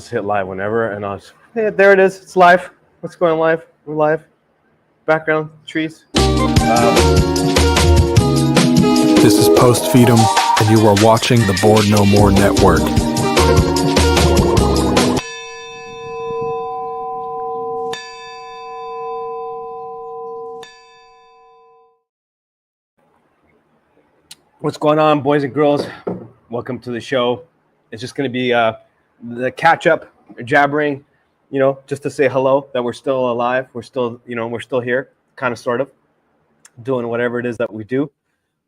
just hit live whenever, and I'll just, hey, there it is. It's live. What's going on live? We're live. Background, trees. This is Post Feed'em, and you are watching the Board No More Network. What's going on, boys and girls? Welcome to the show. It's just going to be the catch-up, jabbering, just to say hello, that we're still alive. We're still, we're still here, kind of, sort of, doing whatever it is that we do.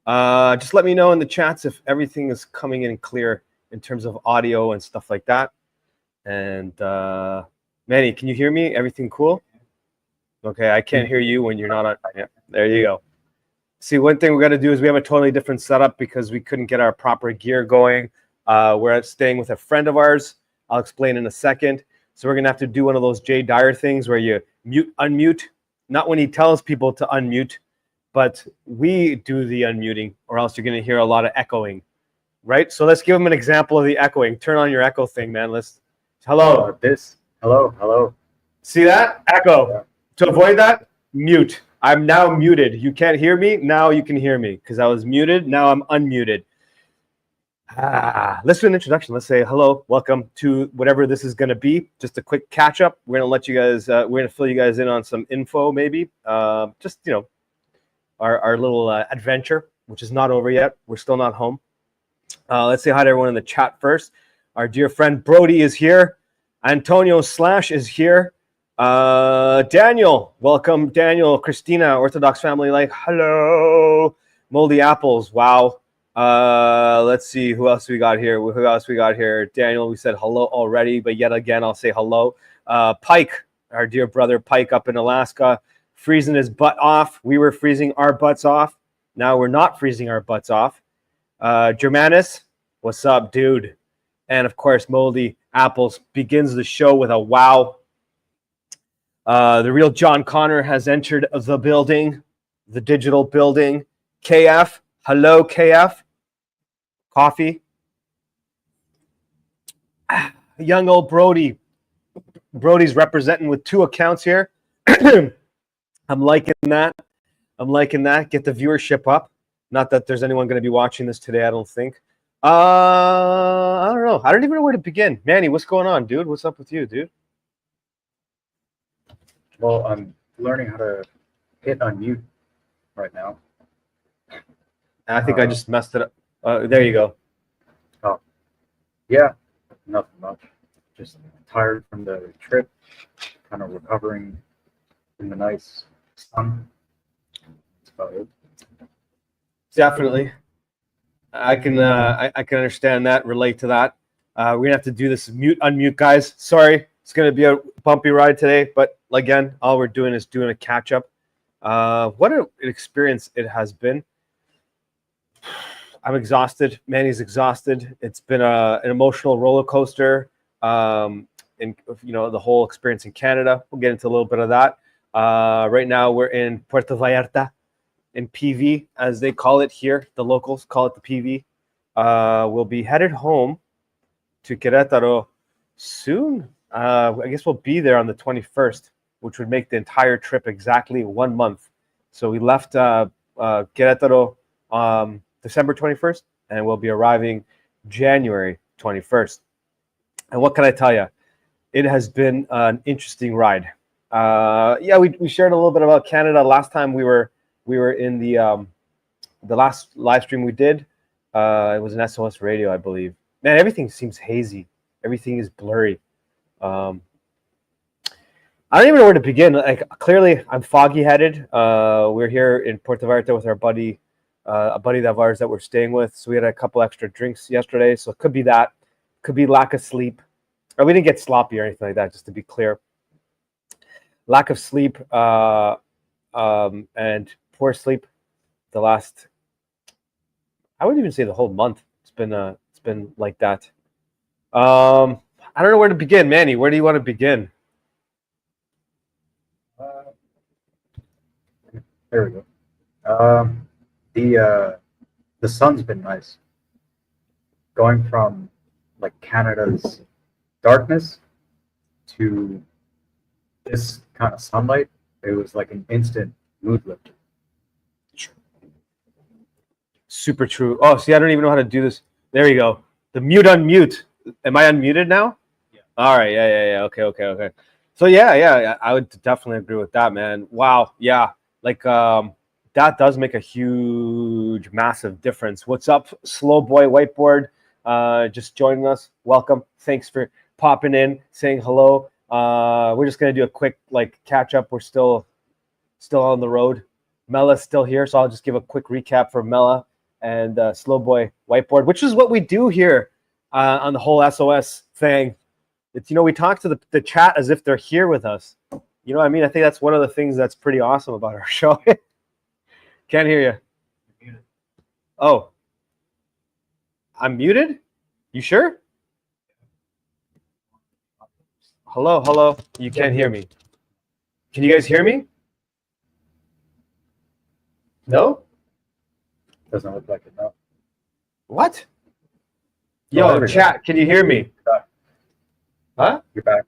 Just let me know in the chats if everything is coming in clear in terms of audio and stuff like that. And Manny, can you hear me? Everything cool? Okay, I can't hear you when you're not on. Yeah, there you go. See, one thing we got to do is we have a totally different setup because we couldn't get our proper gear going. We're staying with a friend of ours. I'll explain in a second. So we're going to have to do one of those Jay Dyer things where you mute, unmute. Not when he tells people to unmute, but we do the unmuting, or else you're going to hear a lot of echoing, right? So let's give him an example of the echoing. Turn on your echo thing, man. Hello. Hello. See that? Echo. Yeah. To avoid that, mute. I'm now muted. You can't hear me. Now you can hear me because I was muted. Now I'm unmuted. Let's do an introduction. Let's say hello. Welcome to whatever this is going to be. Just a quick catch up. We're going to let you guys, we're going to fill you guys in on some info maybe. Just, our little adventure, which is not over yet. We're still not home. Let's say hi to everyone in the chat first. Our dear friend Brody is here. Antonio Slash is here. Daniel, welcome. Daniel, Christina, Orthodox family, like, hello. Moldy Apples, wow. Let's see, who else we got here? Daniel, we said hello already, but yet again, I'll say hello. Pike, our dear brother Pike up in Alaska, freezing his butt off. We were freezing our butts off. Now we're not freezing our butts off. Germanus, what's up, dude? And of course, Moldy Apples begins the show with a wow. The real John Connor has entered the building, the digital building. KF, hello, KF. Coffee. Young old Brody. Brody's representing with 2 accounts here. I'm liking that. Get the viewership up. Not that there's anyone going to be watching this today, I don't think. I don't know. I don't even know where to begin. Manny, what's going on, dude? What's up with you, dude? Well, I'm learning how to hit unmute right now. I think I just messed it up. There you go. Oh, yeah, nothing much. Just tired from the trip, kind of recovering in the nice sun. That's about it. Definitely. I can understand that, relate to that. We're going to have to do this mute, unmute, guys. Sorry, it's going to be a bumpy ride today, but again, all we're doing is doing a catch-up. What an experience it has been. I'm exhausted. Manny's exhausted. It's been an emotional roller coaster. And the whole experience in Canada. We'll get into a little bit of that. Right now, we're in Puerto Vallarta, in PV, as they call it here. The locals call it the PV. We'll be headed home to Querétaro soon. I guess we'll be there on the 21st, which would make the entire trip exactly 1 month. So we left Querétaro December 21st, and we'll be arriving January 21st. And what can I tell you? It has been an interesting ride. We shared a little bit about Canada last time we were in the last live stream we did. It was an SOS radio, I believe. Man, everything seems hazy. Everything is blurry. I don't even know where to begin. Like, clearly, I'm foggy-headed. We're here in Puerto Vallarta with our buddy, a buddy of ours that we're staying with. So we had a couple extra drinks yesterday. So it could be that. Could be lack of sleep. Or we didn't get sloppy or anything like that, just to be clear. Lack of sleep and poor sleep the last, I wouldn't even say the whole month. It's been like that. I don't know where to begin. Manny, where do you want to begin? There we go. The sun's been nice. Going from like Canada's darkness to this kind of sunlight, it was like an instant mood lifter. Super true. Oh, see, I don't even know how to do this. There you go. The mute unmute. Am I unmuted now? Yeah. All right. Yeah. Okay. So yeah, I would definitely agree with that, man. Wow. Yeah. Like that does make a huge, massive difference. What's up, Slow Boy Whiteboard? Just joining us. Welcome. Thanks for popping in, saying hello. We're just gonna do a quick catch up. We're still on the road. Mella's still here, so I'll just give a quick recap for Mella and Slow Boy Whiteboard, which is what we do here on the whole SOS thing. It's, we talk to the chat as if they're here with us. You know what I mean? I think that's one of the things that's pretty awesome about our show. Can't hear you. Oh, I'm muted? You sure? Hello. You can't hear me. Can you guys hear me? No? Doesn't look like it, no. What? Yo, chat, can you hear me? Huh? You're back.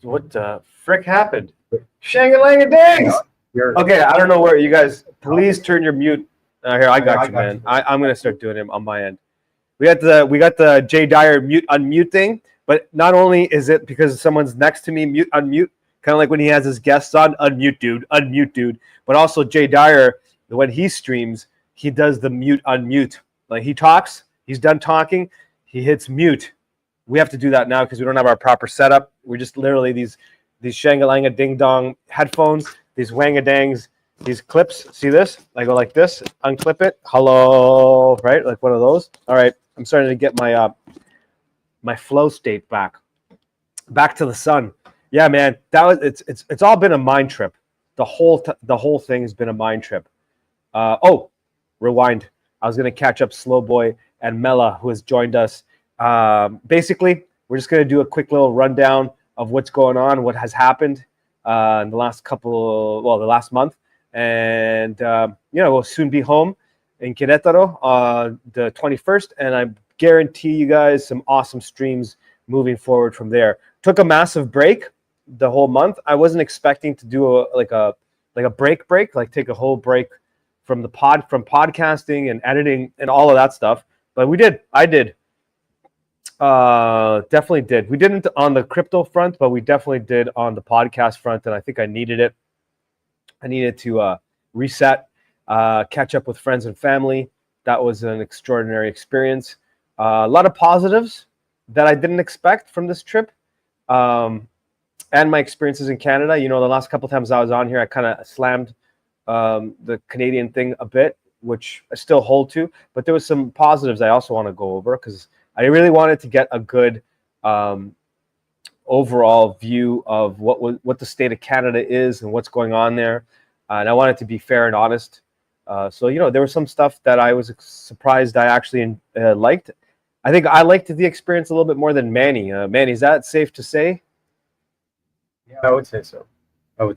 What the frick happened? Shang-a-lang-a-dangs! Okay, I don't know where you guys. Please turn your mute. Here, I got you, man. I'm gonna start doing it on my end. We got the Jay Dyer mute unmute thing, but not only is it because someone's next to me, mute unmute, kind of like when he has his guests on, unmute dude, but also Jay Dyer, when he streams, he does the mute unmute. Like he talks, he's done talking, he hits mute. We have to do that now because we don't have our proper setup. We're just literally these shang-a-lang-a ding-dong headphones, these wang-a-dangs, these clips. See this? I go like this, unclip it. Hello, right? Like one of those. All right, I'm starting to get my my flow state back to the sun. Yeah, man, it's all been a mind trip. The whole thing has been a mind trip. Rewind. I was gonna catch up Slow Boy and Mella, who has joined us. Basically, we're just gonna do a quick little rundown of what's going on, what has happened in the last month, and we'll soon be home in Querétaro on the 21st, and I guarantee you guys some awesome streams moving forward from there. Took a massive break the whole month. I wasn't expecting to do a break, like take a whole break from podcasting and editing and all of that stuff. But we did. I did. Definitely did. We didn't on the crypto front, but we definitely did on the podcast front, and I think I needed it. I needed to reset, catch up with friends and family. That was an extraordinary experience. A lot of positives that I didn't expect from this trip. And my experiences in Canada. The last couple of times I was on here, I kind of slammed the Canadian thing a bit, which I still hold to. But there was some positives I also want to go over because I really wanted to get a good overall view of what the state of Canada is and what's going on there. And I wanted to be fair and honest. So there was some stuff that I was surprised I actually liked. I think I liked the experience a little bit more than Manny. Manny, is that safe to say? Yeah, I would say so. I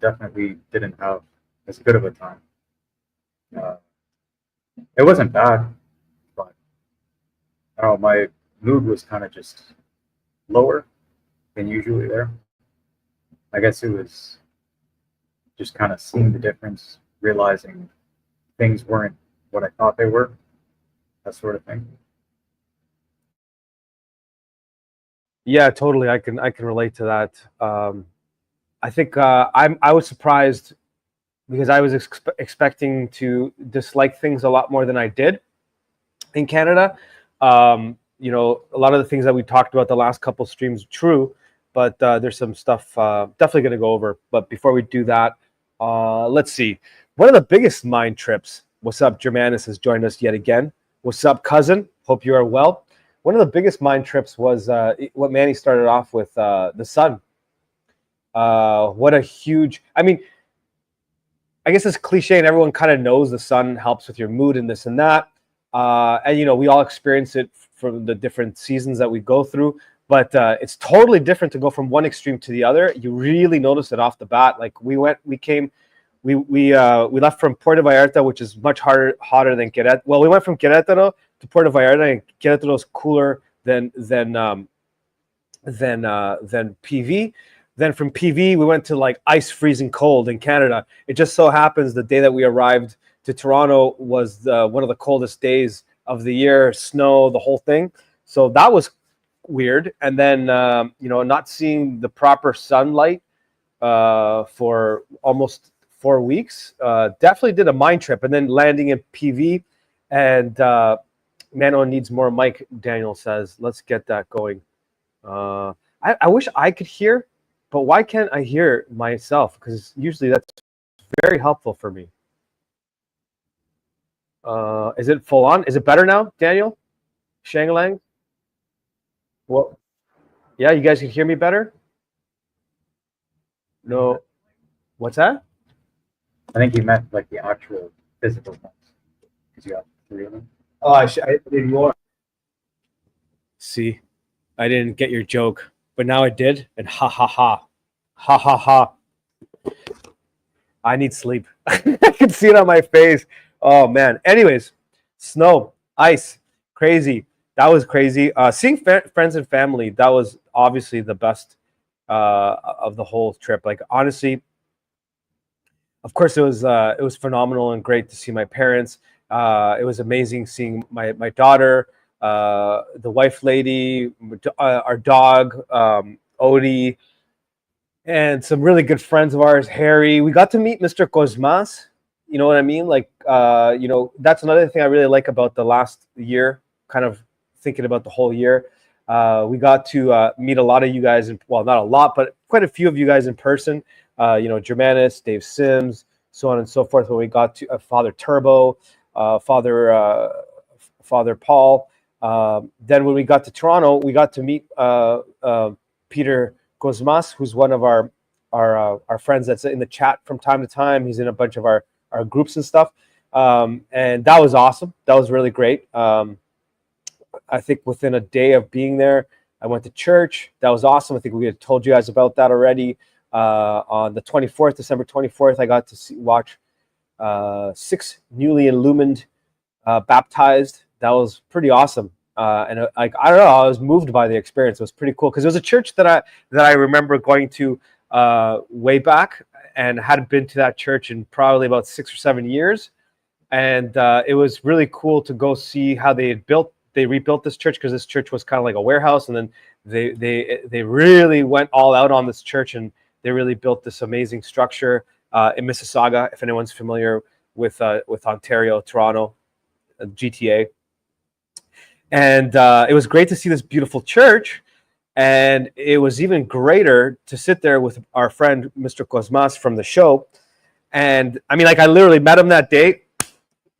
definitely didn't have as good of a time. It wasn't bad, but I don't know, my mood was kind of just lower than usually there. I guess it was just kind of seeing the difference, realizing things weren't what I thought they were, that sort of thing. Yeah, totally. I can relate to that. I think I was surprised because I was expecting to dislike things a lot more than I did in Canada. A lot of the things that we talked about the last couple streams are true, but there's some stuff definitely going to go over. But before we do that, let's see. One of the biggest mind trips. What's up, Germanus has joined us yet again. What's up, cousin? Hope you are well. One of the biggest mind trips was what Manny started off with, the sun. What a huge... I mean, I guess it's cliche and everyone kind of knows the sun helps with your mood and this and that. And, we all experience it from the different seasons that we go through. But it's totally different to go from one extreme to the other. You really notice it off the bat. Like we left from Puerto Vallarta, which is much hotter than Querétaro. Well, we went from Querétaro to Puerto Vallarta, and Querétaro is cooler than than PV. Then from PV, we went to like ice freezing cold in Canada. It just so happens the day that we arrived to Toronto was one of the coldest days of the year, snow, the whole thing. So that was weird. And then, not seeing the proper sunlight for almost 4 weeks, definitely did a mind trip. And then landing in PV, and Mano needs more mic, Daniel says. Let's get that going. I wish I could hear, but why can't I hear myself? Because usually that's very helpful for me. Is it full on? Is it better now, Daniel? Shangalang? Well, yeah, you guys can hear me better? No. What's that? I think you meant like the actual physical ones, because you got 3 of them. Oh, I did more. See, I didn't get your joke, but now I did, and ha ha ha. Ha ha ha. I need sleep. I can see it on my face. Oh, man. Anyways, snow, ice, crazy. That was crazy. Seeing friends and family, that was obviously the best of the whole trip. Like, honestly, of course, it was phenomenal and great to see my parents. It was amazing seeing my daughter, the wife lady, our dog, Odie, and some really good friends of ours, Harry. We got to meet Mr. Cosmas. You know what I mean? Like, that's another thing I really like about the last year, kind of thinking about the whole year. We got to meet a lot of you guys, well, not a lot, but quite a few of you guys in person. Germanus, Dave Sims, so on and so forth. When we got to Father Turbo, Father Paul. Then when we got to Toronto, we got to meet Peter Cosmas, who's one of our friends that's in the chat from time to time. He's in a bunch of our groups and stuff. And that was awesome. That was really great. I think within a day of being there, I went to church. That was awesome. I think we had told you guys about that already. On the 24th, December 24th, I got to watch 6 newly illumined baptized. That was pretty awesome. And I don't know, I was moved by the experience. It was pretty cool because it was a church that I remember going to way back, and hadn't been to that church in probably about 6 or 7 years. And it was really cool to go see how they rebuilt this church, because this church was kind of like a warehouse, and then they really went all out on this church, and they really built this amazing structure in Mississauga, if anyone's familiar with Ontario, Toronto, GTA. And it was great to see this beautiful church. And it was even greater to sit there with our friend, Mr. Cosmas from the show. And I mean, like, I literally met him that day,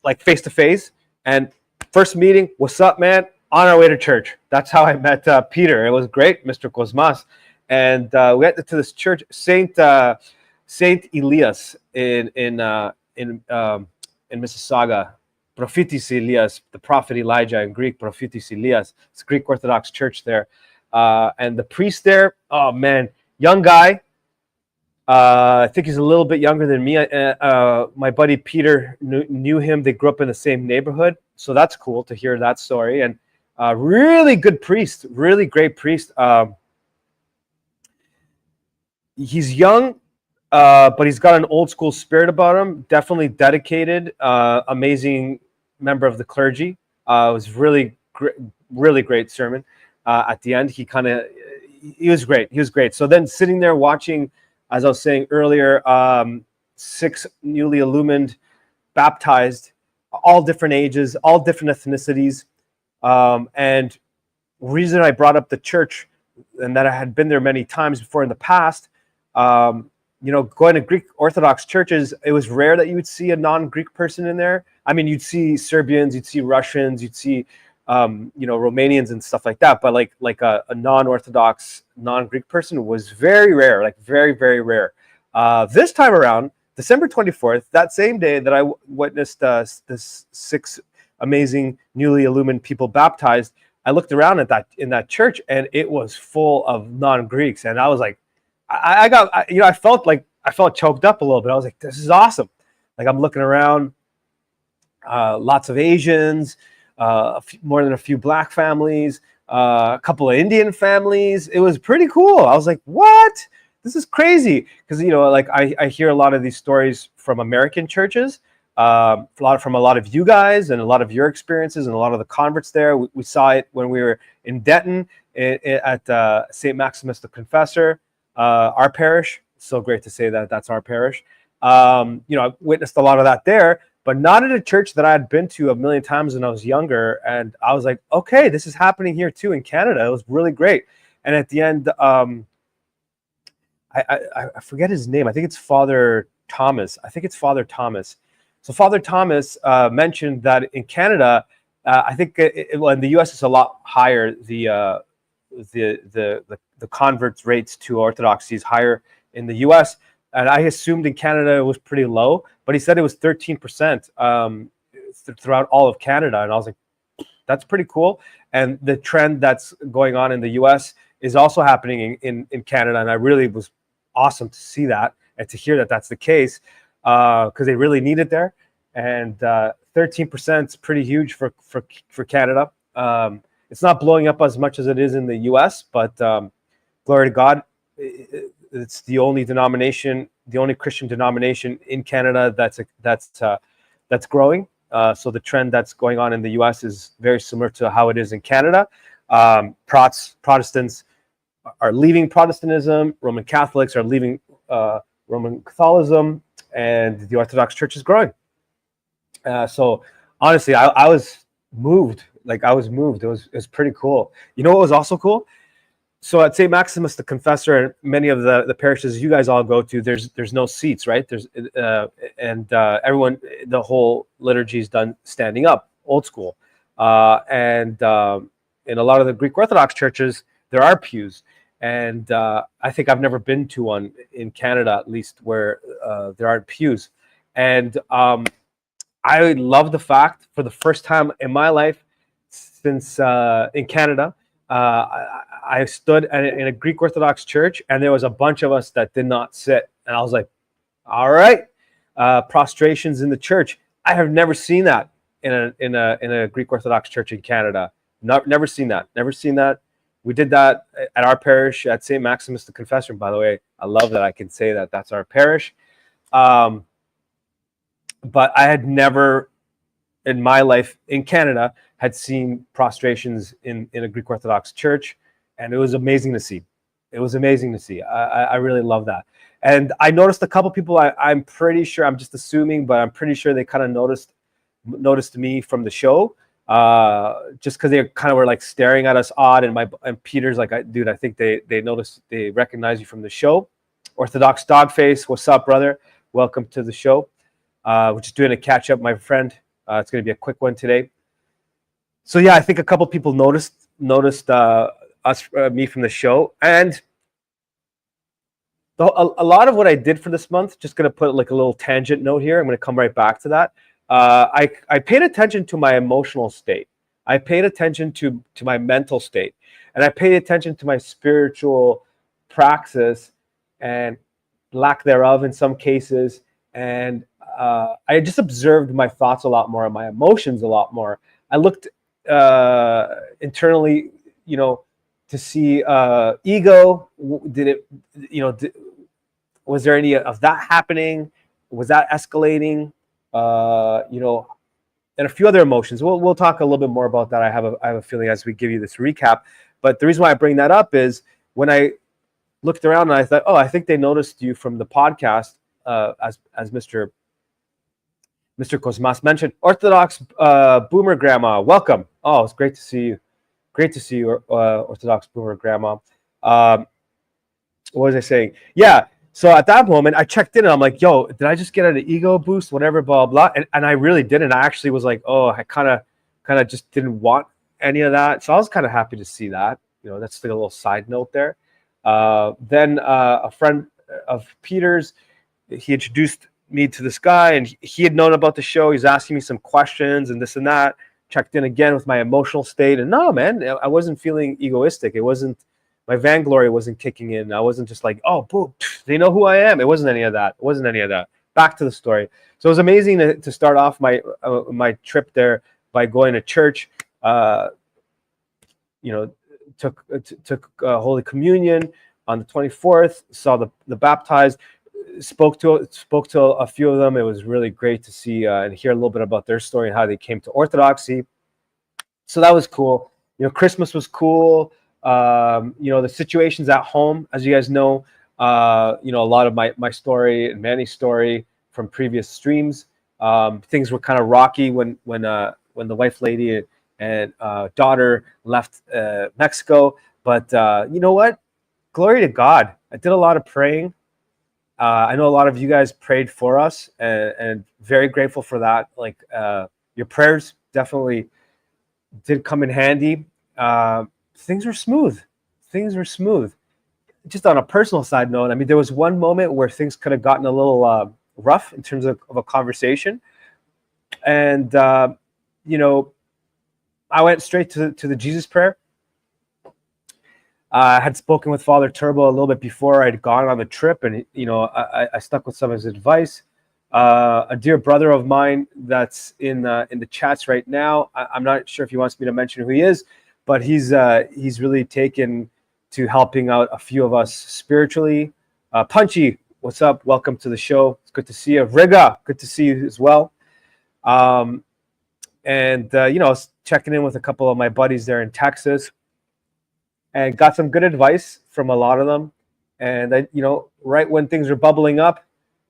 like face to face. And first meeting, what's up, man? On our way to church. That's how I met Peter. It was great, Mr. Cosmas. And we went to this church, Saint Elias in Mississauga. Prophetis Elias, the prophet Elijah in Greek, Prophetis Elias. It's a Greek Orthodox church there. And the priest there, oh man, young guy. I think he's a little bit younger than me. My buddy Peter knew him. They grew up in the same neighborhood. So that's cool to hear that story. And really good priest, really great priest. He's young, but he's got an old school spirit about him. Definitely dedicated, amazing member of the clergy. It was really great sermon. At the end, he was great. He was great. So then sitting there watching, as I was saying earlier, 6 newly illumined, baptized, all different ages, all different ethnicities. And reason I brought up the church, and that I had been there many times before in the past, going to Greek Orthodox churches, it was rare that you would see a non-Greek person in there. I mean, you'd see Serbians, you'd see Russians, you'd see Romanians and stuff like that. But like a non-Orthodox, non-Greek person was very rare, like very, very rare. This time around, December 24th, that same day that I witnessed this 6 amazing newly illumined people baptized, I looked around in that church, and it was full of non-Greeks, and I was like, I felt choked up a little bit. I was like, this is awesome. Like, I'm looking around, lots of Asians, more than a few black families, a couple of Indian families. It was pretty cool. I was like, what? This is crazy. Because, you know, like I hear a lot of these stories from American churches, from a lot of you guys and a lot of your experiences and a lot of the converts there. We saw it when we were in Denton at St. Maximus the Confessor, our parish. So great to say that that's our parish. You know, I witnessed a lot of that there, but not at a church that I had been to a million times when I was younger. And I was like, okay, this is happening here too in Canada. It was really great. And at the end, I forget his name. I think it's Father Thomas. So Father Thomas mentioned that in Canada, I think well, in the U.S. it's a lot higher. The converts rates to Orthodoxy is higher in the U.S. And I assumed in Canada it was pretty low, but he said it was 13% throughout all of Canada, and I was like, that's pretty cool. And the trend that's going on in the U.S. is also happening in Canada, and I really was awesome to see that and to hear that that's the case, because they really need it there. And 13% is pretty huge for Canada. It's not blowing up as much as it is in the U.S., but glory to God, it's the only denomination, the only Christian denomination in Canada that's growing. So the trend that's going on in the U.S. is very similar to how it is in Canada. Protestants are leaving Protestantism. Roman Catholics are leaving Roman Catholicism, and the Orthodox Church is growing. So honestly, I was moved. Like I was moved. It was pretty cool. You know what was also cool? So at St. Maximus the Confessor and many of the parishes you guys all go to, there's no seats, right? Everyone, the whole liturgy is done standing up, old school. And in a lot of the Greek Orthodox churches, there are pews. And I think I've never been to one in Canada, at least, where there aren't pews. And I love the fact, for the first time in my life since in Canada, I stood in a Greek Orthodox church, and there was a bunch of us that did not sit. And I was like, all right, prostrations in the church. I have never seen that in a Greek Orthodox church in Canada. Never seen that. We did that at our parish at St. Maximus the Confessor. By the way, I love that I can say that that's our parish. But I had never in my life in Canada had seen prostrations in a Greek Orthodox church, and it was amazing to see. I really love that. And I noticed a couple people, I'm pretty sure, I'm just assuming, but I'm pretty sure they kind of noticed me from the show, just because they kind of were like staring at us odd. And Peter's like, dude, I think they noticed, they recognize you from the show. Orthodox Dogface, what's up, brother? Welcome to the show. We're just doing a catch up, my friend. It's going to be a quick one today. So yeah, I think a couple people noticed me from the show, and a lot of what I did for this month, just going to put like a little tangent note here. I'm going to come right back to that. I paid attention to my emotional state. I paid attention to my mental state, and I paid attention to my spiritual praxis and lack thereof in some cases. And I just observed my thoughts a lot more and my emotions a lot more. I looked internally, to see ego. Was there any of that happening? Was that escalating? And a few other emotions. We'll talk a little bit more about that. I have a feeling as we give you this recap. But the reason why I bring that up is when I looked around and I thought, I think they noticed you from the podcast, as Mr. Cosmas mentioned. Orthodox Boomer Grandma, welcome. Oh, it's great to see you. Great to see you, Orthodox Boomer Grandma. What was I saying? Yeah. So at that moment, I checked in and I'm like, yo, did I just get an ego boost, whatever, blah, blah. And I really didn't. I actually was like, I kind of just didn't want any of that. So I was kind of happy to see that. That's like a little side note there. Then a friend of Peter's, he introduced me to this guy, and he had known about the show. He's asking me some questions and this and that. Checked in again with my emotional state. And no, man, I wasn't feeling egoistic. It wasn't, my vainglory wasn't kicking in. I wasn't just like, boom, they know who I am. It wasn't any of that. Back to the story. So it was amazing to start off my trip there by going to church. took Holy Communion on the 24th. Saw the baptized. Spoke to a few of them. It was really great to see and hear a little bit about their story and how they came to Orthodoxy. So that was cool. Christmas was cool. The situations at home, as you guys know, a lot of my story and Manny's story from previous streams. Things were kind of rocky when the wife lady and daughter left Mexico. But you know what? Glory to God. I did a lot of praying. I know a lot of you guys prayed for us, and very grateful for that. Like your prayers definitely did come in handy. Things were smooth. Just on a personal side note, I mean, there was one moment where things could have gotten a little rough in terms of a conversation. And, I went straight to the Jesus prayer. I had spoken with Father Turbo a little bit before I'd gone on the trip, and I stuck with some of his advice. A dear brother of mine that's in the chats right now. I'm not sure if he wants me to mention who he is, but he's really taken to helping out a few of us spiritually. Punchy, what's up? Welcome to the show. It's good to see you. Riga, good to see you as well. I was checking in with a couple of my buddies there in Texas, and got some good advice from a lot of them. And right when things were bubbling up,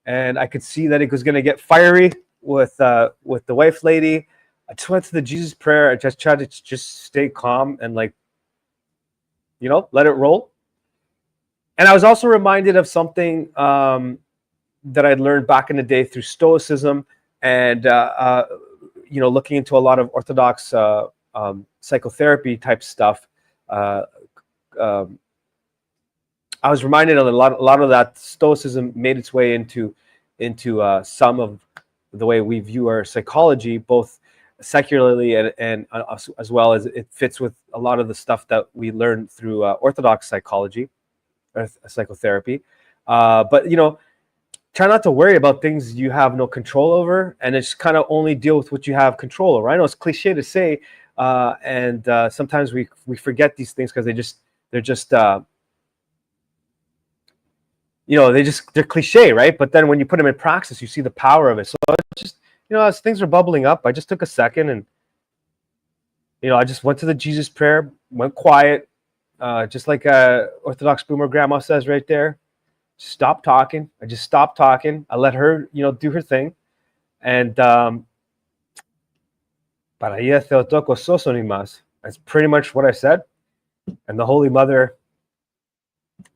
and I could see that it was going to get fiery with the wife lady, I just went to the Jesus prayer. I just tried to just stay calm and let it roll. And I was also reminded of something that I'd learned back in the day through Stoicism and looking into a lot of Orthodox psychotherapy type stuff. I was reminded of a lot of that Stoicism made its way into some of the way we view our psychology, both secularly and as well as it fits with a lot of the stuff that we learn through Orthodox psychology or psychotherapy. But try not to worry about things you have no control over, and just kind of only deal with what you have control over. I know it's cliche to say, and sometimes we forget these things because they're cliche, right? But then when you put them in practice, you see the power of it. So it's just, as things are bubbling up, I just took a second and, I just went to the Jesus prayer, went quiet, just like Orthodox Boomer Grandma says right there. Stop talking. I just stopped talking. I let her, do her thing. And para ella Theotokos sosonimas. That's pretty much what I said. And the Holy Mother,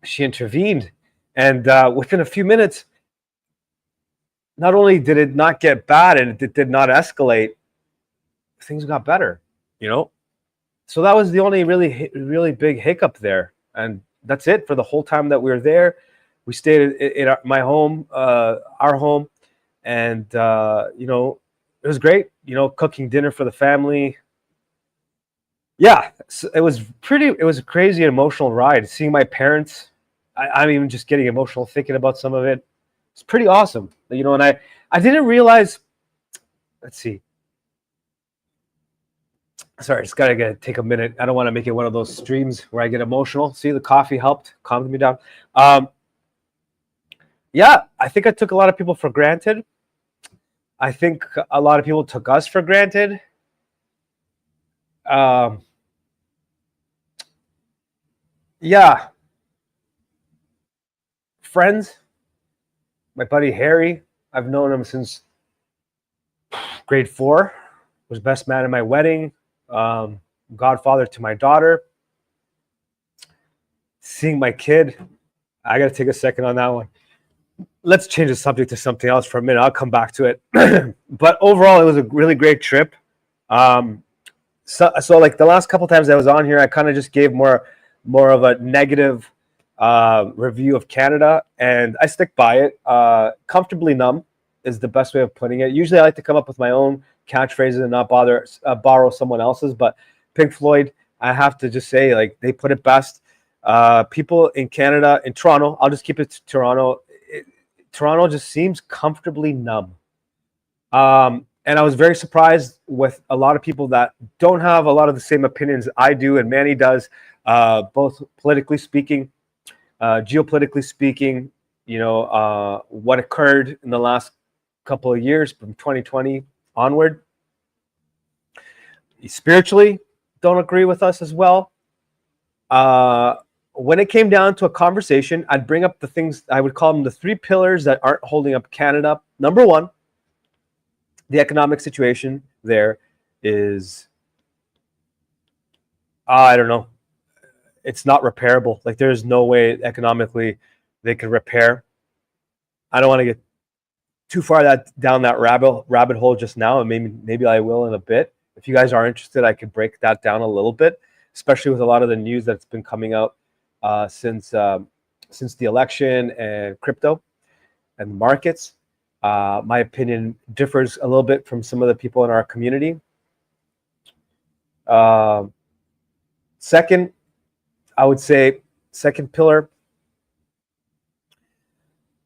she intervened. And within a few minutes, not only did it not get bad and it did not escalate, things got better, So that was the only really big hiccup there. And that's it for the whole time that we were there. We stayed in my home, our home. And, it was great, cooking dinner for the family. Yeah, it was a crazy emotional ride. Seeing my parents, I'm even just getting emotional thinking about some of it. It's pretty awesome, and I didn't realize, let's see. Sorry, just gotta take a minute. I don't want to make it one of those streams where I get emotional. See, the coffee helped calm me down. Yeah, I think I took a lot of people for granted. I think a lot of people took us for granted. Yeah. Friends, my buddy Harry, I've known him since grade 4, was best man at my wedding, godfather to my daughter. Seeing my kid, I got to take a second on that one. Let's change the subject to something else for a minute. I'll come back to it. But overall, it was a really great trip. So like the last couple times I was on here, I kind of just gave more of a negative review of Canada, and I stick by it. Comfortably numb is the best way of putting it. Usually I like to come up with my own catchphrases and not borrow someone else's, but Pink Floyd, I have to just say, like, they put it best. People in Canada, in Toronto, I'll just keep it to Toronto. Toronto just seems comfortably numb. And I was very surprised with a lot of people that don't have a lot of the same opinions I do and Manny does both politically speaking, geopolitically speaking. What occurred in the last couple of years from 2020 onward. Spiritually, don't agree with us as well. When it came down to a conversation, I'd bring up the things, I would call them the three pillars that aren't holding up Canada. Number one, the economic situation there is, I don't know, it's not repairable. Like, there's no way economically they could repair. I don't want to get too far down that rabbit hole just now, and maybe I will in a bit. If you guys are interested, I could break that down a little bit, especially with a lot of the news that's been coming out since the election and crypto and markets. My opinion differs a little bit from some of the people in our community. Second, I would say, second pillar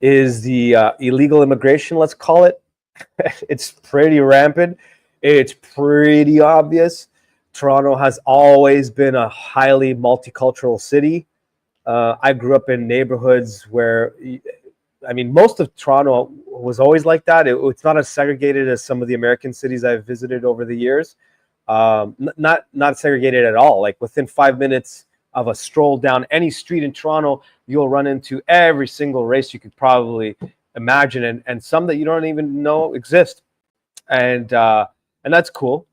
is the illegal immigration, let's call it. It's pretty rampant. It's pretty obvious. Toronto has always been a highly multicultural city. I grew up in neighborhoods where, most of Toronto was always like that. It's not as segregated as some of the American cities I've visited over the years. Not segregated at all. Like, within 5 minutes of a stroll down any street in Toronto, you'll run into every single race you could probably imagine, and some that you don't even know exist. And that's cool.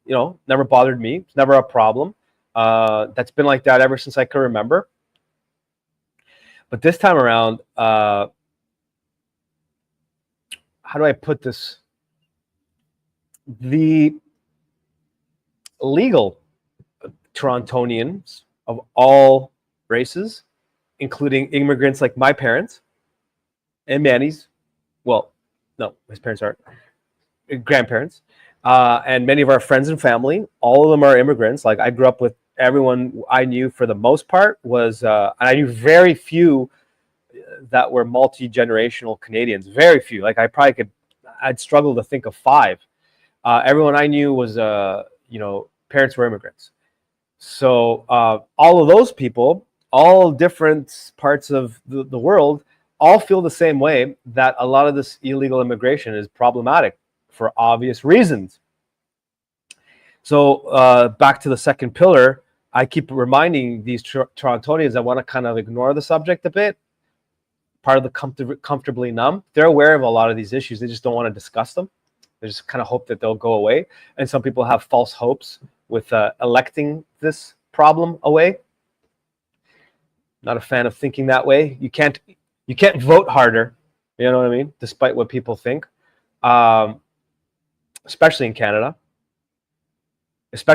Never bothered me. It's never a problem. That's been like that ever since I can remember. But this time around, how do I put this? The legal Torontonians of all races, including immigrants like my parents and Manny's. Well, no, his parents aren't. Grandparents, and many of our friends and family, all of them are immigrants. Like, I grew up with everyone I knew, for the most part, was, and I knew very few that were multi-generational Canadians. Very few. Like, I'd struggle to think of 5. Everyone I knew was, parents were immigrants. So all of those people, all different parts of the world, all feel the same way, that a lot of this illegal immigration is problematic for obvious reasons. So back to the second pillar, I keep reminding these Torontonians that want to kind of ignore the subject a bit, part of the comfortably numb. They're aware of a lot of these issues. They just don't want to discuss them. They just kind of hope that they'll go away. And some people have false hopes with electing this problem away. Not a fan of thinking that way. You can't vote harder, you know what I mean, despite what people think. Especially in Canada. And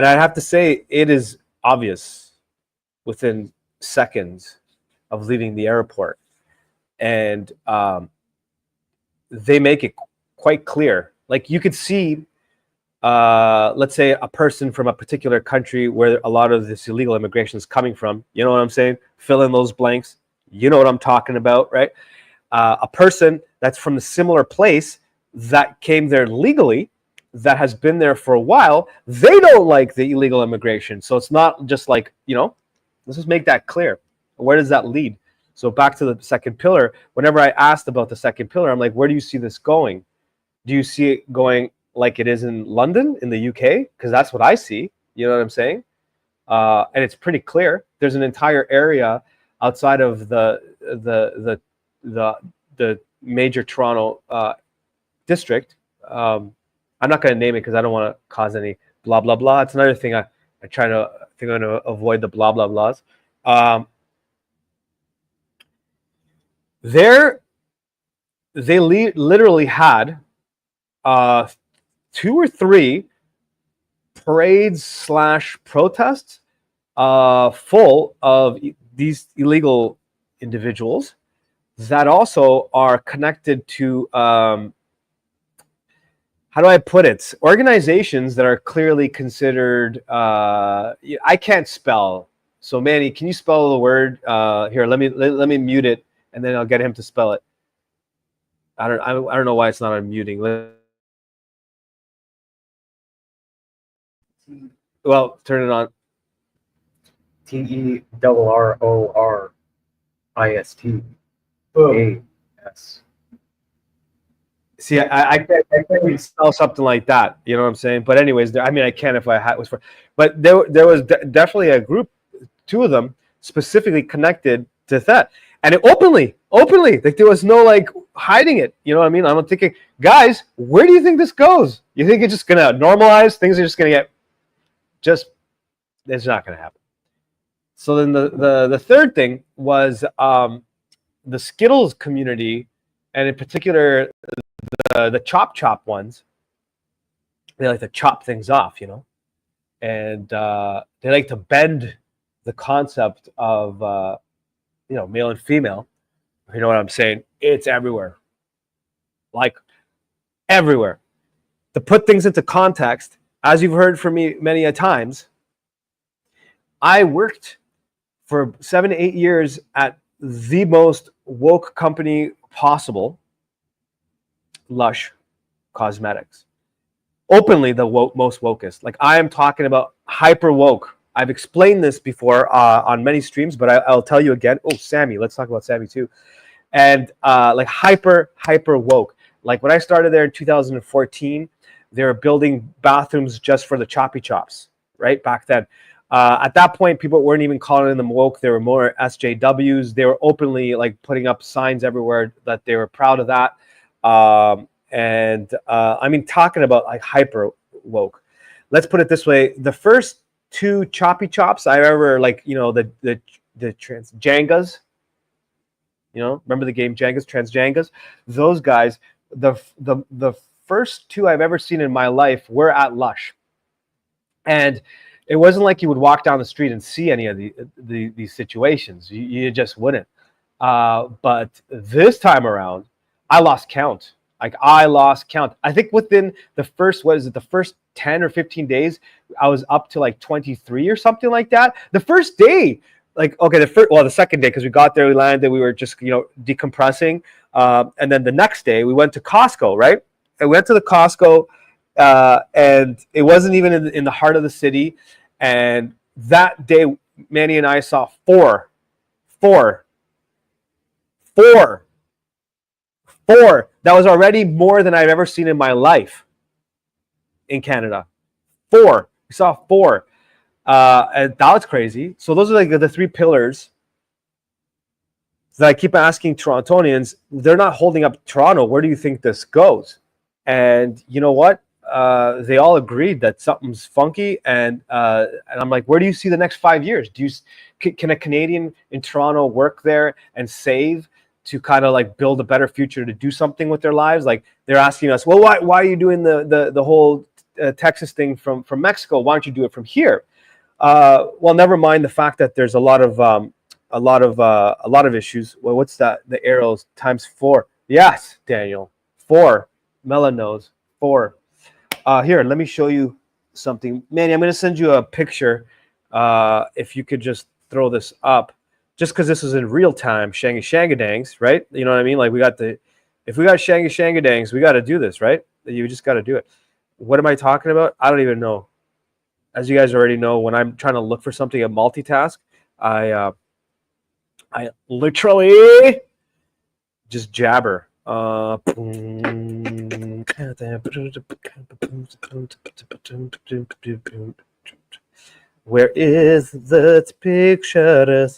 I have to say, it is obvious within seconds of leaving the airport. And they make it quite clear. Like, you could see, let's say, a person from a particular country where a lot of this illegal immigration is coming from. You know what I'm saying? Fill in those blanks. You know what I'm talking about, right? A person that's from a similar place that came there legally, that has been there for a while, they don't like the illegal immigration. So it's not just like, let's just make that clear. Where does that lead? So back to the second pillar, whenever I asked about the second pillar, I'm like, where do you see this going? Do you see it going like it is in London, in the UK? Because that's what I see. You know what I'm saying? And it's pretty clear. There's an entire area outside of the major Toronto district. I'm not going to name it because I don't want to cause any blah blah blah. It's another thing I try to think I'm going to avoid the blah blah blahs. They literally had 2 or 3 parades / protests full of these illegal individuals that also are connected to how do I put it? Organizations that are clearly considered. I can't spell. So Manny, can you spell the word? Here, let me mute it, and then I'll get him to spell it. I don't know why it's not unmuting. Well, turn it on. TERRORIST. See, I can't spell something like that. You know what I'm saying? But anyways, I mean, I can if I was for. But there was definitely a group, two of them specifically connected to that, and it openly, like there was no like hiding it. You know what I mean? I'm thinking, guys, where do you think this goes? You think it's just gonna normalize? Things are just gonna get it's not gonna happen. So then the third thing was the Skittles community, and in particular the chop ones. They like to chop things off, you know, and they like to bend the concept of male and female. You know what I'm saying? It's everywhere, like everywhere. To put things into context, as you've heard from me many a times, I worked for 7 to 8 years at the most woke company possible, Lush Cosmetics. Openly the most wokest. Like, I am talking about hyper woke. I've explained this before on many streams, but I'll tell you again. Oh, Sammy, let's talk about Sammy too. And like hyper woke. Like when I started there in 2014, they were building bathrooms just for the choppy chops, right? Back then. At that point, people weren't even calling them woke. They were more SJWs. They were openly like putting up signs everywhere that they were proud of that. I mean, talking about like hyper woke. Let's put it this way: the first two choppy chops I ever like, you know, the trans Jengas. You know, remember the game Jengas, trans Jengas? Those guys, the first two I've ever seen in my life were at Lush, and it wasn't like you would walk down the street and see any of these situations. You just wouldn't. But this time around, I lost count. Like, I lost count. I think within the first, the first 10 or 15 days, I was up to like 23 or something like that. The first day, like, okay, the second day, because we got there, we landed, we were just, you know, decompressing. And then the next day, we went to Costco, right? And we went to the Costco, and it wasn't even in the heart of the city. And that day, Manny and I saw four. That was already more than I've ever seen in my life in Canada. 4. We saw 4. And that was crazy. So those are like the 3 pillars that I keep asking Torontonians. They're not holding up Toronto. Where do you think this goes? And you know what? They all agreed that something's funky. And I'm like, where do you see the next 5 years? Can a Canadian in Toronto work there and save to kind of like build a better future, to do something with their lives? Like, they're asking us, well, why are you doing the whole Texas thing from Mexico? Why don't you do it from here? Well, never mind the fact that there's a lot of issues. Well, what's that? The arrows times 4. Yes, Daniel. 4. Melon knows. 4. Here, let me show you something. Manny, I'm going to send you a picture. If you could just throw this up. Just because this is in real time, Shangadangs, right? You know what I mean? Like, if we got Shangadangs, we got to do this, right? You just got to do it. What am I talking about? I don't even know. As you guys already know, when I'm trying to look for something at multitask, I literally just jabber. Where is that picture?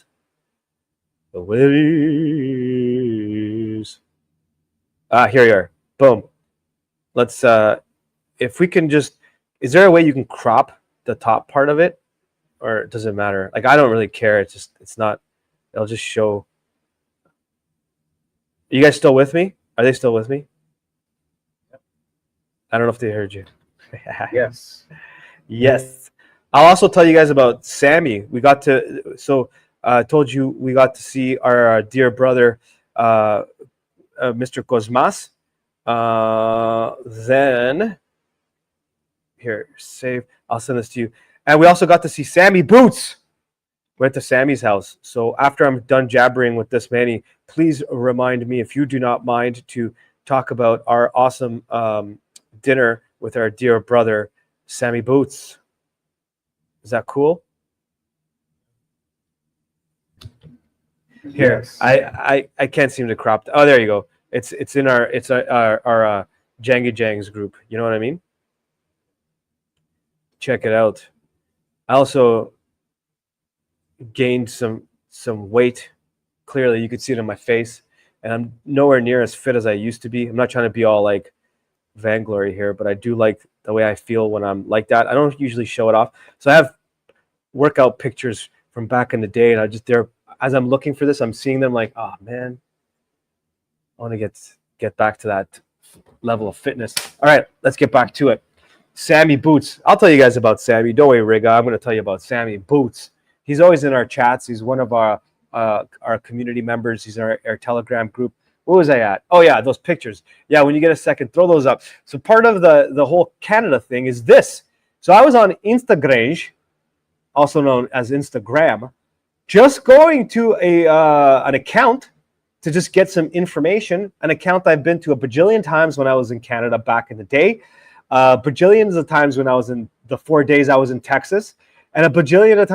Where is? Here you are. Boom. Let's if we can just, is there a way you can crop the top part of it, or does it matter? Like, I don't really care. It's not, it'll just show. Are you guys still with me? Are they still with me? I don't know if they heard you. Yes. Yes. I'll also tell you guys about Sammy. We got to, I told you we got to see our dear brother, Mr. Cosmas. Then, here, save. I'll send this to you. And we also got to see Sammy Boots. Went to Sammy's house. So after I'm done jabbering with this, Manny, please remind me, if you do not mind, to talk about our awesome dinner with our dear brother, Sammy Boots. Is that cool? Here, Yes. I can't seem to crop. Oh, there you go. It's in our Jangy Jangs group. You know what I mean? Check it out. I also gained some weight. Clearly, you could see it on my face, and I'm nowhere near as fit as I used to be. I'm not trying to be all like vainglory here, but I do like the way I feel when I'm like that. I don't usually show it off. So I have workout pictures from back in the day, and I just there as I'm looking for this, I'm seeing them like, oh man, I want to get back to that level of fitness. All right, let's get back to it. Sammy Boots. I'll tell you guys about Sammy. Don't worry, Riga. I'm going to tell you about Sammy Boots. He's always in our chats. He's one of our community members. He's in our Telegram group. What was I at? Oh yeah, those pictures. Yeah, when you get a second, throw those up. So part of the whole Canada thing is this. So I was on Instagram, also known as Instagram, just going to an account to just get some information, an account I've been to a bajillion times when I was in Canada back in the day, bajillions of times when I was in the 4 days I was in Texas, and a bajillion of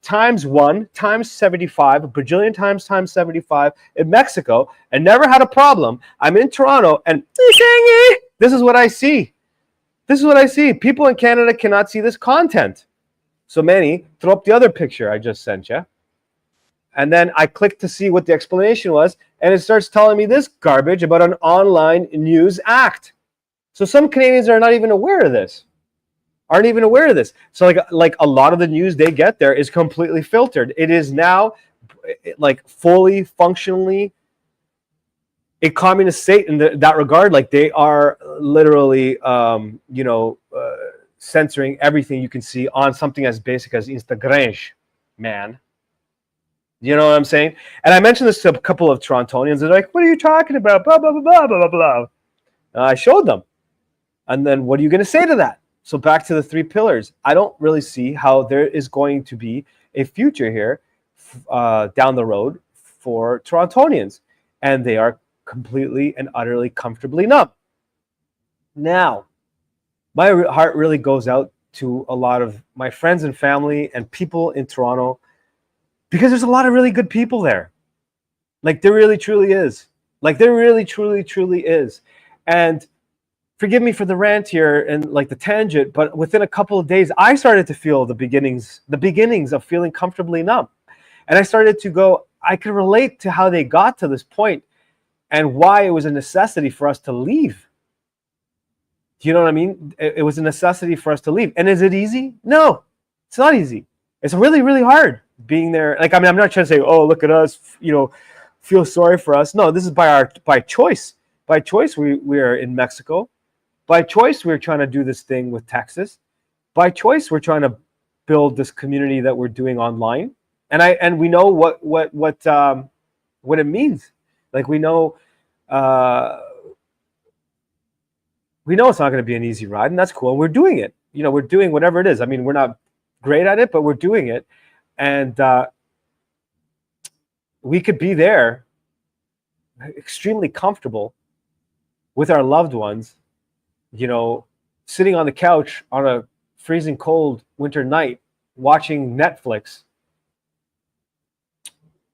times 1, times 75, a bajillion times 75 in Mexico, and never had a problem. I'm in Toronto, and this is what I see. This is what I see. People in Canada cannot see this content. So Manny, throw up the other picture I just sent you. And then I clicked to see what the explanation was, and it starts telling me this garbage about an online news act. So some Canadians are not even aware of this. Aren't even aware of this. So like a lot of the news they get there is completely filtered. It is now like fully functionally a communist state in that regard. Like they are literally, censoring everything you can see on something as basic as Instagram, man. You know what I'm saying? And I mentioned this to a couple of Torontonians. They're like, what are you talking about? Blah, blah, blah, blah, blah, blah. I showed them. And then what are you going to say to that? So back to the 3 pillars. I don't really see how there is going to be a future here down the road for Torontonians. And they are completely and utterly comfortably numb. Now, my heart really goes out to a lot of my friends and family and people in Toronto, because there's a lot of really good people there. Like there really, truly is. Like there really, truly, truly is. And forgive me for the rant here and like the tangent, but within a couple of days, I started to feel the beginnings of feeling comfortably numb. And I started to go, I can relate to how they got to this point and why it was a necessity for us to leave. Do you know what I mean? It was a necessity for us to leave. And is it easy? No, it's not easy. It's really, really hard being there. Like, I mean, I'm not trying to say, oh, look at us, feel sorry for us. No, this is by choice. By choice, we are in Mexico. By choice, we're trying to do this thing with Texas. By choice, we're trying to build this community that we're doing online. And we know what it means. Like we know it's not going to be an easy ride, and that's cool. And we're doing it. We're doing whatever it is. I mean, we're not great at it, but we're doing it. And we could be there extremely comfortable with our loved ones, sitting on the couch on a freezing cold winter night, watching Netflix,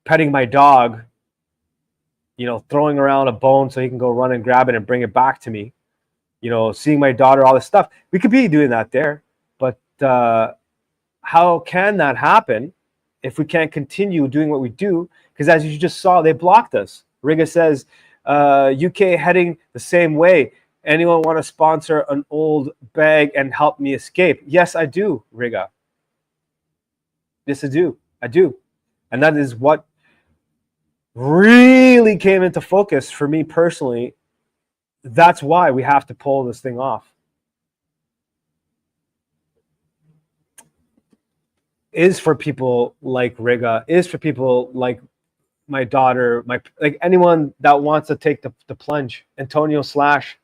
petting my dog, throwing around a bone so he can go run and grab it and bring it back to me, seeing my daughter, all this stuff. We could be doing that there, but how can that happen if we can't continue doing what we do? Because as you just saw, they blocked us. Riga says, UK heading the same way. Anyone want to sponsor an old bag and help me escape? Yes, I do, Riga. Yes, I do. I do. And that is what really came into focus for me personally. That's why we have to pull this thing off. Is for people like Riga, is for people like my daughter, like anyone that wants to take the plunge. Antonio Slash,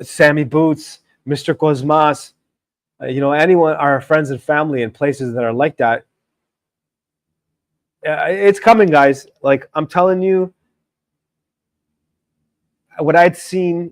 Sammy Boots, Mr. Cosmas, anyone, our friends and family in places that are like that. It's coming, guys. Like I'm telling you, what I'd seen.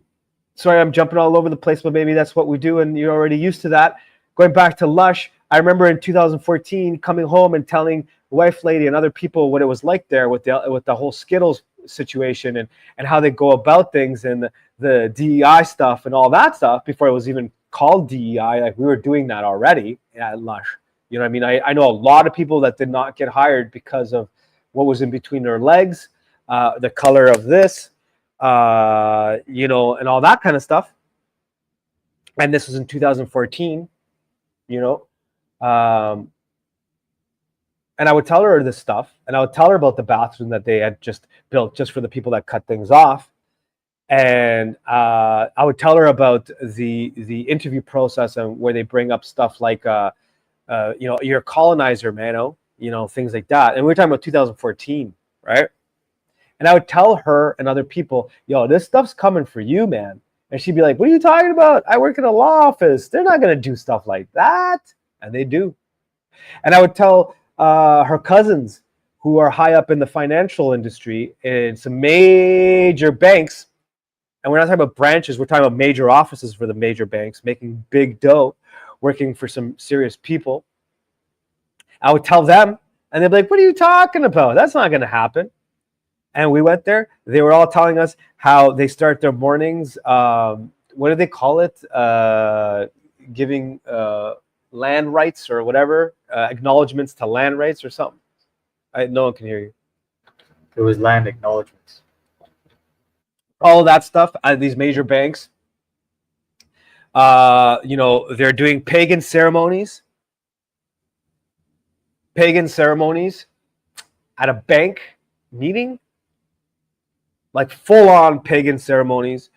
Sorry, I'm jumping all over the place, but maybe that's what we do, and you're already used to that. going back to Lush, I remember in 2014 coming home and telling the wife lady and other people what it was like there with the whole Skittles situation and how they go about things and the DEI stuff and all that stuff before it was even called DEI. Like we were doing that already at Lush. You know what I mean? I know a lot of people that did not get hired because of what was in between their legs, the color of this, you know, and all that kind of stuff. And this was in 2014, you know. And I would tell her this stuff, and I would tell her about the bathroom that they had just built just for the people that cut things off. And I would tell her about the interview process and where they bring up stuff like, you know, you're a colonizer, mano, you know, things like that. And we were talking about 2014, right? And I would tell her and other people, yo, this stuff's coming for you, man. And she'd be like, what are you talking about? I work in a law office. They're not going to do stuff like that. And they do. And I would tell her cousins who are high up in the financial industry in some major banks. And we're not talking about branches. We're talking about major offices for the major banks, making big dough, working for some serious people. I would tell them, and they'd be like, what are you talking about? That's not going to happen. And we went there. They were all telling us how they start their mornings. What do they call it? Giving land rights or whatever, acknowledgements to land rights or something. No one can hear you. It was land acknowledgements. All of that stuff at these major banks. You know, they're doing pagan ceremonies at a bank meeting, like full-on pagan ceremonies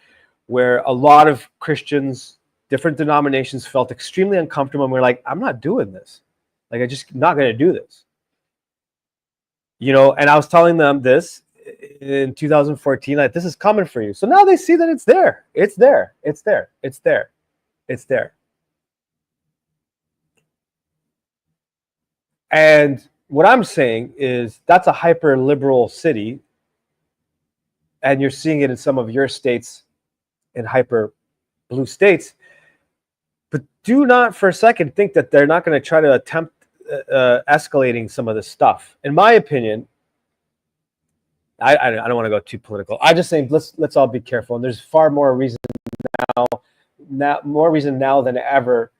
where a lot of Christians, different denominations, felt extremely uncomfortable, and we're like, I'm not doing this. Like, I'm just not going to do this. You know, and I was telling them this in 2014, like, this is coming for you. So now they see that it's there. It's there. It's there. It's there. It's there. And what I'm saying is that's a hyper-liberal city, and you're seeing it in some of your states, in hyper-blue states. But do not for a second think that they're not going to try to attempt escalating some of this stuff. In my opinion, I don't want to go too political. I just think let's all be careful. And there's far more reason now than ever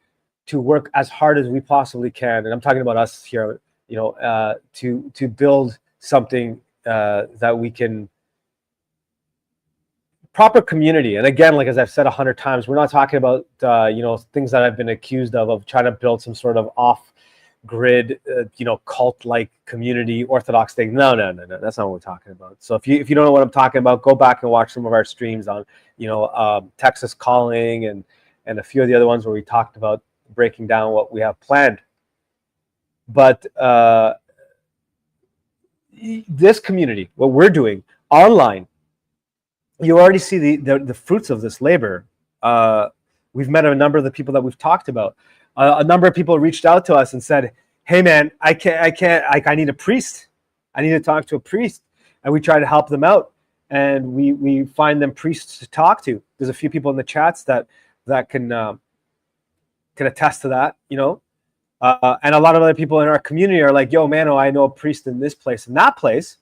to work as hard as we possibly can. And I'm talking about us here, you know, to build something that we can. Proper community. And again, like as I've said 100 times, we're not talking about you know, things that I've been accused of trying to build some sort of off-grid you know, cult-like community Orthodox thing. No, that's not what we're talking about. So if you don't know what I'm talking about, go back and watch some of our streams on, you know, Texas Calling and a few of the other ones where we talked about breaking down what we have planned. But this community, what we're doing online, you already see the fruits of this labor. We've met a number of the people that we've talked about. A number of people reached out to us and said, hey man, I need a priest. I need to talk to a priest. And we try to help them out. And we find them priests to talk to. There's a few people in the chats that can attest to that, you know. And a lot of other people in our community are like, yo, man, I know a priest in this place and that place.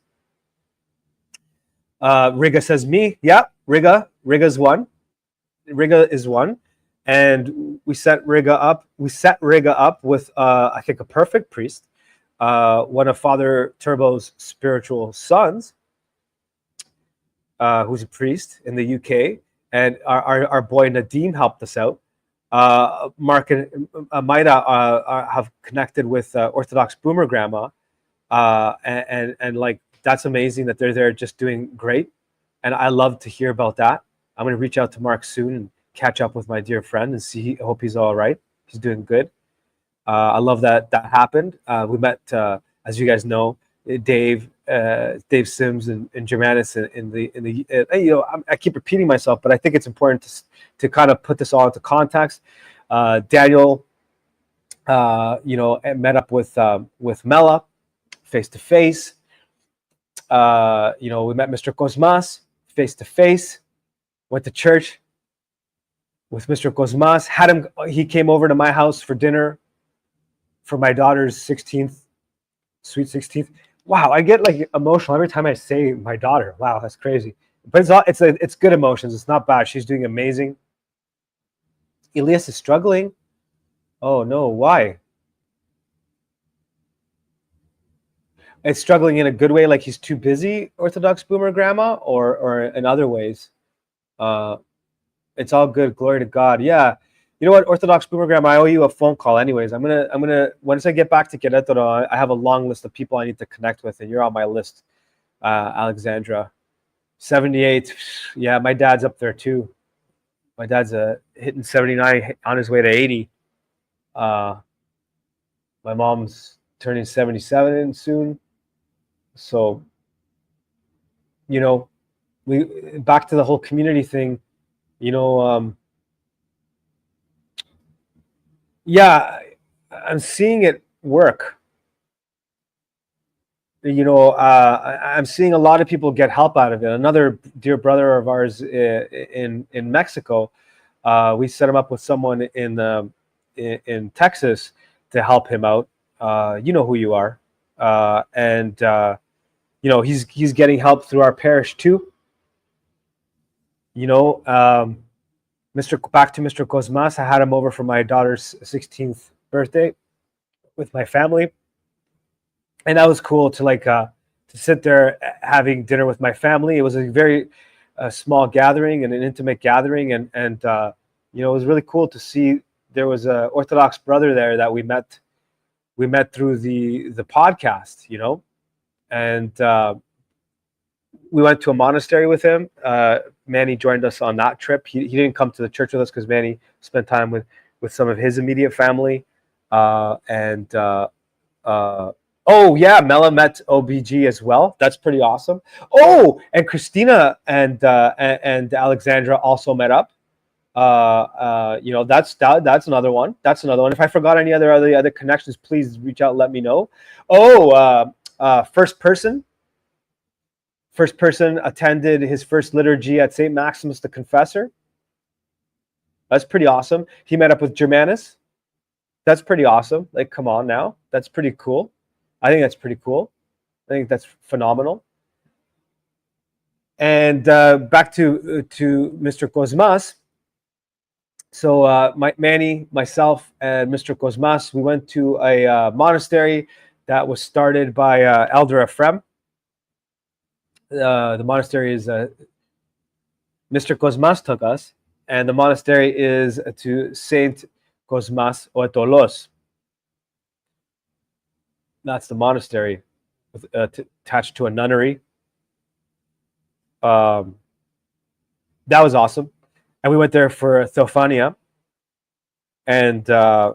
Riga says me. Yeah, Riga's one. Riga is one. And we set Riga up. We set Riga up with, I think, a perfect priest. One of Father Turbo's spiritual sons, who's a priest in the UK. And our boy Nadim helped us out. Mark and Maida have connected with Orthodox Boomer Grandma. And like, that's amazing that they're there just doing great. And I love to hear about that. I'm going to reach out to Mark soon and catch up with my dear friend and see. I hope he's all right. He's doing good. I love that happened. We met, as you guys know, Dave Sims and Germanus in the you know, I keep repeating myself, but I think it's important to kind of put this all into context. Daniel, you know, met up with Mela face to face. You know, we met Mr. Cosmas face to face. Went to church. with Mr. Cosmas. He came over to my house for dinner for my daughter's 16th, sweet 16th. Wow, I get like emotional every time I say my daughter. Wow, that's crazy. But it's good emotions. It's not bad. She's doing amazing. Elias is struggling. Oh no, why? It's struggling in a good way, like he's too busy, Orthodox boomer grandma, or in other ways. It's all good. Glory to God. Yeah. You know what, Orthodox boomer grandma, I owe you a phone call. Anyways, I'm gonna once I get back to Querétaro, I have a long list of people I need to connect with, and you're on my list, Alexandra. 78. Yeah, my dad's up there too. My dad's hitting 79, on his way to 80. My mom's turning 77 soon. So, you know, we back to the whole community thing. You know, yeah, I'm seeing it work. You know, I'm seeing a lot of people get help out of it. Another dear brother of ours in Mexico, we set him up with someone in Texas to help him out. You know who you are, and you know he's getting help through our parish too. You know, back to Mr. Cosmas. I had him over for my daughter's 16th birthday with my family, and that was cool to to sit there having dinner with my family. It was a very small gathering and an intimate gathering, and you know, it was really cool to see. There was a Orthodox brother there that we met through the podcast, you know, and we went to a monastery with him. Manny joined us on that trip. He didn't come to the church with us because Manny spent time with some of his immediate family, oh yeah, Mela met OBG as well. That's pretty awesome. Oh, and Christina and Alexandra also met up. You know, that's another one. That's another one. If I forgot any other connections, please reach out. Let me know. Oh, first person attended his first liturgy at St. Maximus the Confessor. That's pretty awesome. He met up with Germanus. That's pretty awesome. Like, come on now. That's pretty cool. I think that's pretty cool. I think that's phenomenal. And back to Mr. Cosmas. So Manny, myself, and Mr. Cosmas, we went to a monastery that was started by Elder Ephraim. The monastery is Mr. Cosmas took us, and the monastery is to Saint Cosmas Oetolos. That's the monastery attached to a nunnery. That was awesome. And we went there for Theophania. And I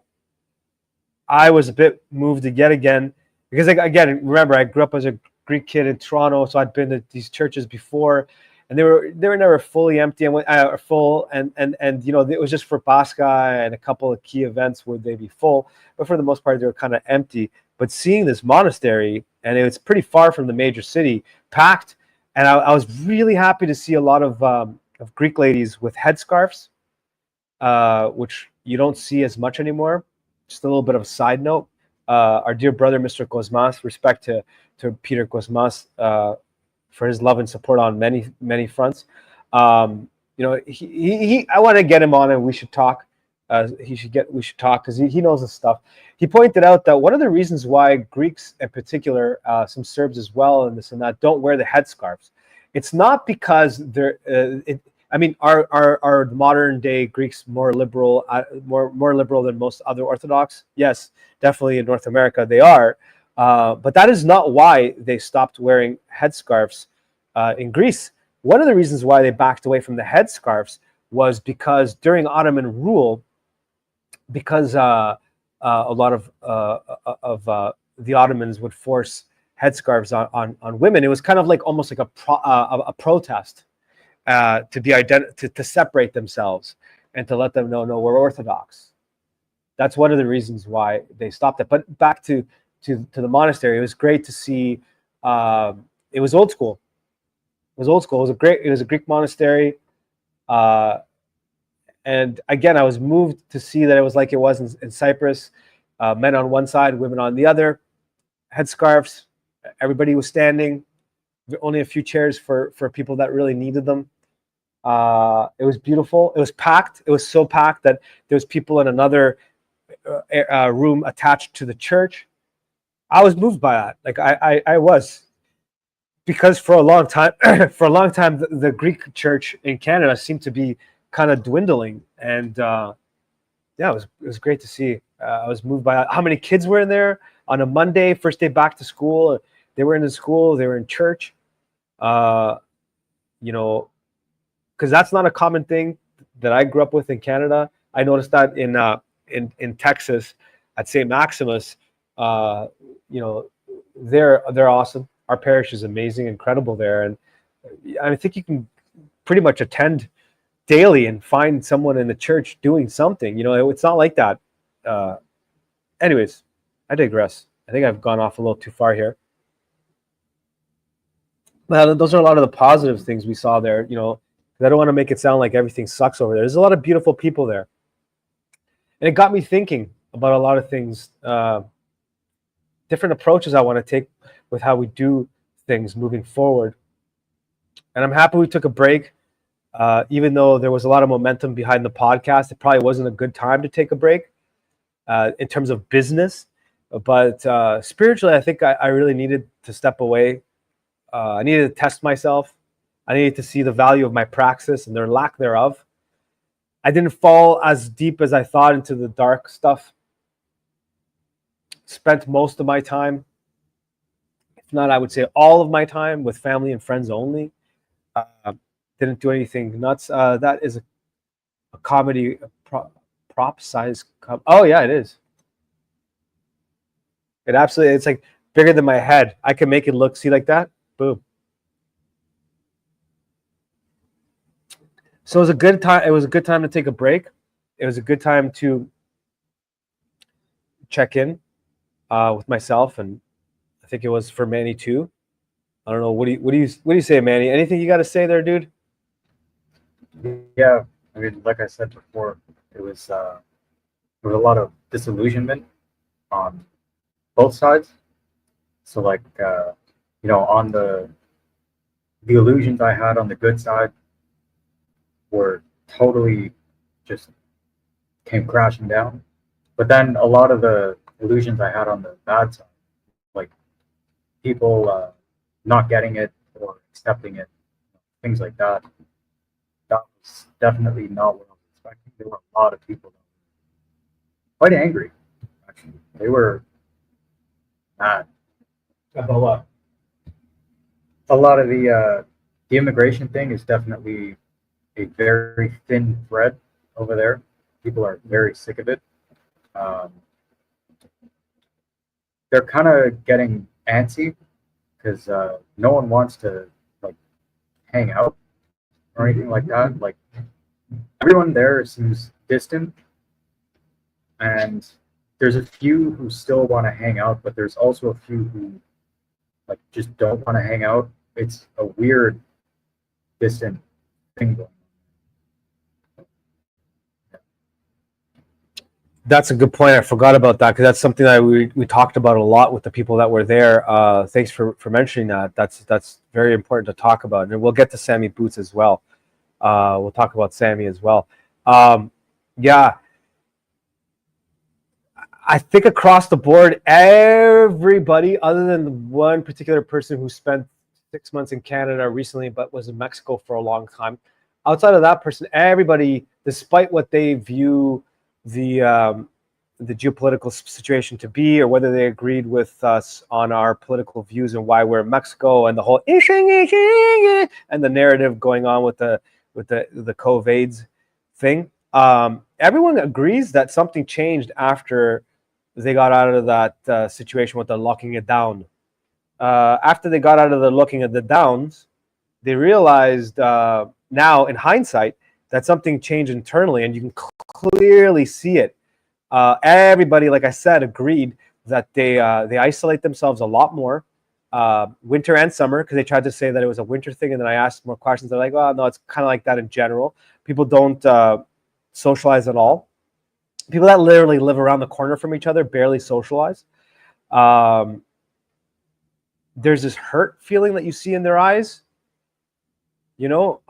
was a bit moved yet again, because again, remember, I grew up as a Greek kid in Toronto, so I'd been to these churches before, and they were never fully empty and full, and you know, it was just for Pascha and a couple of key events where they'd be full, but for the most part they were kind of empty. But seeing this monastery, and it was pretty far from the major city, packed, and I was really happy to see a lot of Greek ladies with headscarves, which you don't see as much anymore. Just a little bit of a side note. Our dear brother, Mr. Cosmas, respect to Peter Cosmas for his love and support on many fronts. You know, I want to get him on, and we should talk. We should talk, because he knows this stuff. He pointed out that one of the reasons why Greeks in particular, some Serbs as well, and this and that, don't wear the headscarves. It's not because they're. I mean, are modern day Greeks more liberal than most other Orthodox? Yes, definitely in North America they are, but that is not why they stopped wearing headscarves in Greece. One of the reasons why they backed away from the headscarves was because during Ottoman rule, because a lot of the Ottomans would force headscarves on women. It was kind of like almost like a protest. To separate themselves and to let them know, no, we're Orthodox. That's one of the reasons why they stopped it. But back to the monastery, it was great to see. It was old school. It was old school. It was a Greek monastery, And again, I was moved to see that it was like it was in Cyprus. Men on one side, women on the other, headscarves. Everybody was standing. Only a few chairs for people that really needed them. It was beautiful. It was packed. It was so packed that there was people in another room attached to the church. I was moved by that. Like I was, because for a long time, the Greek church in Canada seemed to be kind of dwindling, and yeah, it was great to see. I was moved by how many kids were in there on a Monday, first day back to school. They were in the school, they were in church. You know, because that's not a common thing that I grew up with in Canada. I noticed that in Texas at St. Maximus. You know, they're awesome. Our parish is amazing, incredible there, and I think you can pretty much attend daily and find someone in the church doing something. You know, it's not like that. Anyways, I digress. I think I've gone off a little too far here. Well, those are a lot of the positive things we saw there. You know, I don't want to make it sound like everything sucks over there. There's a lot of beautiful people there, and it got me thinking about a lot of things. Different approaches I want to take with how we do things moving forward. And I'm happy we took a break. Even though there was a lot of momentum behind the podcast, it probably wasn't a good time to take a break in terms of business. But spiritually, I think I really needed to step away. I needed to test myself. I needed to see the value of my praxis and their lack thereof. I didn't fall as deep as I thought into the dark stuff. Spent most of my time, if not, I would say all of my time, with family and friends only. Didn't do anything nuts. That is a comedy prop size. Oh yeah, it is. It absolutely. It's like bigger than my head. I can make it look. See, like that. Boom. So it was a good time. It was a good time to take a break. It was a good time to check in with myself, and I think it was for Manny too. I don't know. What do you say, Manny? Anything you got to say there, dude? Yeah, I mean, like I said before, there was a lot of disillusionment on both sides. So, like, you know, on the illusions I had on the good side were totally just came crashing down. But then a lot of the illusions I had on the bad side, like people not getting it or accepting it, things like that, that was definitely not what I was expecting. There were a lot of people that were quite angry, actually. They were mad. About what? A lot of the immigration thing is definitely a very thin thread over there. People are very sick of it. They're kind of getting antsy because no one wants to like hang out or anything like that. Like everyone there seems distant, and there's a few who still want to hang out, but there's also a few who like just don't want to hang out. It's a weird, distant thing going on. That's a good point. I forgot about that because that's something that we talked about a lot with the people that were there. Thanks for mentioning that. That's very important to talk about, and we'll get to Sammy Boots as well. We'll talk about Sammy as well. Yeah, I think across the board, everybody, other than one particular person who spent 6 months in Canada recently but was in Mexico for a long time, outside of that person, everybody, despite what they view the geopolitical situation to be, or whether they agreed with us on our political views and why we're in Mexico, and the whole and the narrative going on with the COVIDs thing, everyone agrees that something changed after they got out of that situation with the locking it down. After they got out of the locking of the downs, they realized now in hindsight that something changed internally, and you can clearly see it. Everybody, like I said, agreed that they isolate themselves a lot more, winter and summer, because they tried to say that it was a winter thing, and then I asked more questions. They're like, "Oh, no, it's kind of like that in general. People don't socialize at all. People that literally live around the corner from each other barely socialize. There's this hurt feeling that you see in their eyes. You know,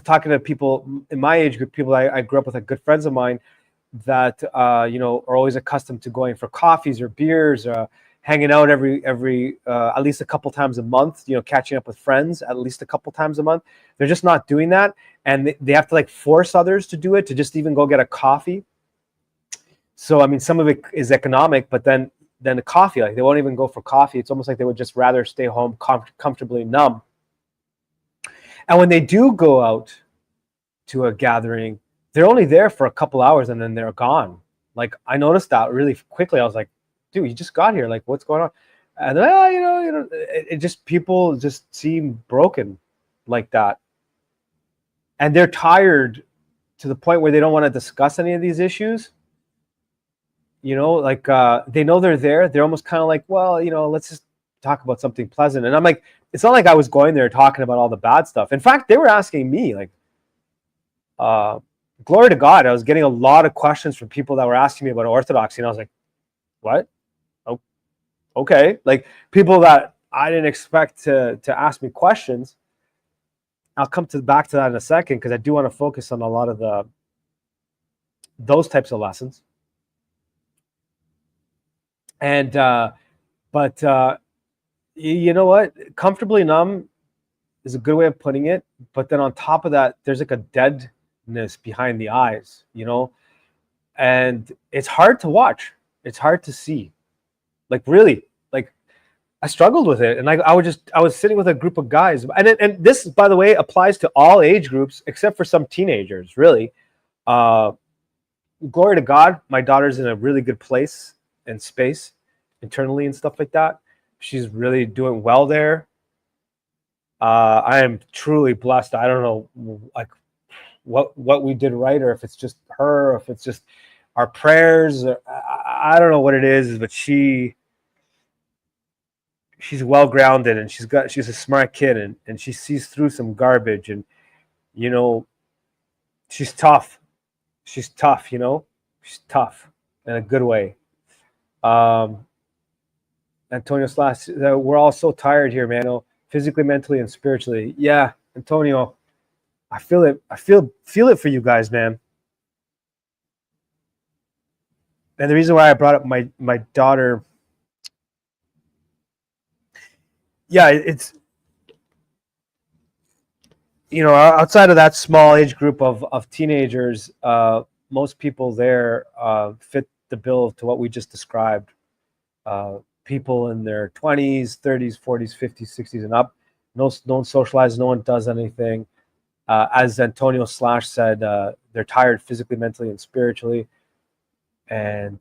talking to people in my age group, people I grew up with, like good friends of mine that, you know, are always accustomed to going for coffees or beers, hanging out every at least a couple times a month, you know, catching up with friends at least a couple times a month. They're just not doing that. And they have to like force others to do it, to just even go get a coffee. So, I mean, some of it is economic, but then the coffee, like they won't even go for coffee. It's almost like they would just rather stay home comfortably numb. And when they do go out to a gathering, they're only there for a couple hours and then they're gone. Like I noticed that really quickly. I was like, dude, you just got here. Like, what's going on? And then, you know, it just, people just seem broken like that. And they're tired to the point where they don't want to discuss any of these issues. You know, like they know they're there. They're almost kind of like, well, you know, let's just talk about something pleasant. And I'm like, it's not like I was going there talking about all the bad stuff. In fact, they were asking me, like, glory to God, I was getting a lot of questions from people that were asking me about orthodoxy. And I was like, what? Oh, okay. Like people that I didn't expect to ask me questions. I'll come back to that in a second, because I do want to focus on a lot of those types of lessons. And but you know what? Comfortably numb is a good way of putting it. But then on top of that, there's like a deadness behind the eyes, you know, and it's hard to watch. It's hard to see. Like really, like I struggled with it, and I was sitting with a group of guys, and this, by the way, applies to all age groups except for some teenagers. Really, glory to God, my daughter's in a really good place and space internally and stuff like that. She's really doing well there. I am truly blessed. I don't know like what we did right, or if it's just her, or if it's just our prayers, or, I don't know what it is, but she's well grounded, and she's a smart kid, and she sees through some garbage, and you know, she's tough. She's tough, you know, she's tough in a good way. Antonio Slash, we're all so tired here, man. Physically, mentally, and spiritually. Yeah, Antonio, I feel it. I feel it for you guys, man. And the reason why I brought up my daughter, yeah, it's, you know, outside of that small age group of teenagers, most people there fit the bill to what we just described. People in their 20s, 30s, 40s, 50s, 60s, and up. No one socializes. No one does anything. As Antonio Slash said, they're tired physically, mentally, and spiritually. And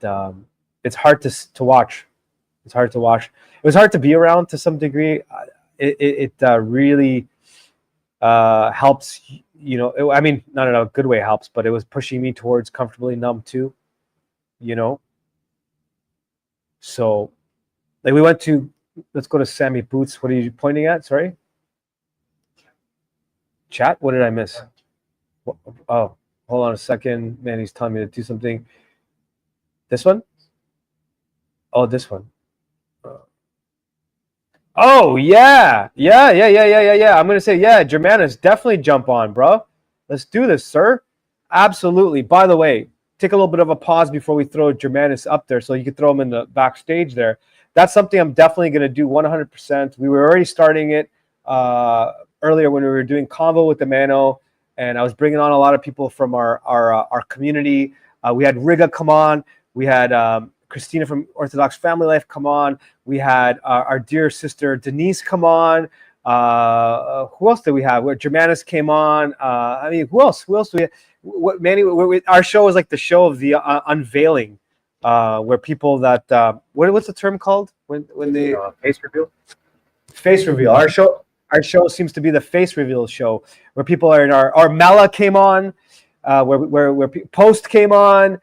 it's hard to watch. It's hard to watch. It was hard to be around to some degree. It really helps. You know, I mean, not in a good way helps, but it was pushing me towards comfortably numb too. You know. So. Like we went to, let's go to Sammy Boots. What are you pointing at? Sorry. Chat? What did I miss? Oh, hold on a second. Man, he's telling me to do something. This one? Oh, this one. Oh, yeah. Yeah. I'm going to say, yeah, Germanus, definitely jump on, bro. Let's do this, sir. Absolutely. By the way, take a little bit of a pause before we throw Germanus up there so you can throw him in the backstage there. That's something I'm definitely going to do 100%. We were already starting it earlier when we were doing Convo with the Mano, and I was bringing on a lot of people from our community. We had Riga come on. We had Christina from Orthodox Family Life come on. We had our dear sister Denise come on. Who else did we have? Where Germanus came on. I mean, who else? Who else do we have? Manny, our show was like the show of the unveiling. Where people that what's the term called when they face reveal? Face reveal. Our show seems to be the face reveal show where people are in our Mela came on, where Post came on,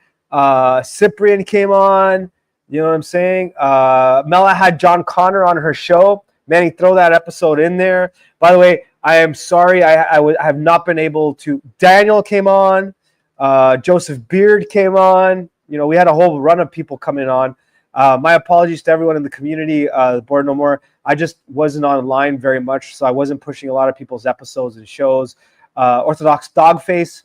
Cyprian came on. You know what I'm saying? Mela had John Connor on her show. Manny, throw that episode in there. By the way, I am sorry I have not been able to. Daniel came on. Joseph Beard came on. You know, we had a whole run of people coming on. My apologies to everyone in the community, the Board No More. I just wasn't online very much, so I wasn't pushing a lot of people's episodes and shows. Orthodox Dogface,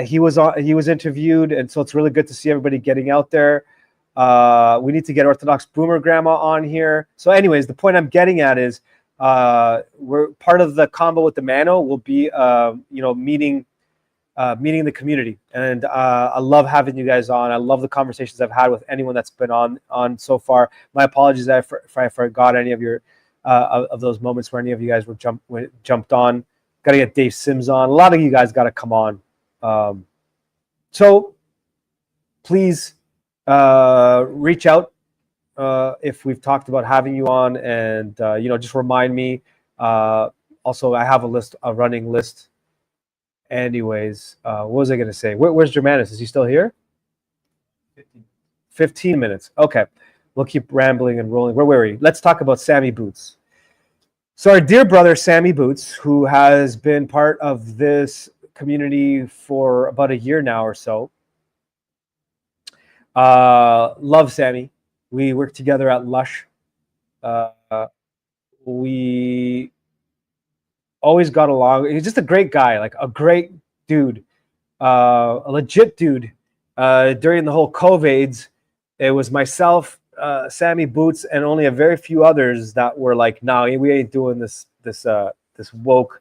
he was interviewed, and so it's really good to see everybody getting out there. We need to get Orthodox Boomer Grandma on here. So anyways, the point I'm getting at is we're part of the combo with the Mano will be meeting the community, and I love having you guys on. I love the conversations I've had with anyone that's been on so far. My apologies if I forgot any of your of those moments where any of you guys were jumped on. Got to get Dave Sims on. A lot of you guys got to come on. So please reach out if we've talked about having you on, and just remind me. Also, I have a running list. Anyways, what was I going to say? Where's Germanus? Is he still here? 15 minutes. Okay. We'll keep rambling and rolling. Where were we? Let's talk about Sammy Boots. So our dear brother, Sammy Boots, who has been part of this community for about a year now or so. Love Sammy. We work together at Lush. We always got along. He's just a great guy, like a great dude, a legit dude. During the whole COVIDs, it was myself, Sammy Boots, and only a very few others that were like, "No, we ain't doing this woke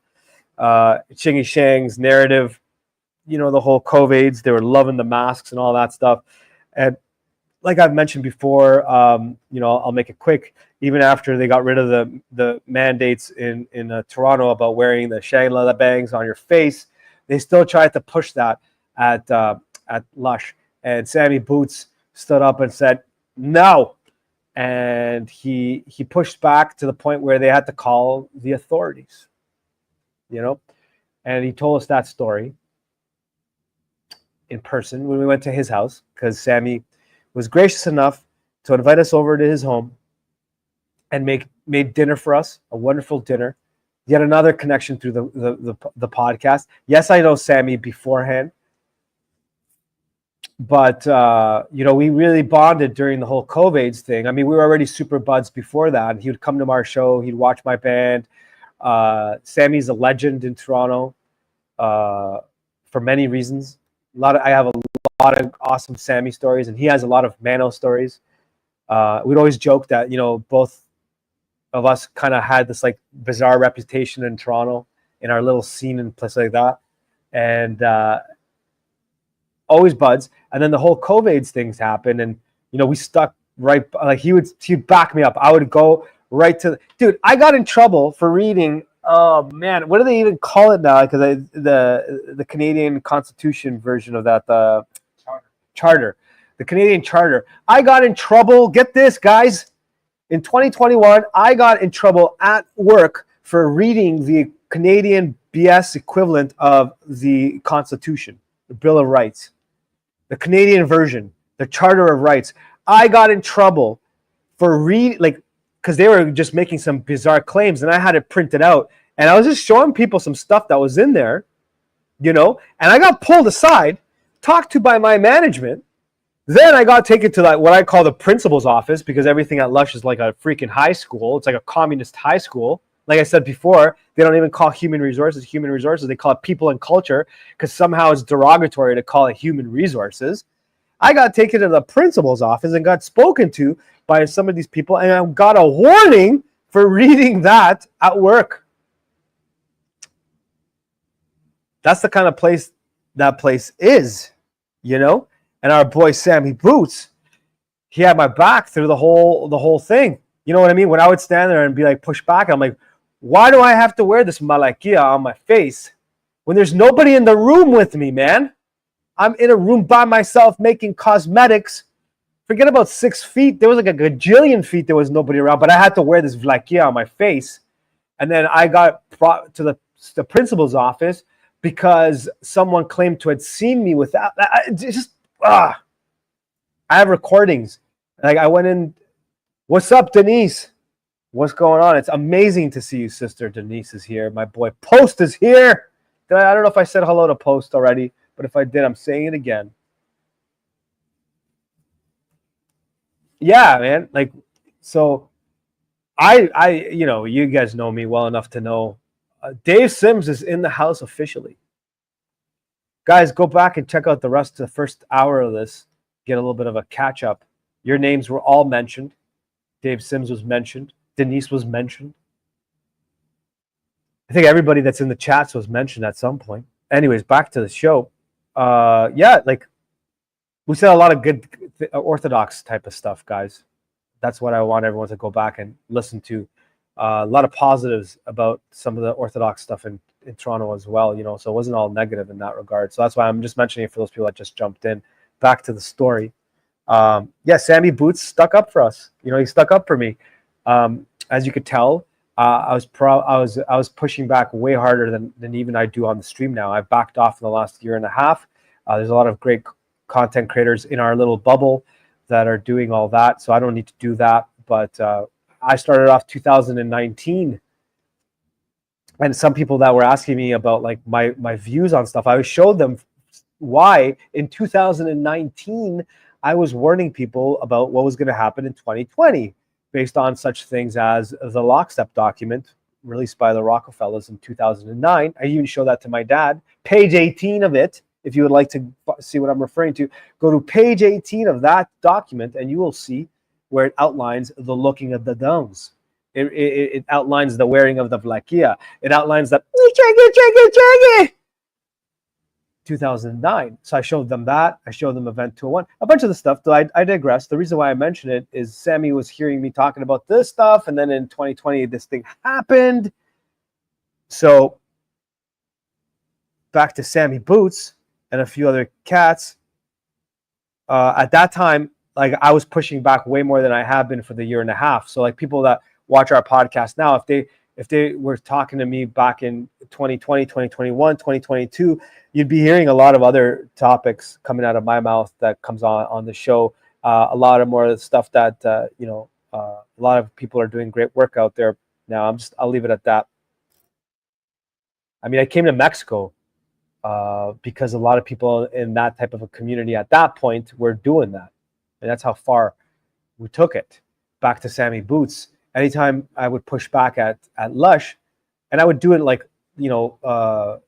chingy shangs narrative." You know, the whole COVIDs. They were loving the masks and all that stuff. And like I've mentioned before, I'll make it quick. Even after they got rid of the mandates in Toronto about wearing the Shangri-La bangs on your face, they still tried to push that at Lush. And Sammy Boots stood up and said no, and he pushed back to the point where they had to call the authorities. And he told us that story in person when we went to his house, because Sammy was gracious enough to invite us over to his home and made dinner for us, a wonderful dinner. Yet another connection through the podcast. Yes, I know Sammy beforehand, but we really bonded during the whole COVIDs thing. I mean, we were already super buds before that. He would come to our show. He'd watch my band. Sammy's a legend in Toronto for many reasons. I have a lot of awesome Sammy stories, and he has a lot of Mano stories. We'd always joke that both of us kind of had this like bizarre reputation in Toronto in our little scene and place like that, and always buds. And then the whole COVIDs things happened, and we stuck right. Like he'd back me up. I would go right to dude. I got in trouble for reading. Oh man, what do they even call it now? Because the Canadian Constitution version of that, the Charter, the Canadian Charter. I got in trouble. Get this, guys. In 2021, I got in trouble at work for reading the Canadian BS equivalent of the Constitution, the Bill of Rights, the Canadian version, the Charter of Rights. I got in trouble for because they were just making some bizarre claims, and I had it printed out, and I was just showing people some stuff that was in there, and I got pulled aside, talked to by my management. Then I got taken to what I call the principal's office, because everything at Lush is like a freaking high school. It's like a communist high school. Like I said before, they don't even call human resources. They call it people and culture, because somehow it's derogatory to call it human resources. I got taken to the principal's office and got spoken to by some of these people, and I got a warning for reading that at work. That's the kind of place that place is, And our boy Sammy Boots, he had my back through the whole thing. You know what I mean? When I would stand there and be like push back, I'm like, why do I have to wear this malakia on my face when there's nobody in the room with me, man? I'm in a room by myself making cosmetics. Forget about 6 feet. There was like a gajillion feet. There was nobody around, but I had to wear this vlakia on my face. And then I got brought to the principal's office because someone claimed to have seen me with that. I have recordings. Like I went in. What's up, Denise? What's going on? It's amazing to see you, sister. Denise is here. My boy Post is here. I don't know if I said hello to Post already, but if I did, I'm saying it again. Yeah, man. Like, so you know, you guys know me well enough to know Dave Sims is in the house officially. Guys, go back and check out the rest of the first hour of this. Get a little bit of a catch up. Your names were all mentioned. Dave Sims was mentioned. Denise was mentioned. I think everybody that's in the chats was mentioned at some point. Anyways, back to the show. Yeah, like we said a lot of good Orthodox type of stuff, guys. That's what I want everyone to go back and listen to. A lot of positives about some of the Orthodox stuff in Toronto as well, you know, so it wasn't all negative in that regard. So that's why I'm just mentioning it for those people that just jumped in. Back to the story. Yeah, Sammy Boots stuck up for us. You know, he stuck up for me. As you could tell, I was pushing back way harder than even I do on the stream now. I've backed off in the last year and a half. There's a lot of great content creators in our little bubble that are doing all that, so I don't need to do that. But I started off 2019, and some people that were asking me about like my views on stuff, I showed them why in 2019 I was warning people about what was going to happen in 2020 based on such things as the Lockstep document released by the Rockefellers in 2009. I even showed that to my dad. Page 18 of it, if you would like to see what I'm referring to, go to page 18 of that document and you will see where it outlines the looking of the downs. It outlines the wearing of the vlakia. It outlines that 2009. So I showed them that. I showed them Event 201. A bunch of the stuff, though I digress. The reason why I mention it is Sammy was hearing me talking about this stuff, and then in 2020, this thing happened. So back to Sammy Boots and a few other cats. At that time, like I was pushing back way more than I have been for the year and a half. So like people that watch our podcast now, if they were talking to me back in 2020, 2021, 2022, you'd be hearing a lot of other topics coming out of my mouth that comes on the show. A lot of more of the stuff that, you know, a lot of people are doing great work out there now. I'll leave it at that. I mean, I came to Mexico because a lot of people in that type of a community at that point were doing that. And that's how far we took it. Back to Sammy Boots. Anytime I would push back at Lush, and I would do it like, you know,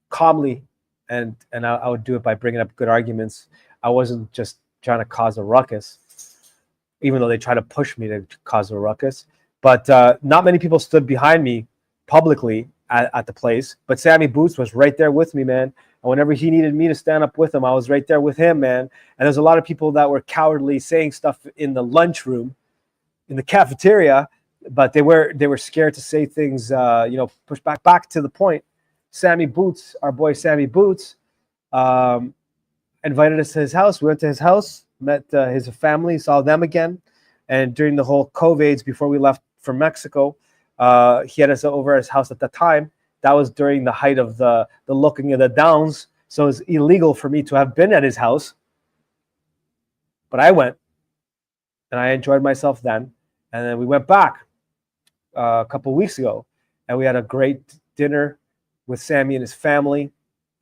calmly, and I would do it by bringing up good arguments. I wasn't just trying to cause a ruckus, even though they try to push me to cause a ruckus. But not many people stood behind me publicly at the place. But Sammy Boots was right there with me, man. And whenever he needed me to stand up with him, I was right there with him, man. And there's a lot of people that were cowardly saying stuff in the lunchroom, in the cafeteria, but they were scared to say things, you know, push back to the point. Sammy Boots, our boy Sammy Boots, invited us to his house. We went to his house, met his family, saw them again. And during the whole COVIDs, before we left for Mexico, he had us over at his house at the time. That was during the height of the looking of the downs. So it's illegal for me to have been at his house. But I went, and I enjoyed myself then. And then we went back a couple of weeks ago, and we had a great dinner with Sammy and his family.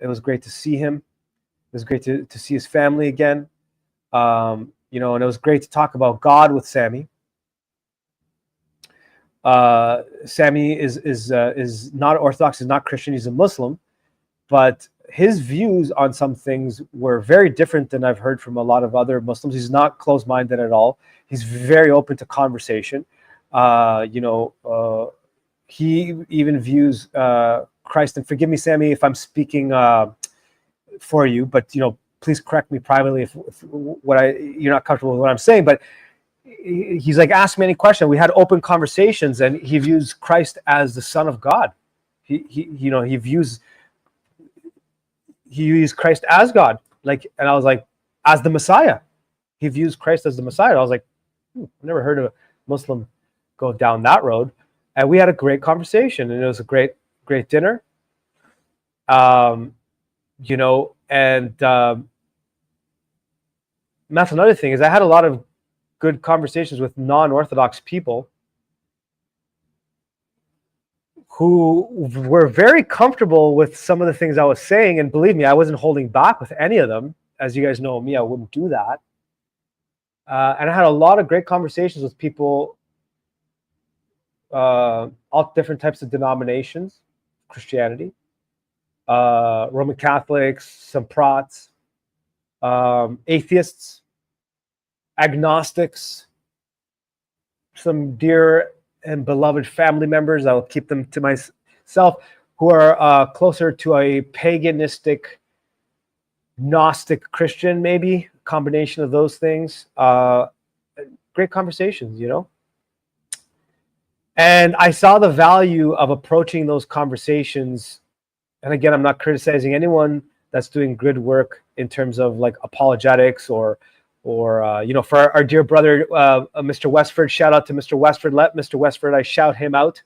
It was great to see him. It was great to see his family again. You know, and it was great to talk about God with Sammy. Sammy is not Orthodox, he's not Christian, he's a Muslim, but his views on some things were very different than I've heard from a lot of other Muslims. He's not closed-minded at all. He's very open to conversation. You know, he even views Christ, and forgive me, Sammy, if I'm speaking for you, but you know, please correct me privately if you're not comfortable with what I'm saying. But he's like, ask me any question. We had open conversations, and he views Christ as the Son of God. He you know, he views Christ as God. Like, and I was like, as the Messiah. He views Christ as the Messiah. I was like, I've never heard of a Muslim go down that road. And we had a great conversation, and it was a great dinner. You know, and that's another thing, is I had a lot of good conversations with non-Orthodox people who were very comfortable with some of the things I was saying. And believe me, I wasn't holding back with any of them. As you guys know me, I wouldn't do that. And I had a lot of great conversations with people, all different types of denominations, Christianity, Roman Catholics, some Prots, atheists, agnostics, some dear and beloved family members. I will keep them to myself, who are closer to a paganistic, Gnostic Christian, maybe a combination of those things. Great conversations, you know. And I saw the value of approaching those conversations. And again, I'm not criticizing anyone that's doing good work in terms of like apologetics or you know, for our dear brother, Mr. Westford. Shout out to Mr. Westford. Let Mr. Westford, I shout him out.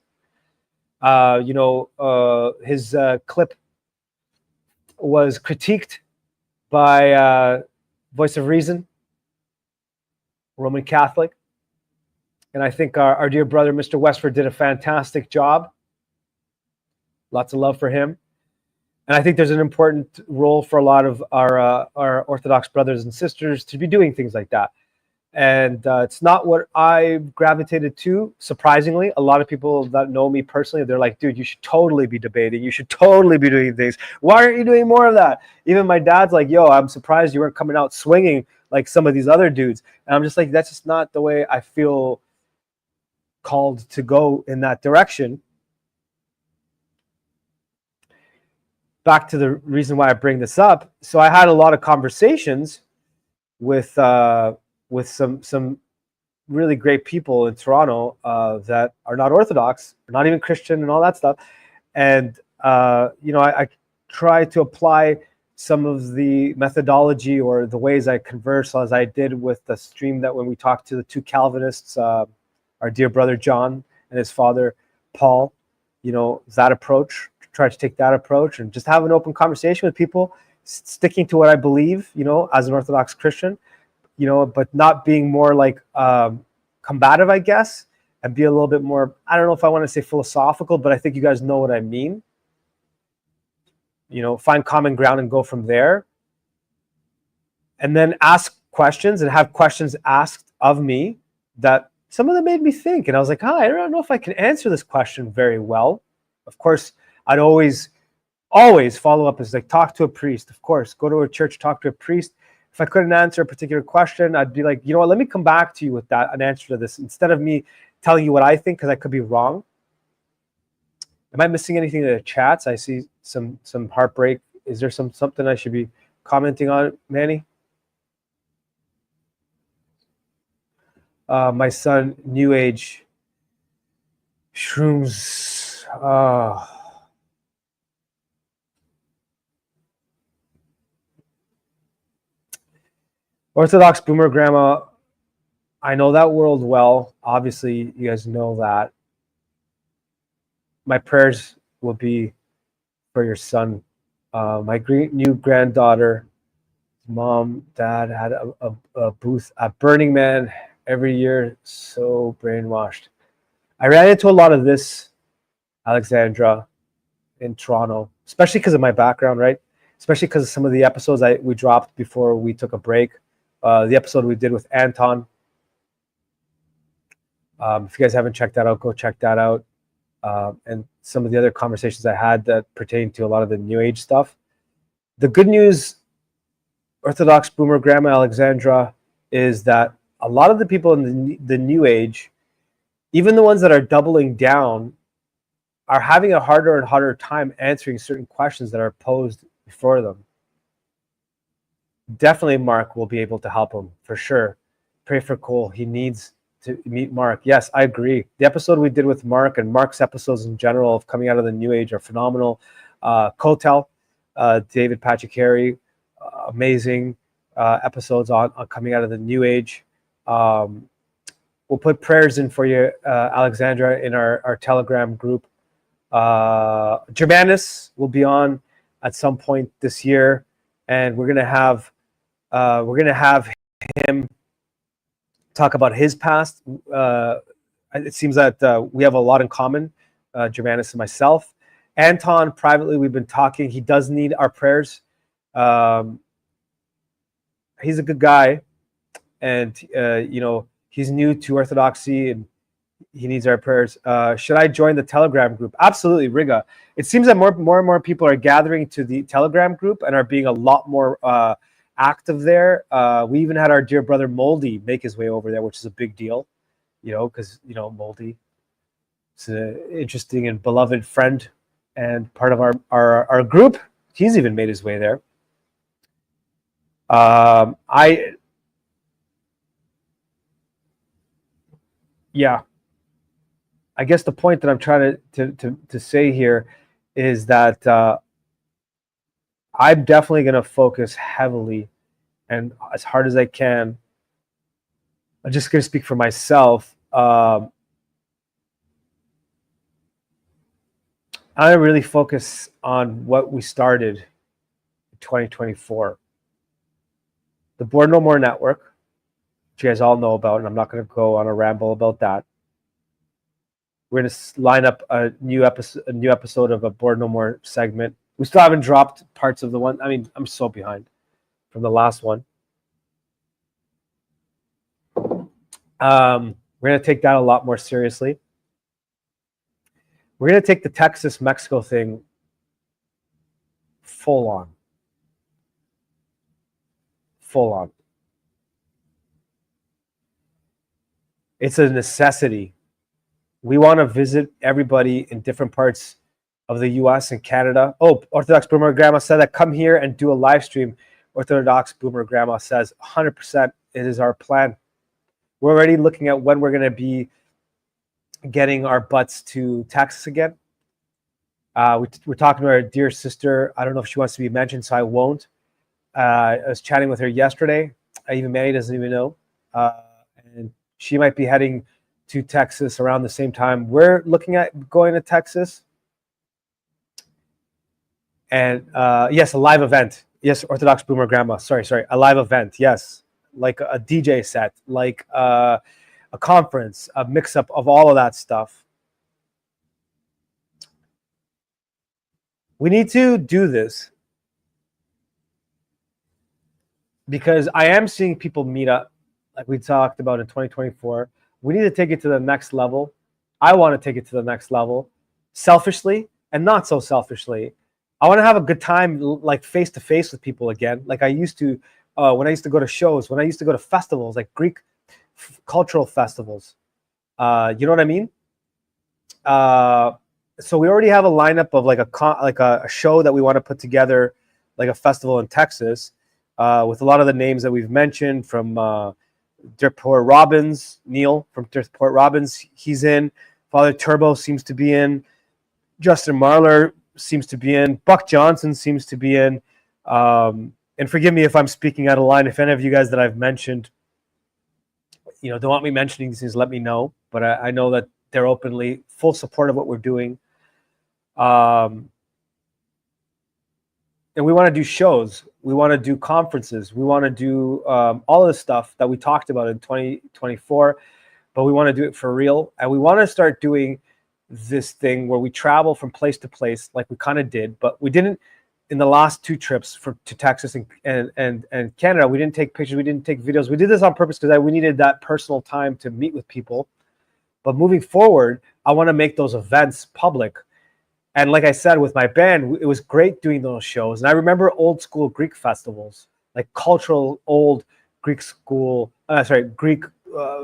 You know, his clip was critiqued by Voice of Reason, Roman Catholic. And I think our dear brother, Mr. Westford, did a fantastic job. Lots of love for him. And I think there's an important role for a lot of our Orthodox brothers and sisters to be doing things like that. And it's not what I gravitated to, surprisingly. A lot of people that know me personally, they're like, dude, you should totally be debating. You should totally be doing things. Why aren't you doing more of that? Even my dad's like, yo, I'm surprised you weren't coming out swinging like some of these other dudes. And I'm just like, that's just not the way I feel called to go in that direction. Back to the reason why I bring this up. So I had a lot of conversations with some really great people in Toronto that are not Orthodox, not even Christian, and all that stuff. And you know, I try to apply some of the methodology or the ways I converse, as I did with the stream that when we talked to the two Calvinists, our dear brother John and his father Paul. You know, that approach. Try to take that approach and just have an open conversation with people, sticking to what I believe, you know, as an Orthodox Christian, you know, but not being more like combative, I guess, and be a little bit more, I don't know if I want to say philosophical, but I think you guys know what I mean. You know, find common ground and go from there. And then ask questions and have questions asked of me that some of them made me think. And I was like, I don't know if I can answer this question very well. Of course, I'd always follow up as like, talk to a priest. Of course, go to a church, talk to a priest. If I couldn't answer a particular question, I'd be like, you know what, let me come back to you with an answer to this, instead of me telling you what I think, because I could be wrong. Am I missing anything in the chats? I see some heartbreak. Is there something I should be commenting on, Manny? My son, New Age, shrooms. Orthodox boomer grandma, I know that world well. Obviously, you guys know that. My prayers will be for your son. My new granddaughter, mom, dad had a booth at Burning Man every year. So brainwashed. I ran into a lot of this, Alexandra, in Toronto, especially because of my background, right? Especially because of some of the episodes we dropped before we took a break. The episode we did with Anton. If you guys haven't checked that out, go check that out. And some of the other conversations I had that pertain to a lot of the New Age stuff. The good news, Orthodox boomer grandma Alexandra, is that a lot of the people in the New Age, even the ones that are doubling down, are having a harder and harder time answering certain questions that are posed before them. Definitely Mark will be able to help him, for sure. Pray for Cole. He needs to meet Mark. Yes, I agree. The episode we did with Mark, and Mark's episodes in general of coming out of the New Age, are phenomenal. Kotel, David Pachikari, amazing episodes on coming out of the New Age. We'll put prayers in for you, Alexandra, in our Telegram group. Germanus will be on at some point this year, and we're gonna have him talk about his past. It seems that we have a lot in common Germanis and myself. Anton, privately, we've been talking. He does need our prayers. He's a good guy, and he's new to Orthodoxy, and he needs our prayers. Should I join the Telegram group? Absolutely, Riga. It seems that more and more people are gathering to the Telegram group and are being a lot more active there. We even had our dear brother Moldy make his way over there, which is a big deal, because Moldy is an interesting and beloved friend and part of our group. He's even made his way there. I guess the point that I'm trying to say here is that I'm definitely going to focus heavily and as hard as I can. I'm just going to speak for myself. I really focus on what we started in 2024. The Board No More Network, which you guys all know about, and I'm not going to go on a ramble about that. We're going to line up a new episode of a Board No More segment. We still haven't dropped parts of the one. I mean, I'm so behind from the last one. We're going to take that a lot more seriously. We're going to take the Texas-Mexico thing full on. Full on. It's a necessity. We want to visit everybody in different parts of the U.S. and Canada. Oh, Orthodox Boomer Grandma said that come here and do a live stream. Orthodox Boomer Grandma says 100% it is our plan. We're already looking at when we're going to be getting our butts to Texas again. We're talking to our dear sister. I don't know if she wants to be mentioned, so I won't. I was chatting with her yesterday. Even Manny doesn't even know. And she might be heading to Texas around the same time. We're looking at going to Texas. And yes, a live event. Yes, Orthodox Boomer Grandma. Sorry. A live event. Yes. Like a DJ set, like a conference, a mix-up of all of that stuff. We need to do this because I am seeing people meet up like we talked about in 2024. We need to take it to the next level. I want to take it to the next level, selfishly and not so selfishly. I want to have a good time, like face-to-face with people again, like I used to when I used to go to shows, when I used to go to festivals, like Greek cultural festivals. You know what I mean? So we already have a lineup of like a show that we want to put together, like a festival in Texas, with a lot of the names that we've mentioned from Dirtport Robbins, Neil from Dirtport Robbins, he's in. Father Turbo seems to be in. Justin Marler seems to be in. Buck Johnson seems to be in. And forgive me if I'm speaking out of line. If any of you guys that I've mentioned, don't want me mentioning these things, let me know. But I know that they're openly full support of what we're doing. And we want to do shows. We want to do conferences. We want to do all of the stuff that we talked about in 2024, but we want to do it for real. And we want to start doing this thing where we travel from place to place like we kind of did, but we didn't in the last two trips to Texas and Canada. We didn't take pictures. We didn't take videos. We did this on purpose because we needed that personal time to meet with people. But moving forward, I want to make those events public. And like I said, with my band, it was great doing those shows. And I remember old school Greek festivals, like cultural old Greek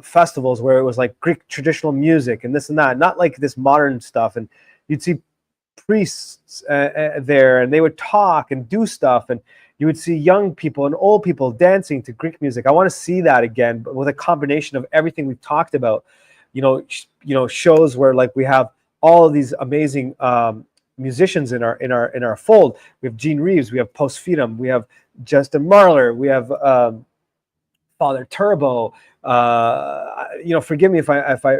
festivals where it was like Greek traditional music and this and that, not like this modern stuff. And you'd see priests there, and they would talk and do stuff, and you would see young people and old people dancing to Greek music. I want to see that again, but with a combination of everything we've talked about. Shows where like we have all of these amazing musicians in our fold. We have Gene Reeves, we have Post Feedum, we have Justin Marler, we have Father Turbo. Forgive me if I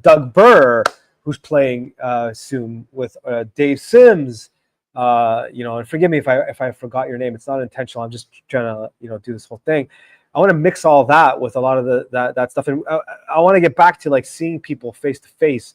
Doug Burr, who's playing soon with Dave Sims. And forgive me if I forgot your name. It's not intentional. I'm just trying to do this whole thing. I want to mix all that with a lot of that stuff, and I want to get back to like seeing people face to face.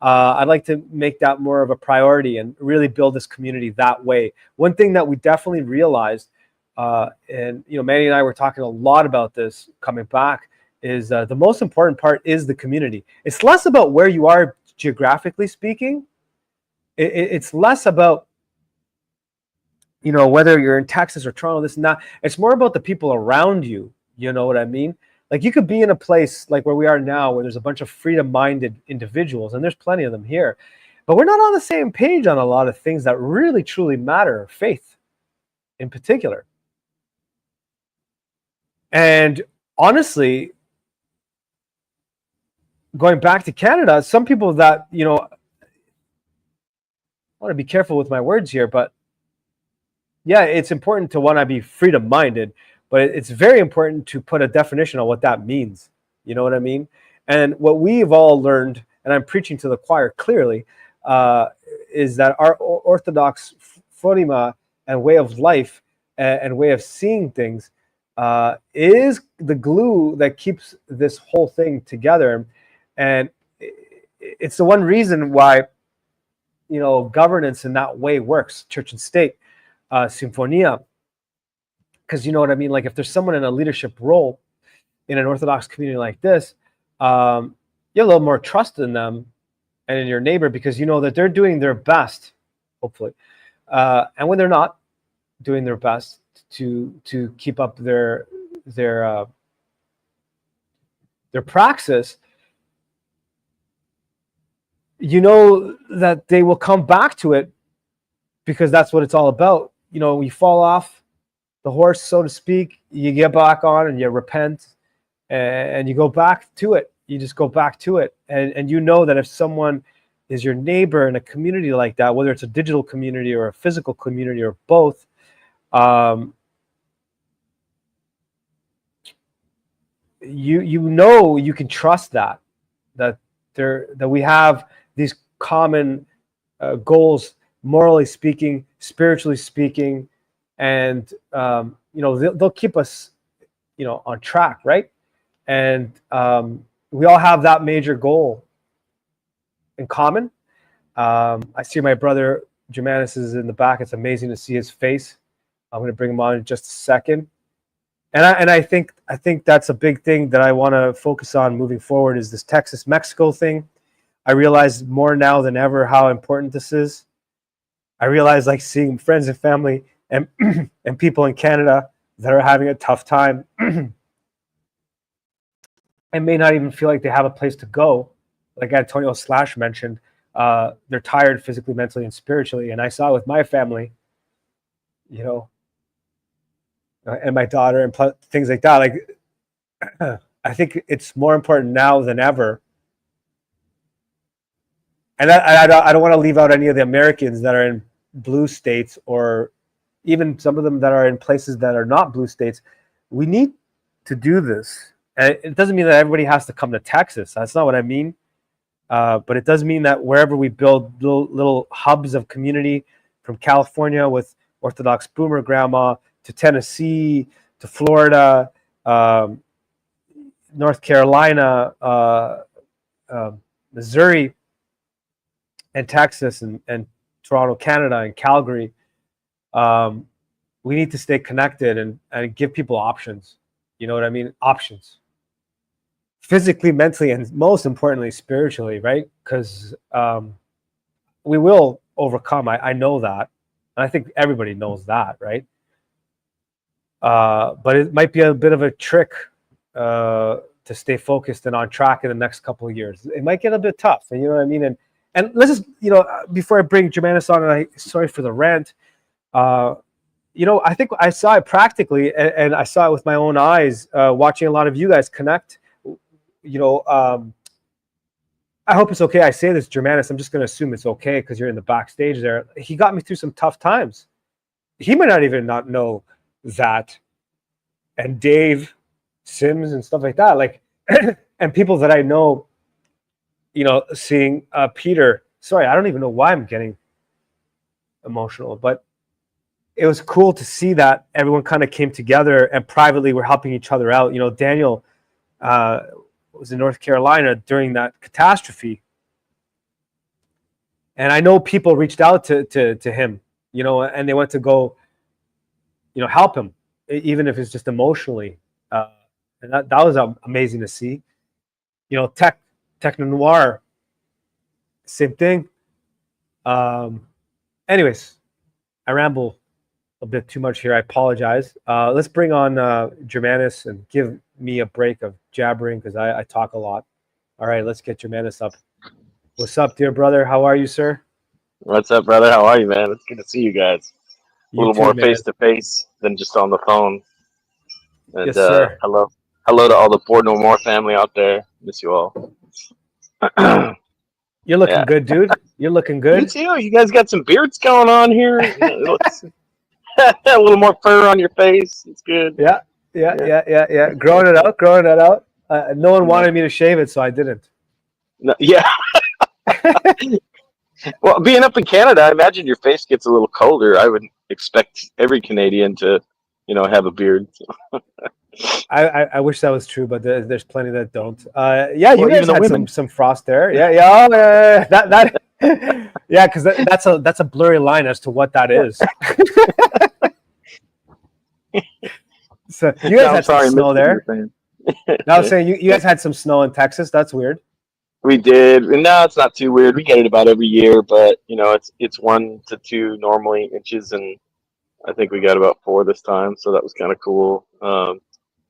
I'd like to make that more of a priority and really build this community that way. One thing that we definitely realized, and Manny and I were talking a lot about this coming back, is the most important part is the community. It's less about where you are geographically speaking. It's less about whether you're in Texas or Toronto, this and that. It's more about the people around you. You know what I mean? Like, you could be in a place like where we are now, where there's a bunch of freedom-minded individuals, and there's plenty of them here, but we're not on the same page on a lot of things that really, truly matter, faith in particular. And honestly, going back to Canada, some people that, I want to be careful with my words here, but yeah, it's important to want to be freedom-minded, but it's very important to put a definition on what that means. You know what I mean? And what we've all learned, and I'm preaching to the choir clearly, is that our Orthodox phronima and way of life and way of seeing things is the glue that keeps this whole thing together. And it's the one reason why, governance in that way works, church and state, symphonia. Because you know what I mean? Like, if there's someone in a leadership role in an Orthodox community like this, you have a little more trust in them and in your neighbor, because you know that they're doing their best, hopefully. And when they're not doing their best to keep up their praxis, you know that they will come back to it, because that's what it's all about. You fall off the horse, so to speak, you get back on and you repent and you go back to it. You just go back to it. And you know that if someone is your neighbor in a community like that, whether it's a digital community or a physical community or both, you can trust that we have these common goals, morally speaking, spiritually speaking, and they'll keep us on track, right? And we all have that major goal in common. I see my brother Germanus is in the back. It's amazing to see his face. I'm going to bring him on in just a second. And I think that's a big thing that I want to focus on moving forward, is this Texas-Mexico thing. I realize more now than ever how important this is. I realize, like, seeing friends and family and people in Canada that are having a tough time and may not even feel like they have a place to go. Like Antonio Slash mentioned, they're tired physically, mentally, and spiritually. And I saw it with my family, and my daughter and things like that. Like, I think it's more important now than ever. And I don't want to leave out any of the Americans that are in blue states, or even some of them that are in places that are not blue states. We need to do this. And it doesn't mean that everybody has to come to Texas. That's not what I mean. But it does mean that wherever we build little hubs of community, from California with Orthodox Boomer Grandma to Tennessee to Florida, North Carolina, Missouri, and Texas, and Toronto, Canada, and Calgary, we need to stay connected and give people options. You know what I mean? Options. Physically, mentally, and most importantly, spiritually, right? Because we will overcome. I know that. And I think everybody knows that, right? But it might be a bit of a trick to stay focused and on track in the next couple of years. It might get a bit tough, and you know what I mean? And let's just, before I bring Germanus on, and sorry for the rant, I think I saw it practically, and I saw it with my own eyes, watching a lot of you guys connect. I hope it's okay I say this, Germanus. I'm just going to assume it's okay because you're in the backstage there. He got me through some tough times. He might not even not know that. And Dave Sims and stuff like that, like, and people that I know, seeing Peter. Sorry, I don't even know why I'm getting emotional, but it was cool to see that everyone kind of came together and privately were helping each other out. Daniel was in North Carolina during that catastrophe, And I know people reached out to him, you know, and they went to go, you know, help him, even if it's just emotionally. And that was amazing to see. You know, techno noir, same thing. Anyways, I ramble a bit too much here. I apologize. Let's bring on Germanus and give me a break of jabbering because I talk a lot. All right, let's get Germanus up. What's up, dear brother? How are you, sir? What's up, brother? How are you, man? It's good to see you guys. A You little too, more man. face to face than just on the phone. And Yes, sir. hello to all the Board No More family out there. Miss you all. You're looking Yeah. good, dude. You're looking You good. too. You guys got some beards going on here. You know, it looks a little more fur on your face. It's good. Yeah. Growing it out. No one wanted me to shave it, so I didn't. No, yeah. Well, being up in Canada, I imagine your face gets a little colder. I would expect every Canadian to, have a beard. I wish that was true, but there's plenty that don't. Yeah, you Well, guys even the had women. some frost there. Yeah. That yeah, because that's a blurry line as to what that is. So you guys had some snow there. No, I was saying you guys had some snow in Texas. That's weird. We did, and now it's not too weird. We get it about every year, but it's 1 to 2 normally inches, and I think we got about 4 this time, so that was kind of cool.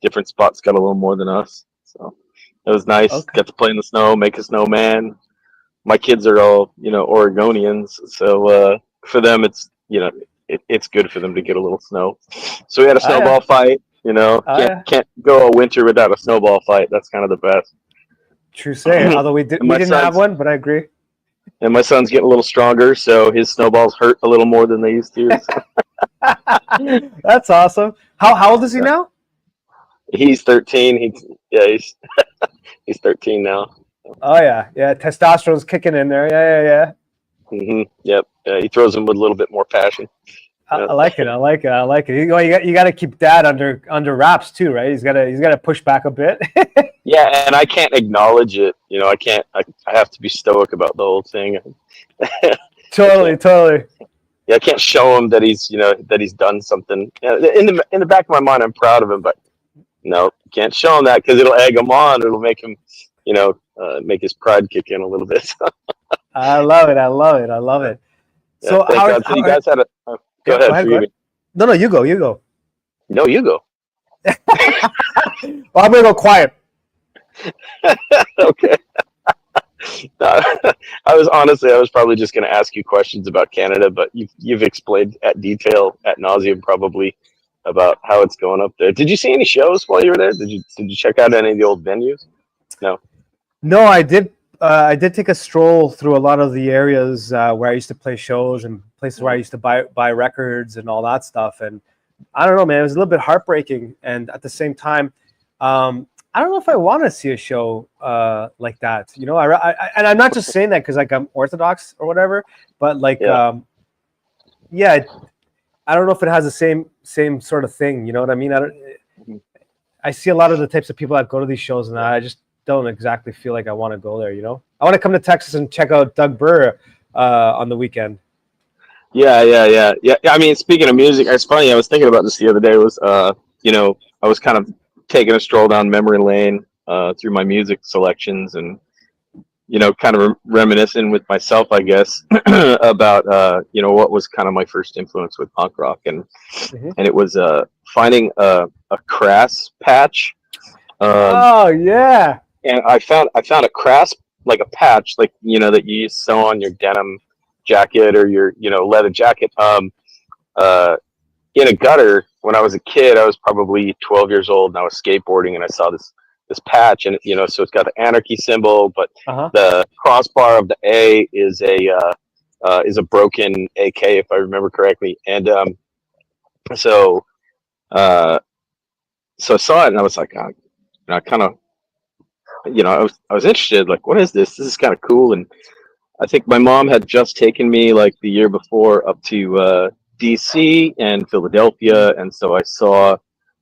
Different spots got a little more than us, so it was nice. Okay. Got to play in the snow, make a snowman. My kids are all Oregonians, so for them it's good for them to get a little snow. So we had a snowball fight. Can't go a winter without a snowball fight. That's kind of the best. True say. Although we didn't have one, but I agree. And my son's getting a little stronger, so his snowballs hurt a little more than they used to. That's awesome. How old is he now? He's 13. He's 13 now. Oh yeah. Testosterone's kicking in there. Yeah. Yep. He throws them with a little bit more passion. I like it. You got to keep Dad under wraps too, right? He's got to push back a bit. Yeah, and I can't acknowledge it. I can't. I have to be stoic about the whole thing. Totally. Yeah, I can't show him that he's done something. In the back of my mind, I'm proud of him, but no, can't show him that because it'll egg him on. It'll make him, make his pride kick in a little bit. I love it. Yeah, So so you guys had a. Go ahead. No, you go. No, you go. Well, I'm gonna go quiet. Okay. I was probably just going to ask you questions about Canada, but you've explained at detail ad nauseum probably about how it's going up there. Did you see any shows while you were there? Did you check out any of the old venues? No, I did. I did take a stroll through a lot of the areas where I used to play shows and places where I used to buy records and all that stuff. And I don't know, man, it was a little bit heartbreaking. And at the same time, I don't know if I want to see a show like that. And I'm not just saying that because like I'm Orthodox or whatever, but like, I don't know if it has the same sort of thing. You know what I mean? I see a lot of the types of people that go to these shows, and I just don't exactly feel like I want to go there. I want to come to Texas and check out Doug Burr on the weekend. Yeah. I mean, speaking of music, it's funny. I was thinking about this the other day. I was kind of taking a stroll down memory lane through my music selections and kind of reminiscing with myself, I guess, about what was kind of my first influence with punk rock, and it was finding a Crass patch. Oh yeah. And I found a Crass, like a patch, like that you sew on your denim jacket or your leather jacket. In a gutter when I was a kid. I was probably 12 years old, and I was skateboarding, and I saw this patch, and so it's got the anarchy symbol, but the crossbar of the A is a broken AK, if I remember correctly, and so I saw it, and I was like, I kind of, I was interested, like, what is this? This is kind of cool. And I think my mom had just taken me like the year before up to DC and Philadelphia, and so I saw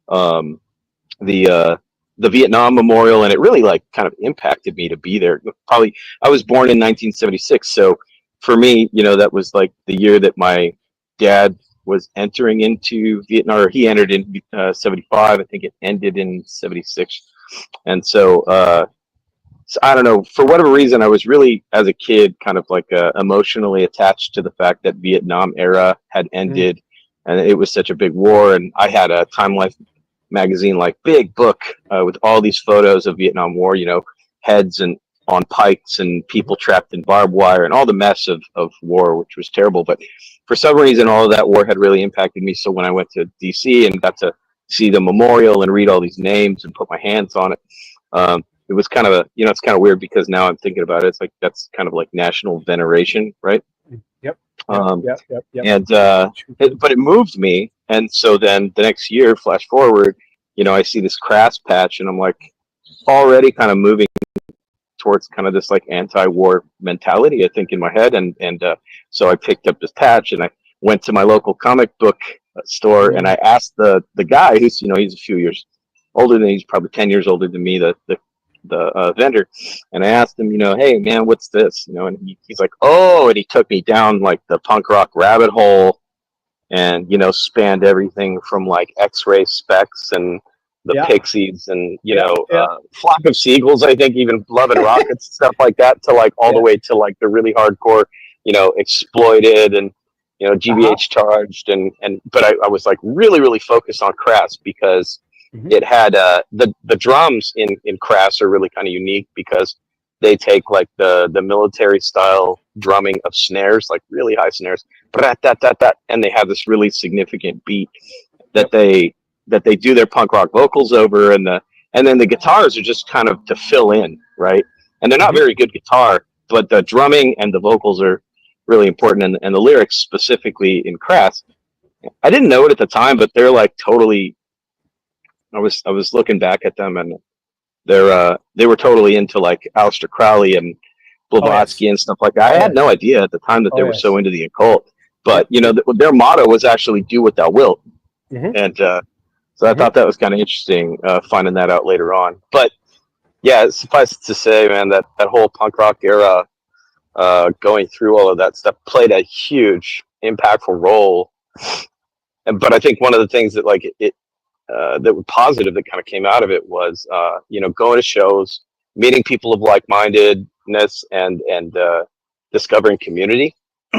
the Vietnam Memorial, and it really like kind of impacted me to be there. Probably I was born in 1976, so for me, that was like the year that my dad was entering into Vietnam, or he entered in 75. I think it ended in 76. And so, so I don't know, for whatever reason, I was really, as a kid, kind of like emotionally attached to the fact that Vietnam era had ended, and it was such a big war. And I had a Time Life magazine, like big book with all these photos of Vietnam War, heads and on pikes and people trapped in barbed wire and all the mess of war, which was terrible. But for some reason, all of that war had really impacted me. So when I went to DC and got to see the memorial and read all these names and put my hands on it, it was kind of it's kind of weird, because now I'm thinking about it. It's like, that's kind of like national veneration, right? Yep. Yep. And but it moved me. And so then the next year, flash forward, I see this crass patch, and I'm like already kind of moving towards kind of this like anti-war mentality, I think, in my head. And so I picked up this patch, and I went to my local comic book store, and I asked the guy who's, he's a few years older than, he's probably 10 years older than me, the vendor. And I asked him, hey man, what's this? And he's like, oh, and he took me down like the punk rock rabbit hole, and, spanned everything from like X-ray specs and the Pixies and, Flock of Seagulls, I think, even Love and Rockets, stuff like that, to like all the way to like the really hardcore, Exploited and, GBH Charged. But I was like really, really focused on Crass, because it had the drums in Crass are really kind of unique, because they take like the military style drumming of snares, like really high snares, and they have this really significant beat that they do their punk rock vocals over, and then the guitars are just kind of to fill in, right? And they're not very good guitar, but the drumming and the vocals are really important, and the lyrics specifically in Crass, I didn't know it at the time, but they're like totally. I was looking back at them, and they were totally into like Aleister Crowley and Blavatsky and stuff like that. I had no idea at the time that they were so into the occult, but their motto was actually "Do what thou wilt," and so I thought that was kind of interesting, finding that out later on. But yeah, suffice it to say, man, that whole punk rock era, going through all of that stuff, played a huge, impactful role. But I think one of the things that like that was positive that kind of came out of it was, going to shows, meeting people of like-mindedness, and discovering community.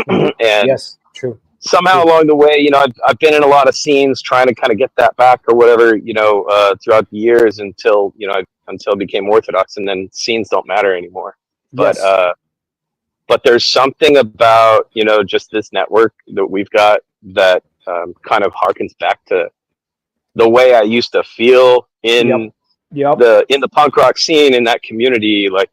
And yes, true. Somehow along the way, I've been in a lot of scenes trying to kind of get that back or whatever, throughout the years until I became Orthodox, and then scenes don't matter anymore. But there's something about, just this network that we've got that kind of harkens back to the way I used to feel in the punk rock scene, in that community, like,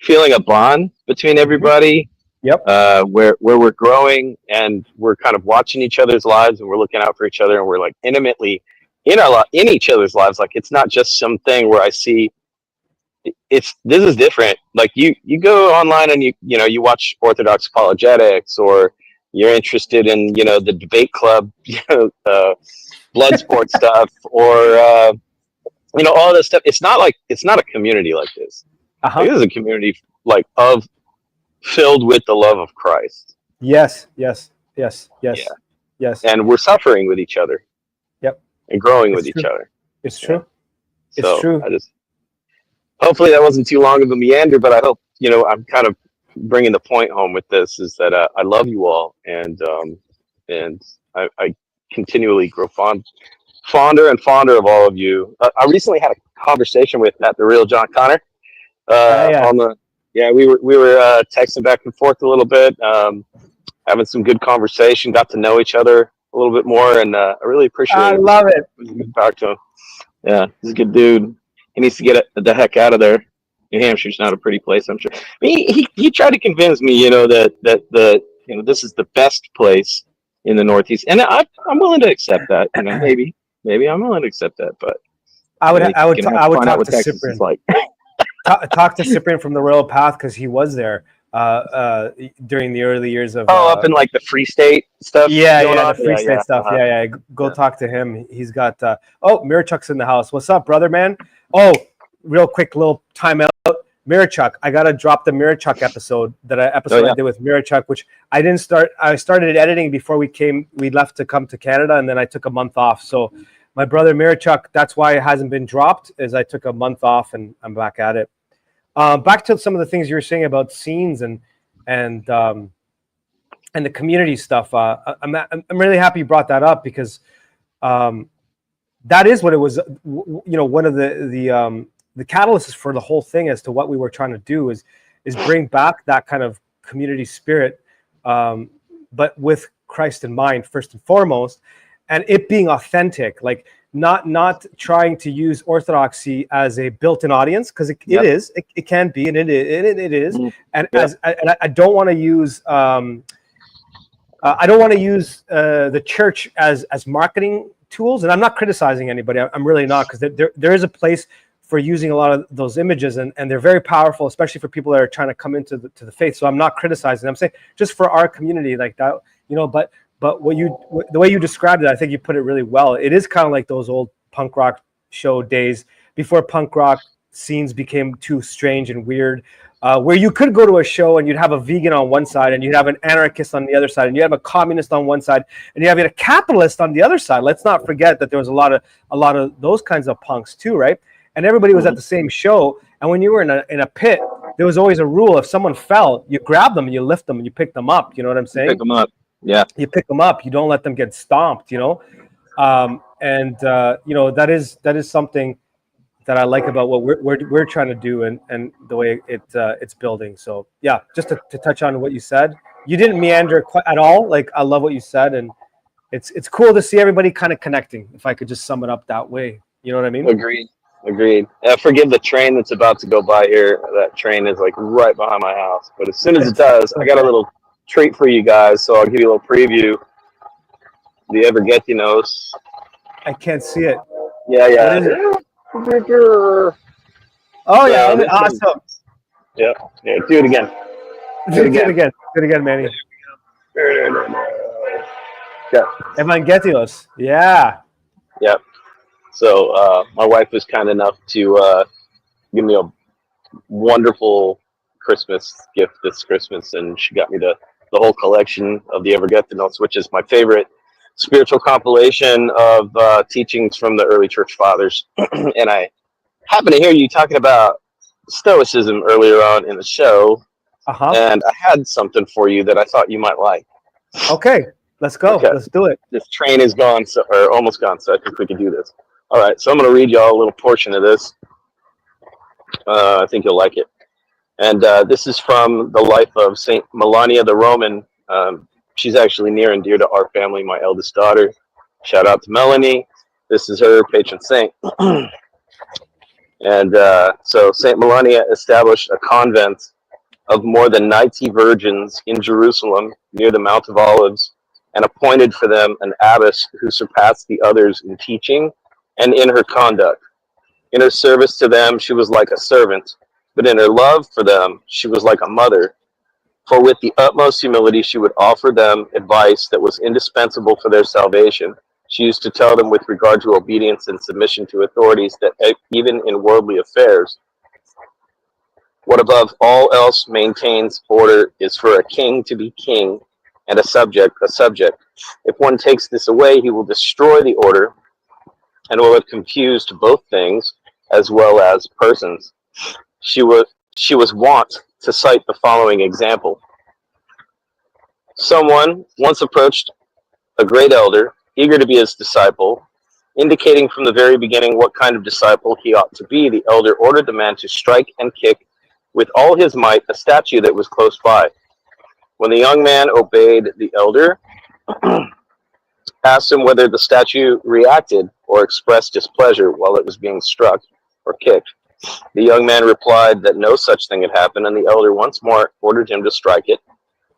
feeling a bond between everybody. Where we're growing, and we're kind of watching each other's lives, and we're looking out for each other, and we're like intimately in each other's lives. Like, it's not just something where I see this is different. Like, you go online and you watch Orthodox apologetics, or you're interested in the debate club, blood sport stuff, or all this stuff. It's not a community like this. Like, this is a community like filled with the love of Christ. Yes. And we're suffering with each other. And growing with each other. It's true. It's so true. Hopefully that wasn't too long of a meander, but I hope, I'm kind of bringing the point home with this, is that I love you all, and I continually grow fonder and fonder of all of you. I recently had a conversation with Matt, the real John Connor, on the. Yeah, we were texting back and forth a little bit, having some good conversation, got to know each other a little bit more, and I really appreciate it. I love it. Good talk to him. Yeah, he's a good dude. He needs to get the heck out of there. New Hampshire's not a pretty place, I'm sure. I mean, he tried to convince me, that this is the best place in the Northeast, and I'm willing to accept that. Maybe I'm willing to accept that, but I would talk to Texas Cyprian. is like. Talk to Cyprian from the Royal Path, because he was there during the early years of. Up in like the Free State stuff. The Free State stuff. Go talk to him. He's got. Mirachuk's in the house. What's up, brother, man? Oh, real quick, little timeout. Mirachuk. I gotta drop the Mirachuk episode I did with Mirachuk, which I didn't start. I started editing before we left to come to Canada, and then I took a month off. So my brother Mirachuk, that's why it hasn't been dropped, is I took a month off and I'm back at it. Back to some of the things you were saying about scenes and the community stuff. I'm really happy you brought that up, because that is what it was. One of the catalysts for the whole thing as to what we were trying to do is bring back that kind of community spirit, but with Christ in mind first and foremost, and it being authentic, like not trying to use orthodoxy as a built-in audience, because it can be, and it is, and I don't want to use the church as marketing tools, and I'm not criticizing anybody. I'm really not, because there is a place for using a lot of those images, and they're very powerful, especially for people that are trying to come into the faith. So I'm not criticizing. I'm saying just for our community, like that, but the way you described it, I think you put it really well. It is kind of like those old punk rock show days before punk rock scenes became too strange and weird, where you could go to a show and you'd have a vegan on one side, and you'd have an anarchist on the other side, and you have a communist on one side, and you have a capitalist on the other side. Let's not forget that there was a lot of those kinds of punks too, right? And everybody was at the same show. And when you were in a pit, there was always a rule: if someone fell, you grab them and you lift them and you pick them up. You know what I'm saying? Pick them up. Yeah. You pick them up. You don't let them get stomped. That is something that I like about what we're trying to do, and the way it's building. So yeah, just to touch on what you said, you didn't meander quite at all. Like, I love what you said, and it's cool to see everybody kind of connecting. If I could just sum it up that way, you know what I mean? Agreed. Forgive the train that's about to go by here. That train is like right behind my house. But as soon as it does, I got a little treat for you guys. So I'll give you a little preview. Do you ever get those? I can't see it. Yeah. What is it? Oh yeah, awesome. Yeah. Do it again. Do it again, Manny. Yeah. Evangelios. Yeah. Yep. So my wife was kind enough to give me a wonderful Christmas gift this Christmas, and she got me the whole collection of the Evergethinos, which is my favorite spiritual compilation of teachings from the early church fathers. And I happened to hear you talking about Stoicism earlier on in the show, and I had something for you that I thought you might like. Okay, let's go. Okay. Let's do it. This train is gone, or almost gone, so I think we can do this. All right, so I'm going to read y'all a little portion of this. I think you'll like it. And this is from the life of Saint Melania the Roman. She's actually near and dear to our family, my eldest daughter. Shout out to Melanie. This is her patron saint. And so Saint Melania established a convent of more than 90 virgins in Jerusalem near the Mount of Olives, and appointed for them an abbess who surpassed the others in teaching and in her conduct. In her service to them, she was like a servant, but in her love for them, she was like a mother. For with the utmost humility, she would offer them advice that was indispensable for their salvation. She used to tell them with regard to obedience and submission to authorities that even in worldly affairs, what above all else maintains order is for a king to be king and a subject a subject. If one takes this away, he will destroy the order and will have confused both things as well as persons. She was wont to cite the following example. Someone once approached a great elder, eager to be his disciple. Indicating from the very beginning what kind of disciple he ought to be, the elder ordered the man to strike and kick with all his might a statue that was close by. When the young man obeyed, the elder asked him whether the statue reacted or expressed displeasure while it was being struck or kicked. The young man replied that no such thing had happened, and the elder once more ordered him to strike it,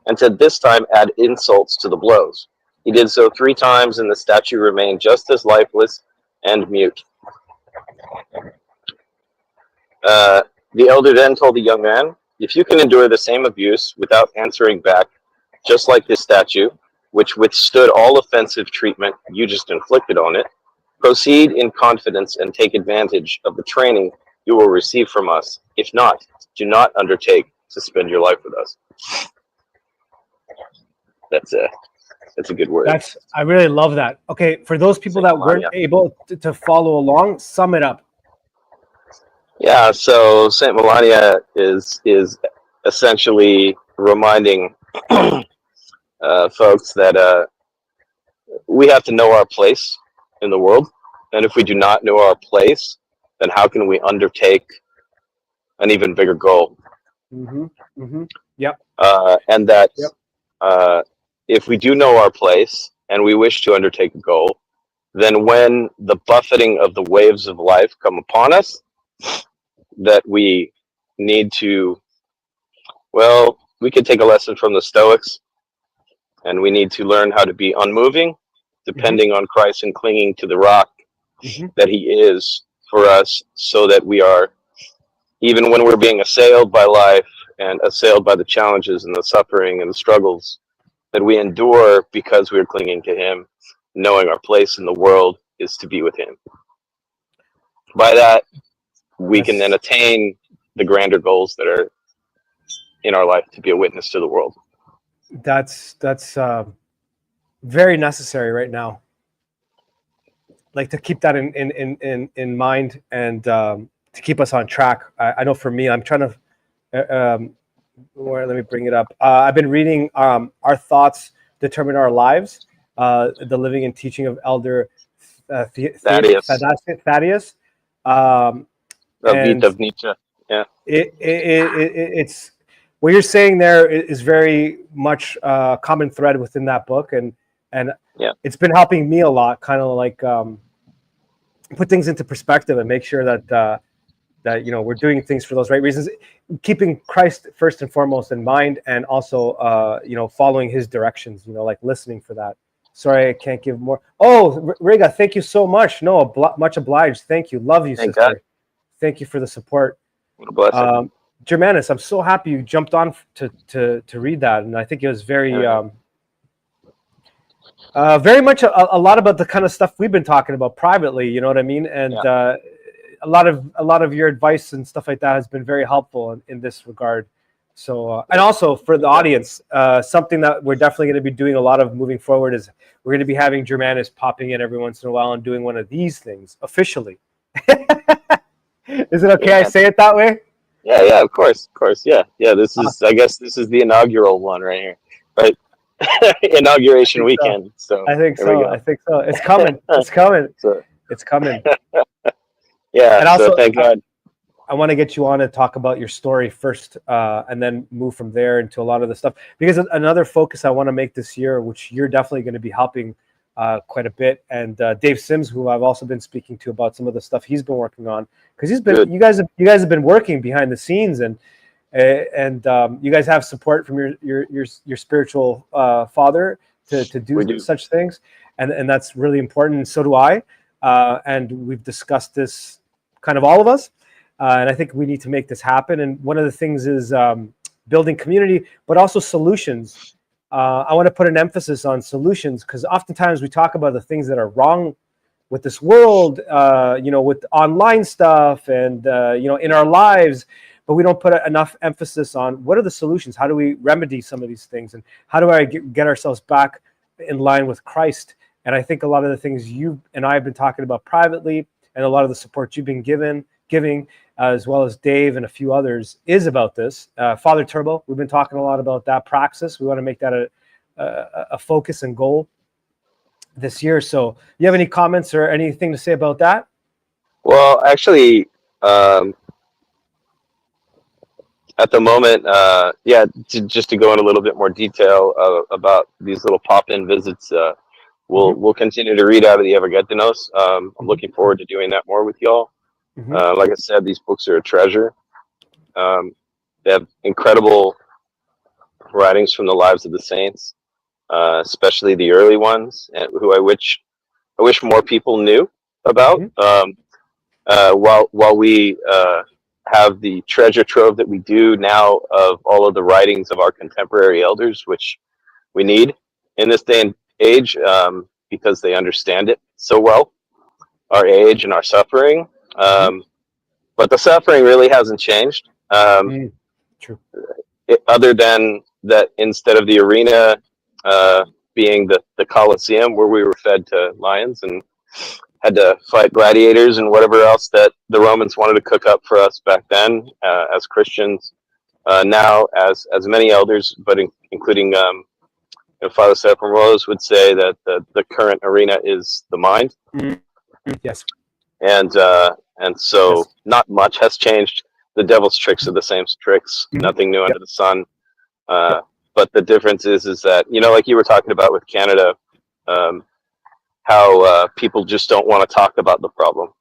and to this time add insults to the blows. He did so 3 times, and the statue remained just as lifeless and mute. The elder then told the young man, if you can endure the same abuse without answering back, just like this statue, which withstood all offensive treatment you just inflicted on it, proceed in confidence and take advantage of the training you will receive from us. If not, do not undertake to spend your life with us. That's a good word. I really love that. Okay, for those people that weren't able to follow along, sum it up. Yeah, so Saint Melania is essentially reminding folks that we have to know our place in the world, and if we do not know our place, then how can we undertake an even bigger goal? Yep. And that if we do know our place and we wish to undertake a goal, then when the buffeting of the waves of life come upon us, that we need to, well, we could take a lesson from the Stoics, and we need to learn how to be unmoving, depending on Christ and clinging to the rock that he is for us, so that we are, even when we're being assailed by life and assailed by the challenges and the suffering and the struggles, that we endure because we're clinging to him, knowing our place in the world is to be with him. By that, we can then attain the grander goals that are in our life, to be a witness to the world. That's very necessary right now. Like, to keep that in mind, and to keep us on track. I know for me, I'm trying to. Let me bring it up. I've been reading Our Thoughts Determine Our Lives, the living and teaching of Elder Thaddeus. Of Nietzsche. Yeah. It's what you're saying there is very much a common thread within that book, and it's been helping me a lot, kind of like put things into perspective and make sure that we're doing things for those right reasons, keeping Christ first and foremost in mind, and also following his directions, like listening for that. Sorry, I can't give more. Oh, Riga, thank you so much. No, much obliged. Thank you. Love you, sister. God. Thank you for the support. What a blessing. Germanus, I'm so happy you jumped on to read that, and I think it was very very much a lot about the kind of stuff we've been talking about privately. You know what I mean? And a lot of your advice and stuff like that has been very helpful in this regard. So, and also for the audience, something that we're definitely going to be doing a lot of moving forward is we're going to be having Germanus popping in every once in a while and doing one of these things officially. Is it okay I say it that way? Yeah, of course. Yeah. This is, I guess, this is the inaugural one right here, right? Inauguration weekend. So I think so. It's coming. It's coming. It's coming. Yeah. And also, so thank God. I want to get you on and talk about your story first, and then move from there into a lot of the stuff. Because another focus I want to make this year, which you're definitely going to be helping quite a bit, and Dave Sims, who I've also been speaking to about some of the stuff he's been working on, because he's been you guys have been working behind the scenes, and you guys have support from your spiritual father to do such things, and that's really important. And so do I, and we've discussed this, kind of all of us. And I think we need to make this happen. And one of the things is building community, but also solutions. I want to put an emphasis on solutions, because oftentimes we talk about the things that are wrong with this world, with online stuff and, in our lives, but we don't put enough emphasis on what are the solutions? How do we remedy some of these things? And how do I get ourselves back in line with Christ? And I think a lot of the things you and I have been talking about privately, and a lot of the support you've been giving, as well as Dave and a few others, is about this. Father Turbo, we've been talking a lot about that praxis. We want to make that a focus and goal this year. So you have any comments or anything to say about that? Well, actually, at the moment, just to go in a little bit more detail about these little pop-in visits, we'll continue to read out of the Evergetinos. I'm looking forward to doing that more with y'all. Like I said, these books are a treasure. They have incredible writings from the lives of the saints, especially the early ones, who I wish more people knew about. While we have the treasure trove that we do now of all of the writings of our contemporary elders, which we need in this day and age, because they understand it so well, our age and our suffering. But the suffering really hasn't changed. True. Other than that, instead of the arena being the Coliseum where we were fed to lions and had to fight gladiators and whatever else that the Romans wanted to cook up for us back then as Christians. Now, as many elders, but including Father Stephen Rose would say that the current arena is the mind. Yes. And so Yes. not much has changed. The devil's tricks are the same tricks. Nothing new under the sun. But the difference is that, like you were talking about with Canada, how people just don't want to talk about the problem.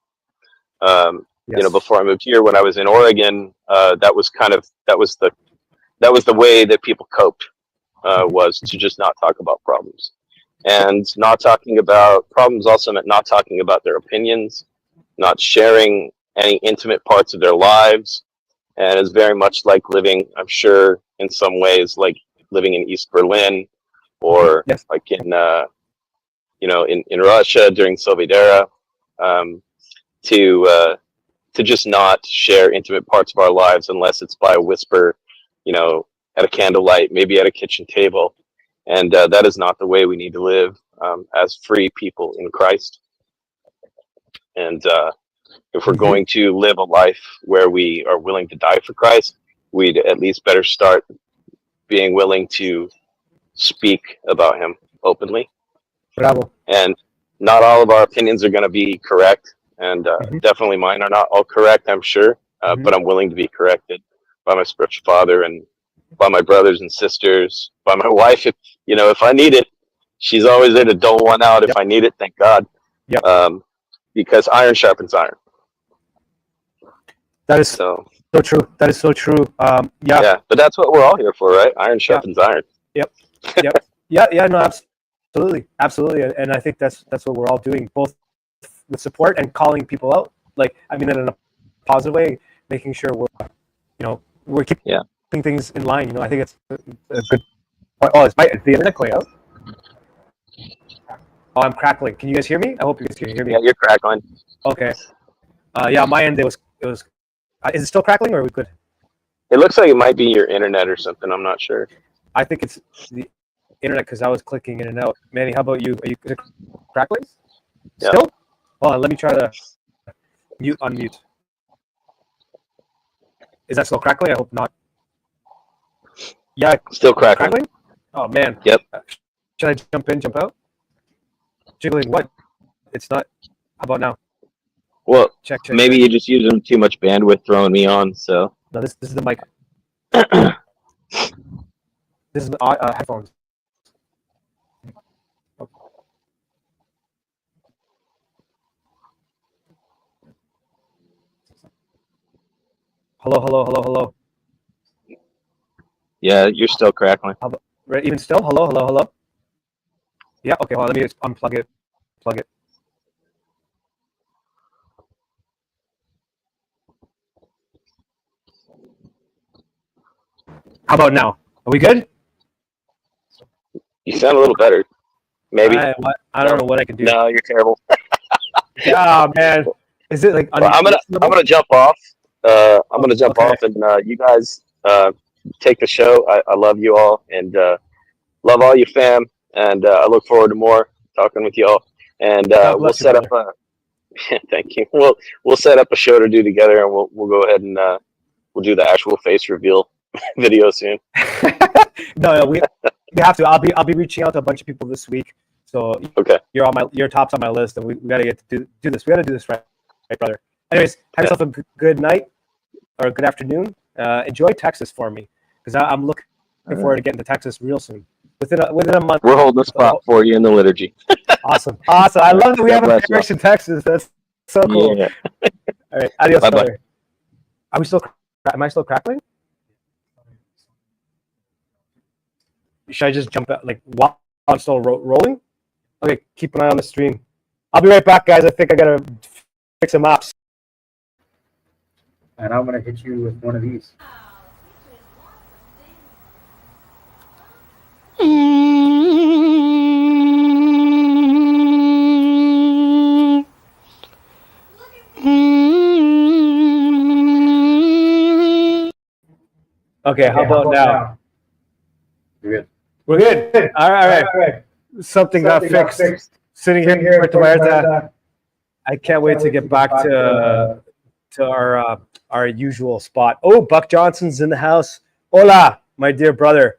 Before I moved here, when I was in Oregon, that was the way that people coped, was to just not talk about problems. And not talking about problems also meant not talking about their opinions, not sharing any intimate parts of their lives. And it's very much like living, I'm sure, in some ways, like living in East Berlin, or like in Russia during Soviet era, to just not share intimate parts of our lives unless it's by a whisper, at a candlelight, maybe at a kitchen table. And that is not the way we need to live as free people in Christ. And if we're going to live a life where we are willing to die for Christ, we'd at least better start being willing to speak about him openly. Bravo. And not all of our opinions are going to be correct. And definitely mine are not all correct, I'm sure. But I'm willing to be corrected by my spiritual father and by my brothers and sisters, by my wife. If I need it, she's always there to dole one out. If I need it, thank God. Because iron sharpens iron. That is so true. That is so true. Yeah, but that's what we're all here for, right? Iron sharpens iron. Yep. Yeah. No, absolutely. And I think that's what we're all doing, both with support and calling people out. Like, I mean, in a positive way, making sure we're keeping things in line. I think it's a good point. Oh, is the internet going out? Oh, I'm crackling. Can you guys hear me? I hope you guys can hear me. Yeah, you're crackling. Okay. On my end, it was. Is it still crackling, or are we good? It looks like it might be your internet or something. I'm not sure. I think it's the internet because I was clicking in and out. Manny, how about you? Are you crackling? Yeah. Still? Hold on. Let me try to unmute. Is that still crackling? I hope not. Yeah. Still crackling. Oh, man. Yep. Should I jump in, jump out? Jiggling what? It's not. How about now? Well, check. Maybe you're just using too much bandwidth throwing me on, so. No, this is the mic. This is the headphones. Oh. Hello. Yeah, you're still crackling. Right, even still? Hello. Yeah, okay, well, let me just unplug it. Plug it. How about now? Are we good? You sound a little better. Maybe. I don't know what I can do. No, you're terrible. Yeah, man. Is it like? Well, I'm gonna jump off. I'm gonna jump off, and you guys take the show. I love you all, and love all you fam, and I look forward to more talking with you all. And we'll set up a. Thank you. We'll set up a show to do together, and we'll go ahead and we'll do the actual face reveal video soon. No, we have to. I'll be reaching out to a bunch of people this week. So okay, you're tops on my list, and we gotta get to do this. We gotta do this right, brother. Anyways, have yourself a good night or good afternoon. Enjoy Texas for me, because I'm looking forward to getting to Texas real soon. Within a month. We're holding a spot for you in the liturgy. Awesome. I love that we have a parish in Texas. That's so cool. Yeah. All right, adios, Bye-bye. brother. Are we still? Am I still crackling? Should I just jump out while I'm still rolling? Okay, keep an eye on the stream. I'll be right back, guys. I think I gotta fix some ops. And I'm gonna hit you with one of these. Okay, how about now? You're good. We're good. All right. Something got fixed. Sitting here in Puerto Vallarta. I can't wait to get back to our usual spot. Oh, Buck Johnson's in the house. Hola, my dear brother.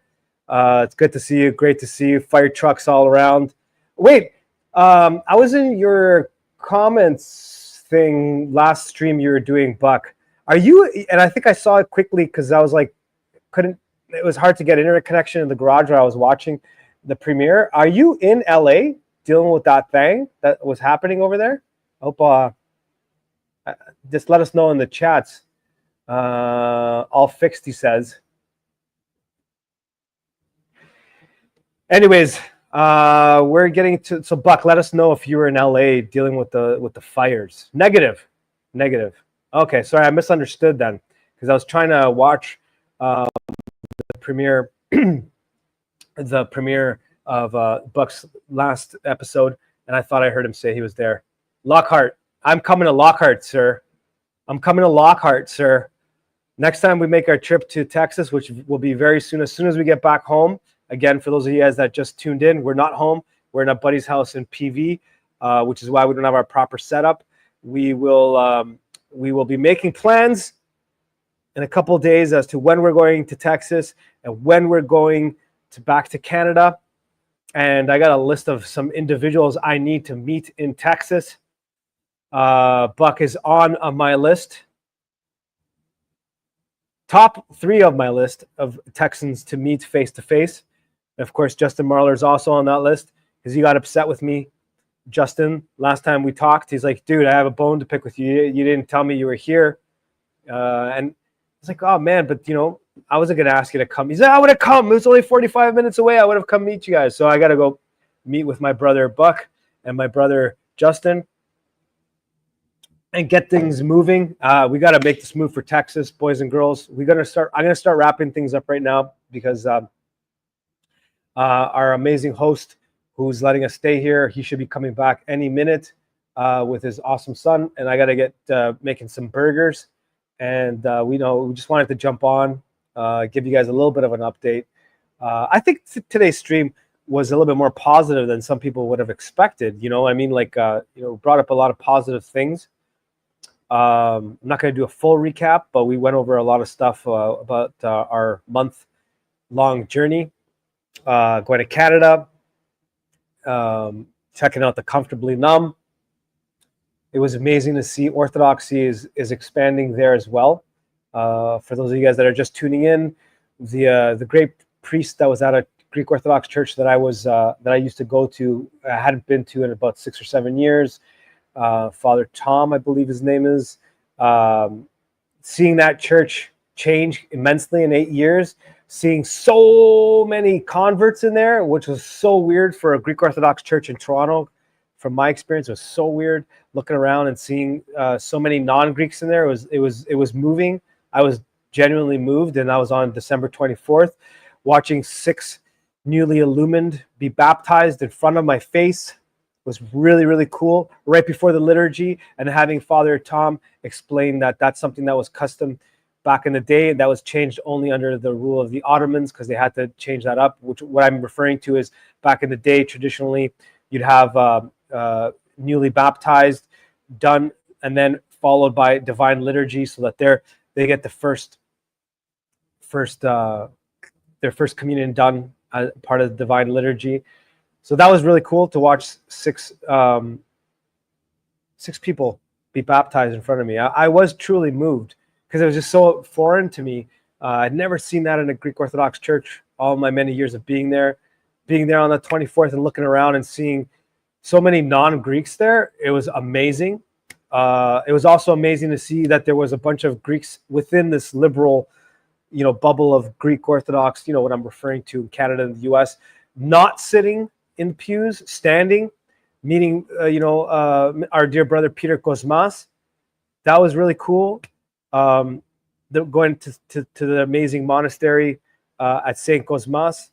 It's good to see you. Great to see you. Fire trucks all around. Wait, I was in your comments thing last stream you were doing, Buck. Are you? And I think I saw it quickly because I was like, it was hard to get internet connection in the garage where I was watching the premiere. Are you in LA dealing with that thing that was happening over there? Hope just let us know in the chats. All fixed, he says. Anyways, we're getting to, so Buck, let us know if you were in LA dealing with the fires. Negative. Okay, sorry, I misunderstood then because I was trying to watch the premiere of Buck's last episode, and I thought I heard him say he was there. Lockhart, I'm coming to Lockhart, sir. Next time we make our trip to Texas, which will be very soon, as soon as we get back home. Again, for those of you guys that just tuned in, we're not home. We're in a buddy's house in PV, which is why we don't have our proper setup. We will be making plans in a couple of days as to when we're going to Texas and when we're going back to Canada. And I got a list of some individuals I need to meet in Texas. Buck is on my list. Top 3 of my list of Texans to meet face to face. Of course, Justin Marler is also on that list because he got upset with me. Justin, last time we talked, he's like, dude, I have a bone to pick with you. You didn't tell me you were here. And it's like, oh man, but I wasn't going to ask you to come. He said, I would have come. It was only 45 minutes away. I would have come meet you guys. So I got to go meet with my brother Buck and my brother Justin and get things moving. We got to make this move for Texas, boys and girls. I'm going to start wrapping things up right now because our amazing host who's letting us stay here, he should be coming back any minute with his awesome son. And I got to get making some burgers. And we just wanted to jump on, give you guys a little bit of an update. I think today's stream was a little bit more positive than some people would have expected. Brought up a lot of positive things. I'm not going to do a full recap, but we went over a lot of stuff about our month-long journey, going to Canada, checking out the Comfortably Numb. It was amazing to see Orthodoxy is expanding there as well. For those of you guys that are just tuning in, the great priest that was at a Greek Orthodox church that I used to go to, I hadn't been to in about 6 or 7 years. Father Tom, I believe his name is. Seeing that church change immensely in 8 years, seeing so many converts in there, which was so weird for a Greek Orthodox church in Toronto. From my experience, it was so weird looking around and seeing so many non-Greeks in there. It was moving. I was genuinely moved, and I was on December 24th, watching 6 newly illumined be baptized in front of my face. Was really, really cool right before the liturgy, and having Father Tom explain that that's something that was custom back in the day that was changed only under the rule of the Ottomans because they had to change that up, which what I'm referring to is back in the day, traditionally, you'd have newly baptized done and then followed by divine liturgy so that they get their first communion done as part of the divine liturgy. So that was really cool to watch 6 people be baptized in front of me. I was truly moved because it was just so foreign to me. I'd never seen that in a Greek Orthodox church all my many years of being there on the 24th and looking around and seeing so many non-Greeks there. It was amazing. It was also amazing to see that there was a bunch of Greeks within this liberal, bubble of Greek Orthodox, what I'm referring to in Canada and the US, not sitting in pews, standing, meeting, our dear brother Peter Cosmas. That was really cool. Going to the amazing monastery at Saint Cosmas,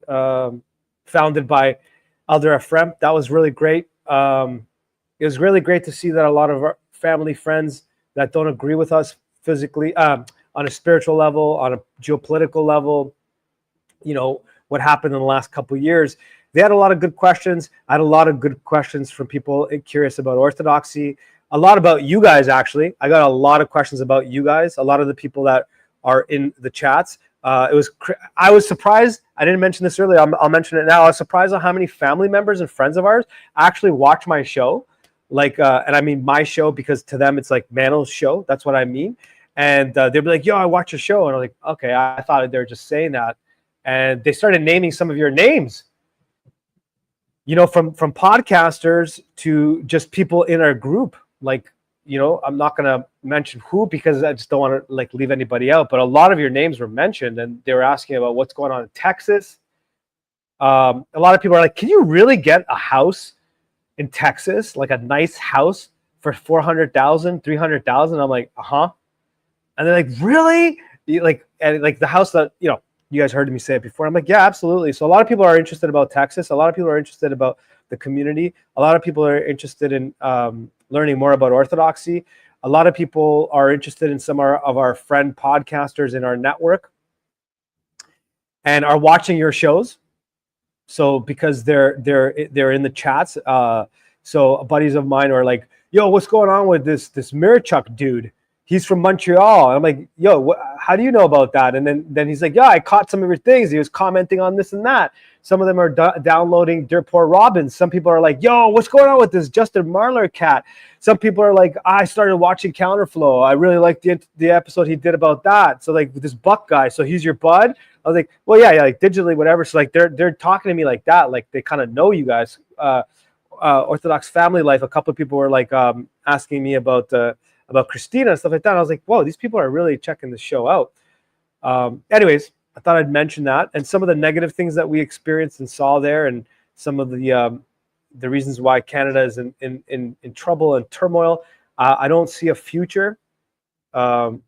founded by Elder Ephraim. That was really great. It was really great to see that a lot of our family friends that don't agree with us physically on on a spiritual level, on a geopolitical level, you know, what happened in the last couple of years. They had a lot of good questions. I had a lot of good questions from people curious about Orthodoxy, a lot about you guys, actually. I got a lot of questions about you guys, a lot of the people that are in the chats. I was surprised. I didn't mention this earlier. I'll mention it now. I was surprised on how many family members and friends of ours actually watch my show. Like, and I mean my show because to them it's like Mano's show. That's what I mean. And they'd be like, yo, I watch your show. And I'm like, okay, I thought they were just saying that. And they started naming some of your names. You know, from podcasters to just people in our group. Like, you know, I'm not going to mention who because I just don't want to like leave anybody out. But a lot of your names were mentioned, and they were asking about what's going on in Texas. A lot of people are like, can you really get a house in Texas, like a nice house for $400,000, $300,000? I'm like, and they're like, really? Like, and like the house that, you know, you guys heard me say it before. I'm like, yeah, absolutely. So a lot of people are interested about Texas. A lot of people are interested about the community. A lot of people are interested in learning more about Orthodoxy. A lot of people are interested in some of our friend podcasters in our network and are watching your shows. So because they're in the chats. So buddies of mine are like, yo, what's going on with this Mirchuk dude? He's from Montreal. And I'm like, yo, how do you know about that? And then he's like, yeah, I caught some of your things. He was commenting on this and that. Some of them are downloading Dirt Poor Robins. Some people are like, yo, what's going on with this Justin Marler cat? Some people are like, I started watching Counterflow. I really liked the episode he did about that. So like this Buck guy, so he's your bud? I was like, well, yeah, like digitally, whatever. So like they're talking to me like that. Like they kind of know you guys. Orthodox family life. A couple of people were like asking me about Christina and stuff like that. I was like, whoa, these people are really checking the show out. Anyways, I thought I'd mention that and some of the negative things that we experienced and saw there, and some of the reasons why Canada is in trouble and turmoil. I don't see a future in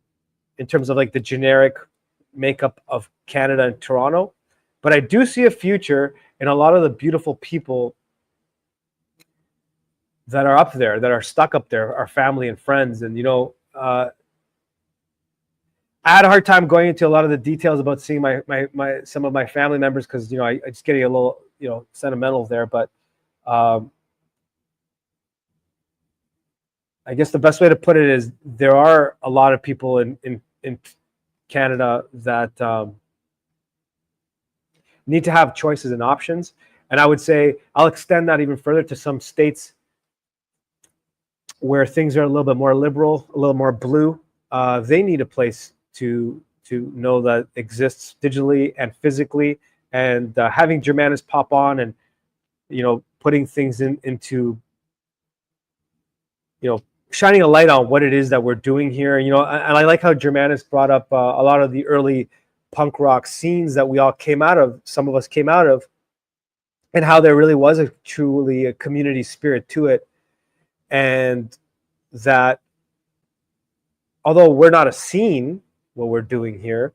terms of like the generic makeup of Canada and Toronto, but I do see a future in a lot of the beautiful people that are up there, that are stuck up there, our family and friends. And, you know, I had a hard time going into a lot of the details about seeing some of my family members because, you know, I just getting a little, you know, sentimental there. But I guess the best way to put it is there are a lot of people in Canada that need to have choices and options. And I would say I'll extend that even further to some states where things are a little bit more liberal, a little more blue. They need a place to know that exists digitally and physically, and having Germanus pop on and, you know, putting things into, you know, shining a light on what it is that we're doing here. You know, and I like how Germanus brought up a lot of the early punk rock scenes that we all came out of, some of us came out of, and how there really was truly a community spirit to it. And that although we're not a scene, what we're doing here,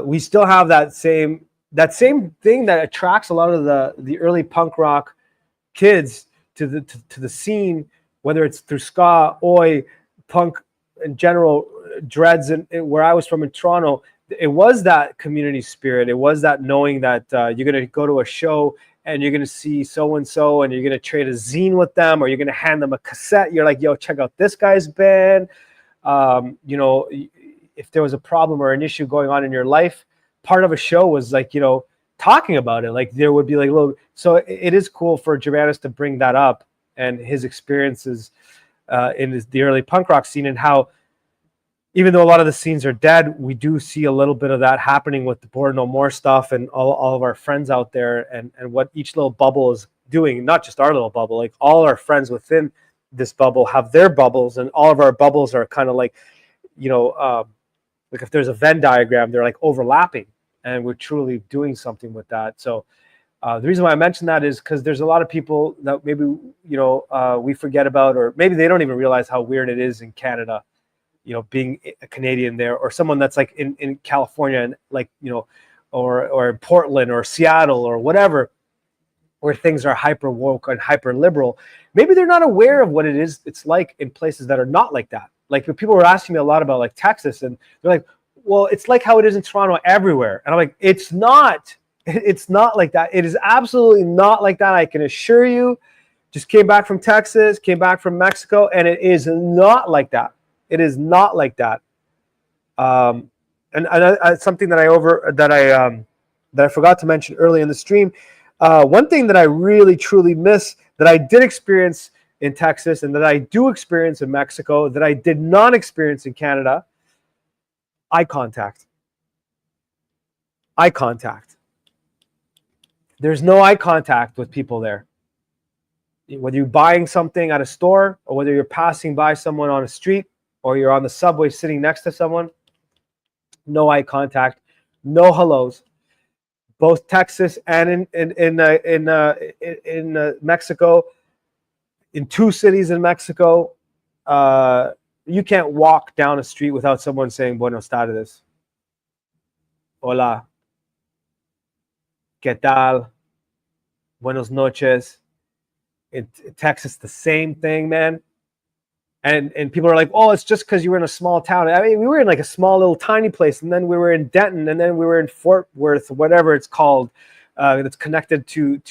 we still have that same thing that attracts a lot of the early punk rock kids to the scene, whether it's through ska, oi, punk in general, dreads, and where I was from in Toronto. It was that community spirit. It was that knowing that you're going to go to a show and you're going to see so-and-so and you're going to trade a zine with them, or you're going to hand them a cassette. You're like, yo, check out this guy's band. You know, if there was a problem or an issue going on in your life, part of a show was like, you know, talking about it. Like there would be like little, so it is cool for Germanus to bring that up and his experiences in the early punk rock scene, and how, even though a lot of the scenes are dead, we do see a little bit of that happening with the Born No More stuff and all of our friends out there, and what each little bubble is doing, not just our little bubble, like all our friends within this bubble have their bubbles, and all of our bubbles are kind of like, you know, like if there's a Venn diagram, they're like overlapping, and we're truly doing something with that. So the reason why I mention that is because there's a lot of people that maybe, you know, we forget about, or maybe they don't even realize how weird it is in Canada, you know, being a Canadian there, or someone that's like in California, and like, you know, or Portland or Seattle or whatever, where things are hyper woke and hyper liberal. Maybe they're not aware of what it is it's like in places that are not like that. Like people were asking me a lot about like Texas, and they're like, well, it's like how it is in Toronto everywhere. And I'm like, it's not. It's not like that. It is absolutely not like that. I can assure you. Just came back from Texas, came back from Mexico, and it is not like that. It is not like that. And something that I forgot to mention early in the stream. One thing that I really truly miss that I did experience in Texas and that I do experience in Mexico that I did not experience in Canada: eye contact. Eye contact. There's no eye contact with people there. Whether you're buying something at a store or whether you're passing by someone on a street or you're on the subway sitting next to someone, no eye contact, no hellos. Both Texas and in Mexico, in 2 cities in Mexico, you can't walk down a street without someone saying "Buenos tardes," "Hola," "¿Qué tal?" "Buenos noches." In Texas, the same thing, man. And people are like, oh, it's just because you were in a small town. I mean, we were in like a small little tiny place, and then we were in Denton, and then we were in Fort Worth, whatever it's called, that's connected to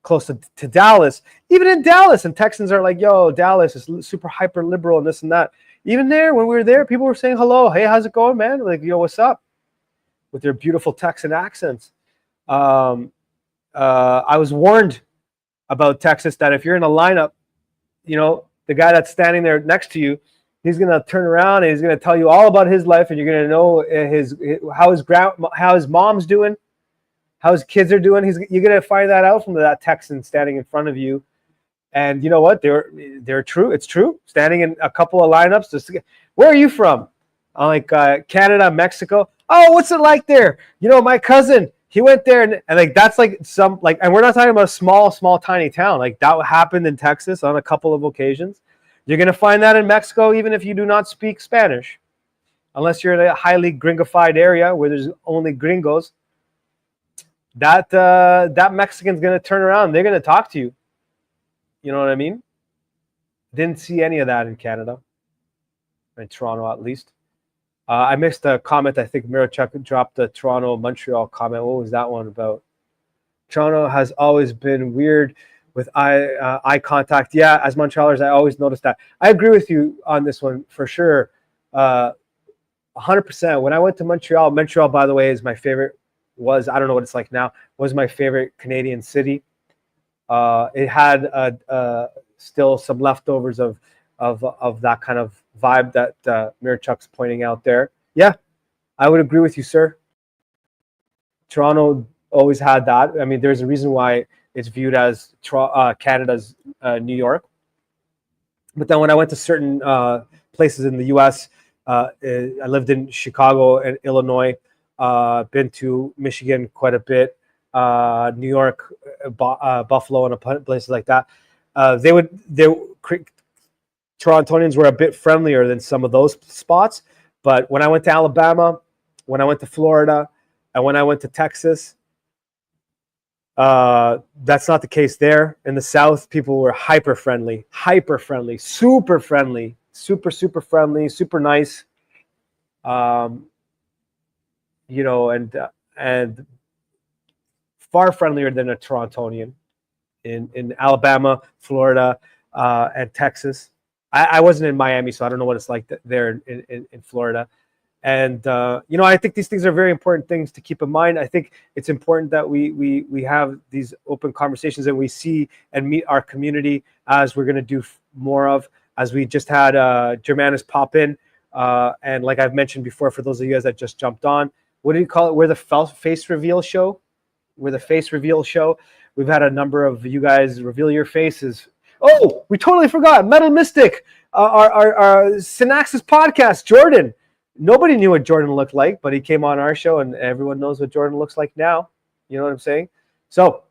close to Dallas. Even in Dallas, and Texans are like, yo, Dallas is super hyper liberal and this and that. Even there, when we were there, people were saying hello. Hey, how's it going, man? Like, yo, what's up? With their beautiful Texan accents. I was warned about Texas that if you're in a lineup, you know, the guy that's standing there next to you, he's going to turn around and he's going to tell you all about his life, and you're going to know how his mom's doing, how his kids are doing. You're going to find that out from that Texan standing in front of you. And you know what? They're true. It's true. Standing in a couple of lineups. Where are you from? I'm like, Canada, Mexico. Oh, what's it like there? You know, my cousin, he went there, and like that's like some like, and we're not talking about a small tiny town. Like that happened in Texas on a couple of occasions. You're gonna find that in Mexico, even if you do not speak Spanish, unless you're in a highly gringified area where there's only gringos. That Mexican's gonna turn around. They're gonna talk to you. You know what I mean? Didn't see any of that in Canada, in Toronto at least. I missed a comment. I think Mirochuk dropped the Toronto-Montreal comment. What was that one about? Toronto has always been weird with eye contact. Yeah, as Montrealers, I always noticed that. I agree with you on this one for sure. 100%. When I went to Montreal, by the way, is my favorite. I don't know what it's like now. Was my favorite Canadian city. It had still some leftovers of that kind of vibe that Mirochuk's pointing out there. Yeah, I would agree with you, sir. Toronto always had that. I mean, there's a reason why it's viewed as Canada's New York. But then when I went to certain places in the U.S., I lived in Chicago and Illinois, been to Michigan quite a bit, New York, Buffalo, and places like that. Torontonians were a bit friendlier than some of those spots. But when I went to Alabama, when I went to Florida, and when I went to Texas, that's not the case there. In the South, people were hyper friendly, super friendly, super friendly, super nice. You know, and far friendlier than a Torontonian in Alabama, Florida, and Texas. I wasn't in Miami, so I don't know what it's like there in Florida. And you know, I think these things are very important things to keep in mind. I think it's important that we have these open conversations and we see and meet our community, as we're going to do more of, as we just had Germanus pop in. And like I've mentioned before, for those of you guys that just jumped on, what do you call it? We're the face reveal show. We're the face reveal show. We've had a number of you guys reveal your faces. Oh, we totally forgot. Metal Mystic, our Synaxis podcast, Jordan. Nobody knew what Jordan looked like, but he came on our show, and everyone knows what Jordan looks like now. You know what I'm saying? So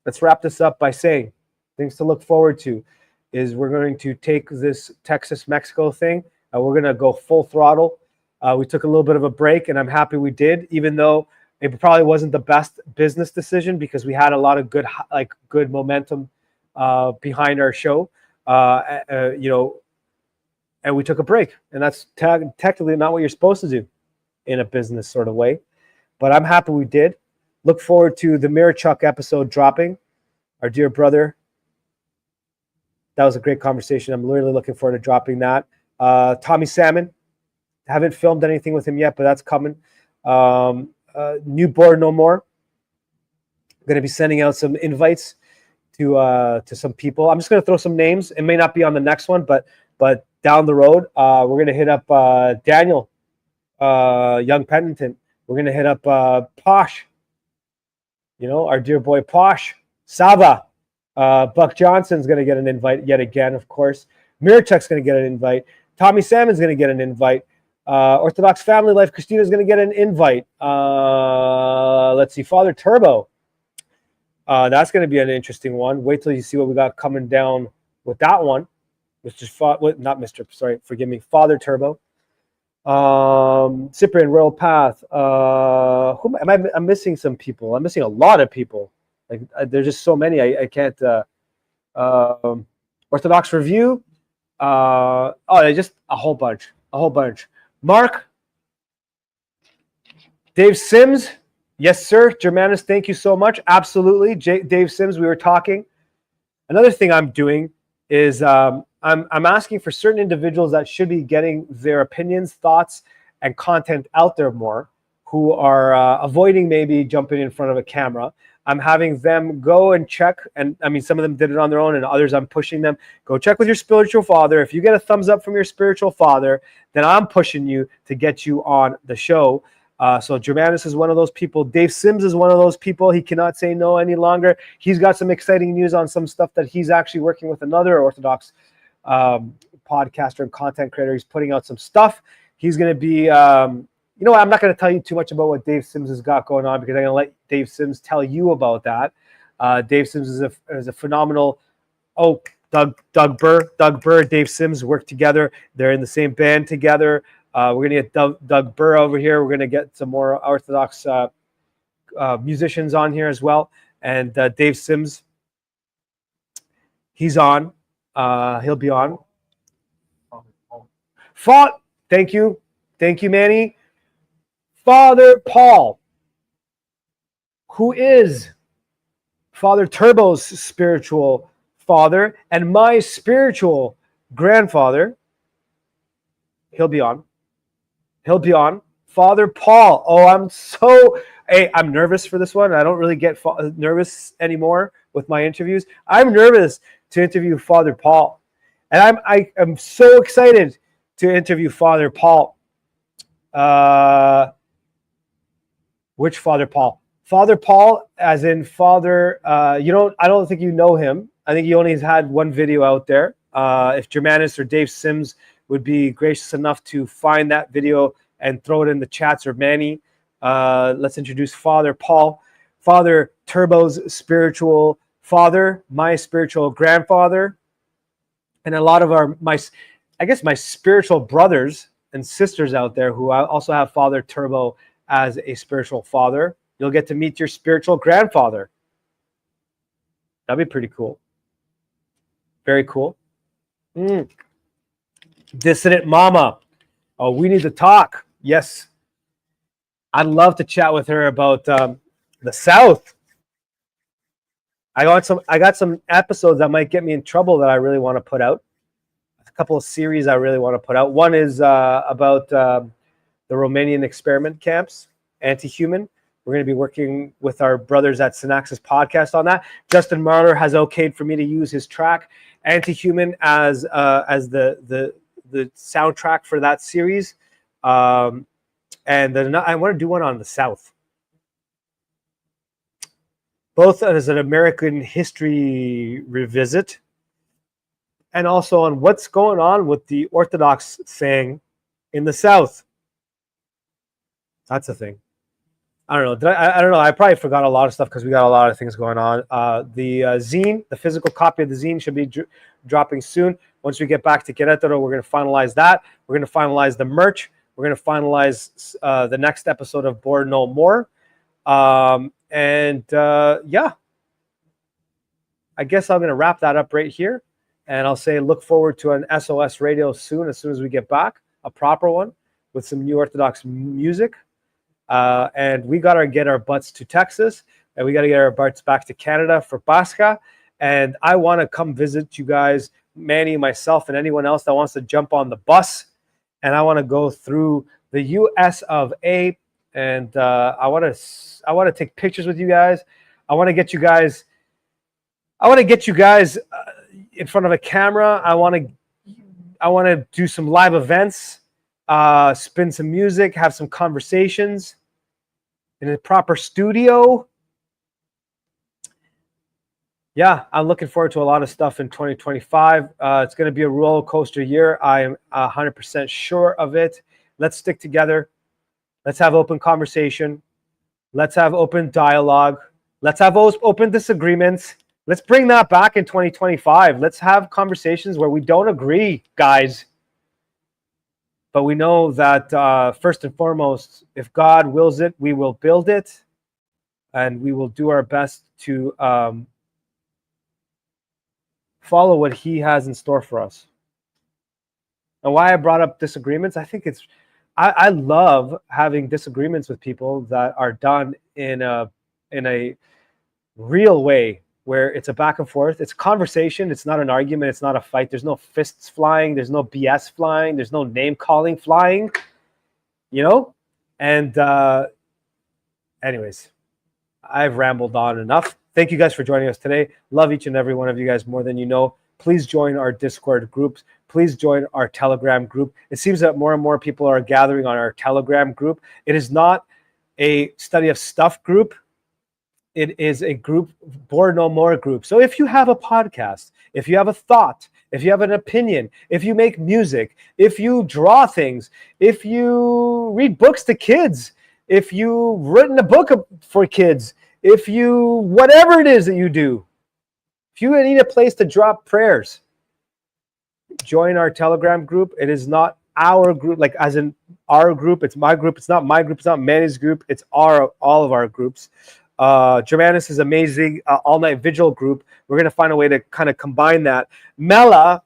let's wrap this up by saying things to look forward to is we're going to take this Texas-Mexico thing, and we're going to go full throttle. We took a little bit of a break, and I'm happy we did, even though it probably wasn't the best business decision because we had a lot of good momentum behind our show. You know, and we took a break. And that's technically not what you're supposed to do in a business sort of way. But I'm happy we did. Look forward to the Mirror Chuck episode dropping. Our dear brother. That was a great conversation. I'm really looking forward to dropping that. Tommy Salmon. Haven't filmed anything with him yet, but that's coming. New Board No More. Going to be sending out some invites to some people. I'm just going to throw some names. It may not be on the next one, but down the road, we're going to hit up Daniel, Young Penitent. We're going to hit up Posh. You know, our dear boy Posh. Saba. Buck Johnson's going to get an invite yet again, of course. Mirachuk's going to get an invite. Tommy Salmon's going to get an invite. Orthodox Family Life, Christina's going to get an invite. Let's see, Father Turbo. That's going to be an interesting one. Wait till you see what we got coming down with that one. Father Turbo. Cyprian, Royal Path. I'm missing some people. I'm missing a lot of people. Like there's just so many. I can't. Orthodox Review. Just a whole bunch. Mark. Dave Sims. Yes, sir. Germanus, thank you so much. Absolutely. Dave Sims, we were talking. Another thing I'm doing is I'm asking for certain individuals that should be getting their opinions, thoughts, and content out there more, who are avoiding maybe jumping in front of a camera. I'm having them go and check, and I mean, some of them did it on their own, and others I'm pushing them. Go check with your spiritual father. If you get a thumbs up from your spiritual father, then I'm pushing you to get you on the show. So Germanus is one of those people. Dave Sims is one of those people. He cannot say no any longer. He's got some exciting news on some stuff that he's actually working with another Orthodox podcaster and content creator. He's putting out some stuff. He's going to be, you know what, I'm not going to tell you too much about what Dave Sims has got going on because I'm going to let Dave Sims tell you about that. Dave Sims is a phenomenal. Doug Burr, Dave Sims work together. They're in the same band together. We're going to get Doug Burr over here. We're going to get some more Orthodox musicians on here as well. And Dave Sims, he's on. He'll be on. Thank you, Manny. Father Paul, who is Father Turbo's spiritual father and my spiritual grandfather. He'll be on. Father Paul. I'm nervous for this one. I don't really get nervous anymore with my interviews. I'm nervous to interview Father Paul. And I'm so excited to interview Father Paul. Which Father Paul? Father Paul, as in Father, I don't think you know him. I think he only has had one video out there. If Germanus or Dave Sims would be gracious enough to find that video and throw it in the chats, or Manny, let's introduce Father Paul, Father Turbo's spiritual father, my spiritual grandfather, and a lot of my spiritual brothers and sisters out there who also have Father Turbo as a spiritual father. You'll get to meet your spiritual grandfather. That'd be pretty cool. Very cool. Dissident Mama. Oh, we need to talk. Yes. I'd love to chat with her about the South. I got some episodes that might get me in trouble that I really want to put out. A couple of series I really want to put out. One is about the Romanian experiment camps, anti-human. We're going to be working with our brothers at Synaxis Podcast on that. Justin Marler has okayed for me to use his track Anti-Human as the soundtrack for that series. And then I want to do one on the South. Both as an American history revisit and also on what's going on with the Orthodox thing in the South. That's a thing. I don't know. I don't know. I probably forgot a lot of stuff because we got a lot of things going on. The zine, the physical copy of the zine should be dropping soon. Once we get back to Querétaro, we're going to finalize that. We're going to finalize the merch. We're going to finalize the next episode of Board No More. Yeah, I guess I'm going to wrap that up right here. And I'll say look forward to an SOS radio soon as we get back, a proper one with some new Orthodox music. And we got to get our butts to Texas, and we got to get our butts back to Canada for Pascha. And I want to come visit you guys, Manny, myself, and anyone else that wants to jump on the bus. And I want to go through the US of A. And I want to take pictures with you guys. I want to get you guys in front of a camera. I want to do some live events, spin some music, have some conversations in a proper studio. Yeah, I'm looking forward to a lot of stuff in 2025. It's going to be a roller coaster year. I am 100% sure of it. Let's stick together. Let's have open conversation. Let's have open dialogue. Let's have open disagreements. Let's bring that back in 2025. Let's have conversations where we don't agree, guys. But we know that first and foremost, if God wills it, we will build it. And we will do our best to follow what he has in store for us. And why I brought up disagreements, I think I love having disagreements with people that are done in a real way, where it's a back and forth. It's conversation. It's not an argument. It's not a fight. There's no fists flying. There's no BS flying. There's no name calling flying, And anyways, I've rambled on enough. Thank you guys for joining us today. Love each and every one of you guys more than you know. Please join our Discord groups. Please join our Telegram group. It seems that more and more people are gathering on our Telegram group. It is not a study of stuff group. It is a group, Board No More group. So if you have a podcast, if you have a thought, if you have an opinion, if you make music, if you draw things, if you read books to kids, if you've written a book for kids, if you, whatever it is that you do, if you need a place to drop prayers, join our Telegram group. It is not our group, like as in our group. It's my group. It's not my group. It's not Manny's group. It's all of our groups. Germanus is amazing. All-night vigil group. We're going to find a way to kind of combine that. Mela,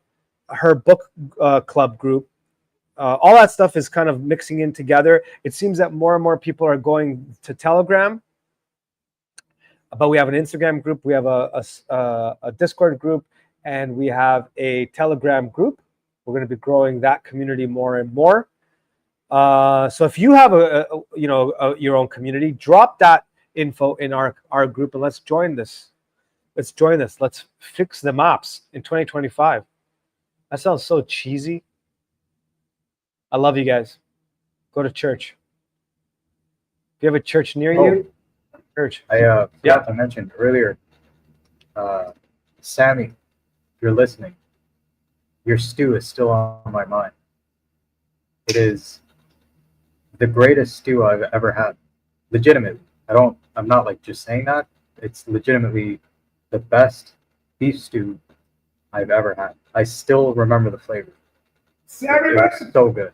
her book club group. All that stuff is kind of mixing in together. It seems that more and more people are going to Telegram. But we have an Instagram group. We have a Discord group. And we have a Telegram group. We're going to be growing that community more and more. So if you have your own community, drop that info in our group and let's join this. Let's fix the maps in 2025. That sounds so cheesy. I love you guys. Go to church. If you have a church near you, church. I forgot to mention earlier, Sammy, if you're listening, your stew is still on my mind. It is the greatest stew I've ever had. Legitimately. I'm not like just saying that. It's legitimately the best beef stew I've ever had. I still remember the flavor. It was so good.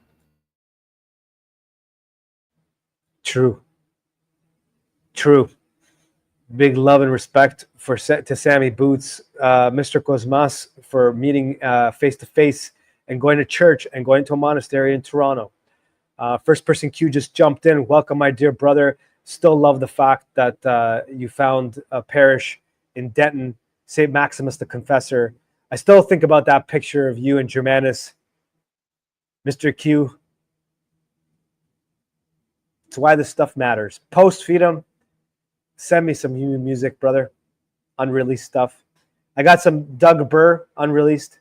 True. Big love and respect to Sammy Boots, Mr. Cosmas, for meeting face to face and going to church and going to a monastery in Toronto. First Person Q just jumped in. Welcome, my dear brother. Still love the fact that you found a parish in Denton, St. Maximus the Confessor. I still think about that picture of you and Germanus, Mr. Q. It's why this stuff matters. Post, feed them. Send me some new music, brother. Unreleased stuff. I got some Doug Burr unreleased.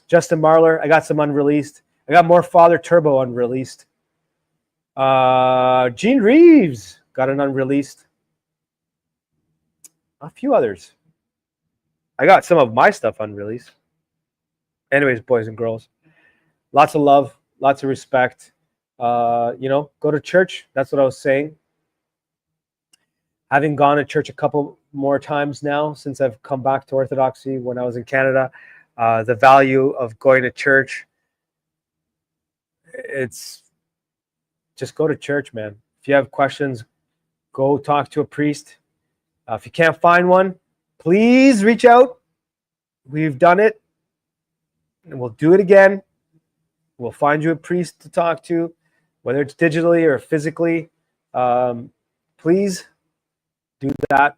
Justin Marler, I got some unreleased. I got more Father Turbo unreleased. Gene Reeves got an unreleased. A few others. I got some of my stuff unreleased. Anyways, boys and girls, lots of love, lots of respect. Go to church. That's what I was saying. Having gone to church a couple more times now since I've come back to Orthodoxy when I was in Canada, the value of going to church, it's just go to church, man. If you have questions, go talk to a priest. If you can't find one, please reach out. We've done it. and we'll do it again. We'll find you a priest to talk to, whether it's digitally or physically. Please do that.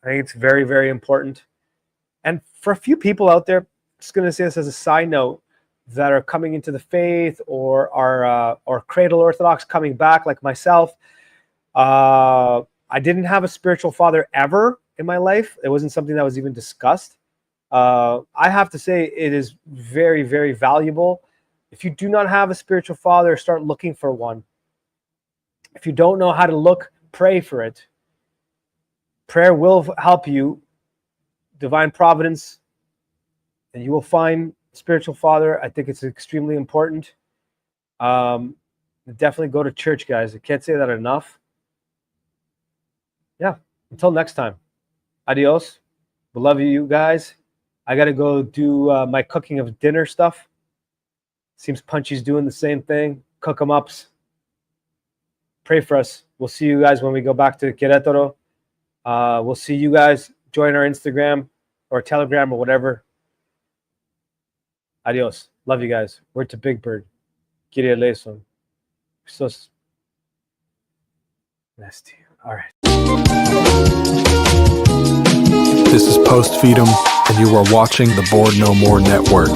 I think it's very, very important. And for a few people out there, I'm just going to say this as a side note, that are coming into the faith or are cradle Orthodox coming back like myself. I didn't have a spiritual father ever in my life. It wasn't something that was even discussed. I have to say it is very, very valuable. If you do not have a spiritual father, start looking for one. If you don't know how to look, pray for it. Prayer will help you, divine providence, and you will find spiritual father. I think it's extremely important. Definitely go to church, guys. I can't say that enough. Yeah, until next time. Adios. We love you guys. I gotta go do my cooking of dinner stuff. Seems Punchy's doing the same thing. Cook 'em ups. Pray for us. We'll see you guys when we go back to Querétaro. We'll see you guys. Join our Instagram or Telegram or whatever. Adios. Love you guys. Word to Big Bird. Kyrie eleison. Christos. Nasty. All right. This is Post Feed'em, and you are watching the Board No More Network.